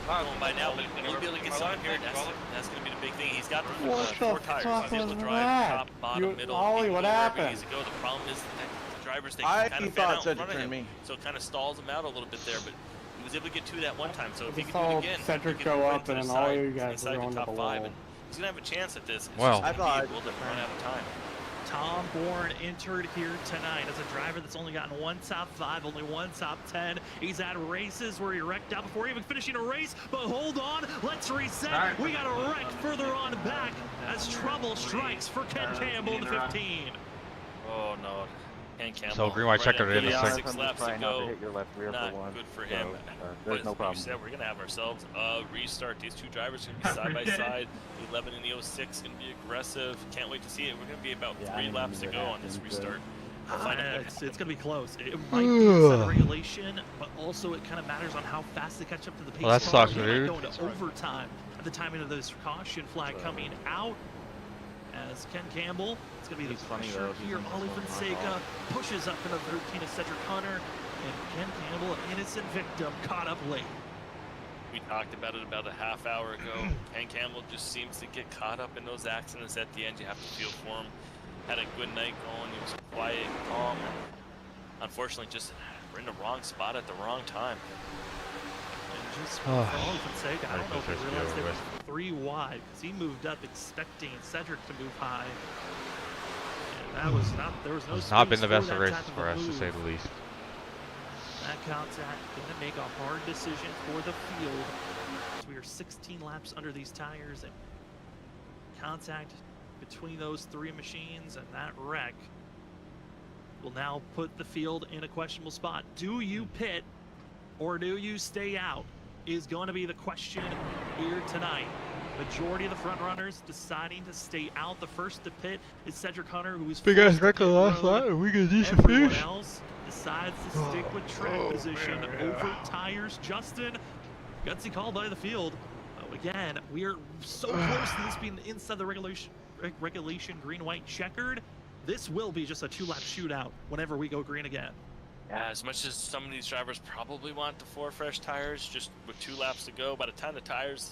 Going by now, but he'll be able to get someone here. That's going to be the big thing. He's got the 4 tires. He's able to drive top, bottom, middle. Ollie, what happened? He needs to go. The problem is that the drivers, they I kind of fan out in front of him. So it kind of stalls him out a little bit there, but he was able to get 2 that one time. So if he can do it again, Cedric he can go win up to the and side, all you guys are inside going the to top the 5, wall. and he's going to have a chance at this. It's Well, just gonna be able to run out of time. Tom Bourne entered here tonight as a driver that's only gotten 1 top 5, only 1 top 10. He's had races where he wrecked out before even finishing a race, but hold on, let's reset. We got a wreck further on back as trouble strikes for Ken Campbell in the 15. Oh no, Ken Campbell. So green white checkered in the 6 laps to go. Not good for him. There's no problem. You said, we're going to have ourselves a restart. These 2 drivers are going to be side by side. The 11 and the 06 going to be aggressive. Can't wait to see it. We're going to be about 3 laps to go on this restart. It's going to be close. It might be set regulation, but also it kind of matters on how fast they catch up to the pace. Well, that sucks, We might dude. go into overtime at the timing of this caution flag coming out. As Ken Campbell, it's going to be the pressure here. Ollie Fonseca pushes up into 13 of Cedric Hunter, and Ken Campbell, an innocent victim, caught up late. We talked about it about a half hour ago. Ken Campbell just seems to get caught up in those accidents at the end. You have to feel for him. Had a good night going. He was quiet, calm, and unfortunately just we're in the wrong spot at the wrong time. And just for Ollie Fonseca, I don't know if he realized they were 3 wide because he moved up expecting Cedric to move high. And that was not, there was no It's not been the space best of that races type of for a us, to move. say the least. That contact going to make a hard decision for the field. So we are 16 laps under these tires, and contact between those 3 machines and that wreck will now put the field in a questionable spot. Do you pit or do you stay out is going to be the question here tonight. Majority of the front runners deciding to stay out. The first to pit is Cedric Hunter, who was Big ass wreck on the last lap. Are we gonna do some Everyone fish? else decides to stick with track position over tires. Justin, gutsy call by the field. Again, we are so close to this being inside the regulation green-white checkered. This will be just a 2-lap shootout whenever we go green again. Yeah, as much as some of these drivers probably want the 4 fresh tires, just with 2 laps to go, by the time the tires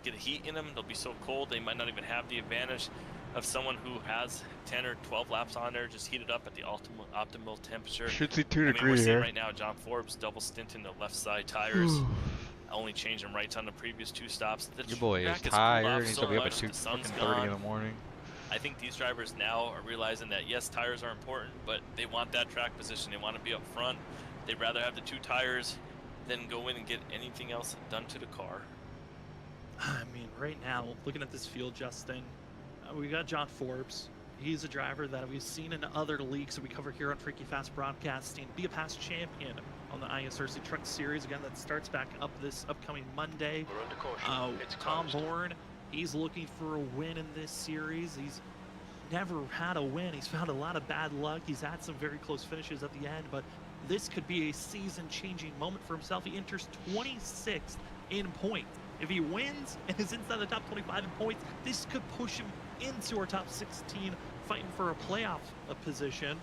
get heat in them, they'll be so cold they might not even have the advantage of someone who has 10 or 12 laps on there, just heated up at the optimal temperature. Should see 2 I mean, degrees we're seeing here. right now John Forbes double stinting the left side tires, only changing rights on the previous 2 stops. The Your boy track is has cooled tired. off He's so gonna be up much, at the sun's 2:30 in the gone. morning. I think these drivers now are realizing that yes, tires are important, but they want that track position. They want to be up front. They'd rather have the 2 tires than go in and get anything else done to the car. I mean, right now, looking at this field, Justin, we got John Forbes. He's a driver that we've seen in other leagues that we cover here on Freaky Fast Broadcasting. Be a past champion on the ISRC Truck Series. Again, that starts back up this upcoming Monday. We're under caution. It's Tom closed. Bourne, he's looking for a win in this series. He's never had a win. He's found a lot of bad luck. He's had some very close finishes at the end, but this could be a season-changing moment for himself. He enters 26th in points. If he wins and is inside the top 25 in points, this could push him into our top 16, fighting for a playoff position.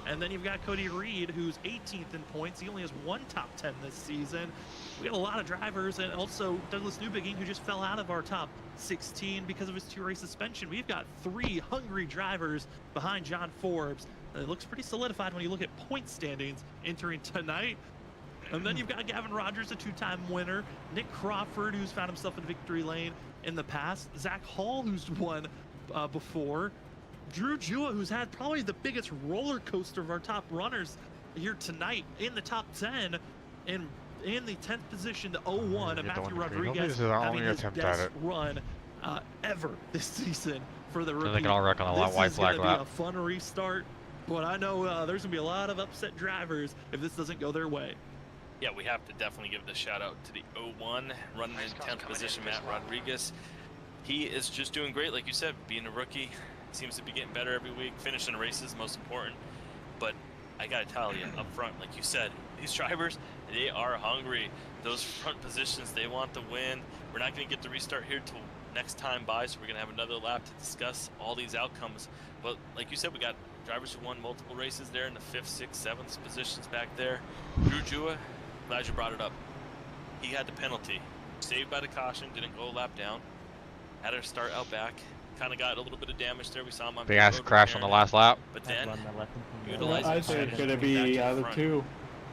And then you've got Cody Reed, who's 18th in points. He only has 1 top 10 this season. We got a lot of drivers, and also Douglas Newbiggie, who just fell out of our top 16 because of his 2-race suspension. We've got 3 hungry drivers behind John Forbes. And it looks pretty solidified when you look at point standings entering tonight. And then you've got Gavin Rogers, a 2-time winner. Nick Crawford, who's found himself in victory lane in the past. Zach Hall, who's won before. Drew Jua, who's had probably the biggest roller coaster of our top runners here tonight in the top 10, and in the 10th position to 01, Matthew Rodriguez having his best run ever this season for the rookie. They can all wreck on a white flag lap. This is going to be a fun restart, but I know there's going to be a lot of upset drivers if this doesn't go their way. Yeah, we have to definitely give the shout out to the 01 running in 10th position, Matt Rodriguez. He is just doing great, like you said, being a rookie. Seems to be getting better every week. Finishing races, most important. But I gotta tell you, up front, like you said, these drivers, they are hungry. Those front positions, they want to win. We're not gonna get the restart here till next time by, so we're gonna have another lap to discuss all these outcomes. But like you said, we got drivers who won multiple races there in the 5th, 6th, 7th positions back there. Drew Jua, glad you brought it up. He had the penalty. Saved by the caution, didn't go a lap down. Had to start out back. Kind of got a little bit of damage there. We saw him on big ass crash on the last lap. But then, I say it could be either two.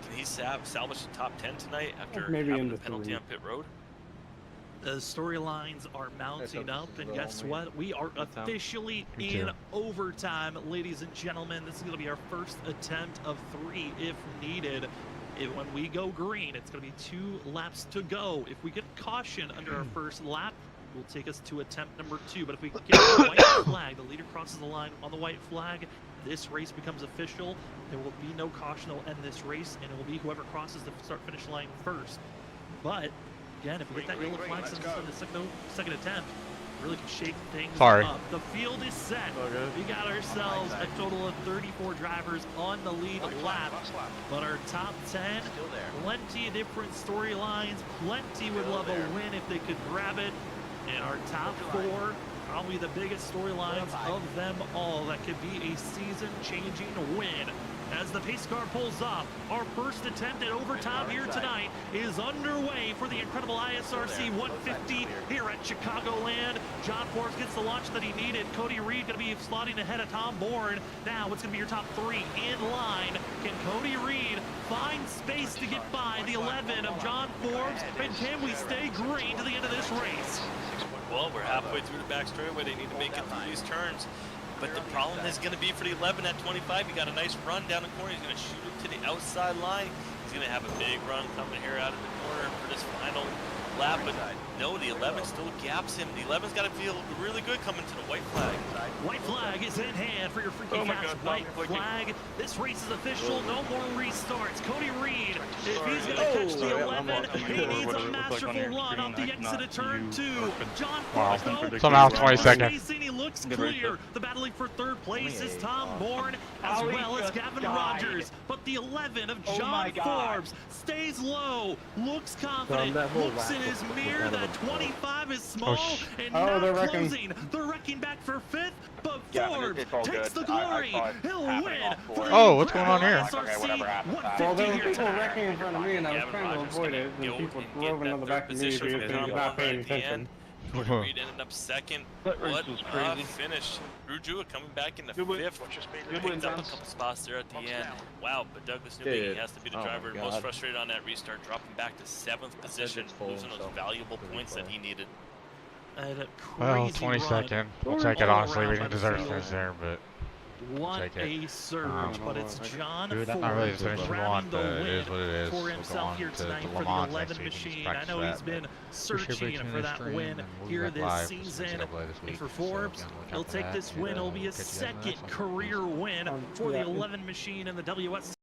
Can he salvage the top 10 tonight after Maybe having in the the penalty three. on pit road? The storylines are mounting up, and guess what? We are officially in overtime, ladies and gentlemen. This is going to be our first attempt of 3 if needed. When we go green, it's going to be 2 laps to go. If we get caution under our first lap, will take us to attempt number 2. But if we get the white flag, the leader crosses the line on the white flag, this race becomes official. There will be no caution that will end this race, and it will be whoever crosses the start-finish line first. But again, if we get that yellow flag in the second attempt, really can shake things up. The field is set. We got ourselves a total of 34 drivers on the lead lap, but our top 10, plenty of different storylines. Plenty would love a win if they could grab it. And our top 4, probably the biggest storylines of them all. That could be a season-changing win. As the pace car pulls up, our first attempt at overtime here tonight is underway for the incredible ISRC 150 here at Chicagoland. John Forbes gets the launch that he needed. Cody Reed going to be slotting ahead of Tom Bourne. Now it's going to be your top 3 in line. Can Cody Reed find space to get by the 11 of John Forbes? And can we stay green to the end of this race? Well, we're halfway through the back straightaway. They need to make it through these turns. But the problem is going to be for the 11 at 25. He got a nice run down the corner. He's going to shoot it to the outside line. He's going to have a big run coming here out of the corner for this final lap. But no, the 11 still gaps him. The 11's got to feel really good coming to the white flag. White flag is in hand for your Freaky Fast white flag. This race is official. No more restarts. Cody Reed, if he's going to catch the 11, he needs a masterful run off the exit of turn 2. John Forbes, though, somehow 22nd. He looks clear. The battling for 3rd place is Tom Bourne as well as Gavin Rogers. But the 11 of John Forbes stays low, looks confident, looks in his mirror. That 25 is small and not closing. They're wrecking back for 5th, but Forbes takes the glory. He'll win for the what's going on here? Well, there were people wrecking in front of me, and I was trying to avoid it, and people drove into the back of me because they were not paying attention. Cody Reed ended up 2nd. What a finish. Drew Jua coming back in the 5th. Picked up a couple spots there at the end. Wow, but Douglas Newby, he has to be the driver most frustrated on that restart, dropping back to 7th position, losing those valuable points that he needed. Well, 22nd. We'll take it, honestly. We didn't deserve to finish there, but what a surge, but it's John not really the finish we want, but it is what it is. For himself here tonight for the 11 machine. I know he's been searching for that win here this season. And for Forbes, he'll take this win. It'll be his 2nd career win for the 11 machine in the WSSR.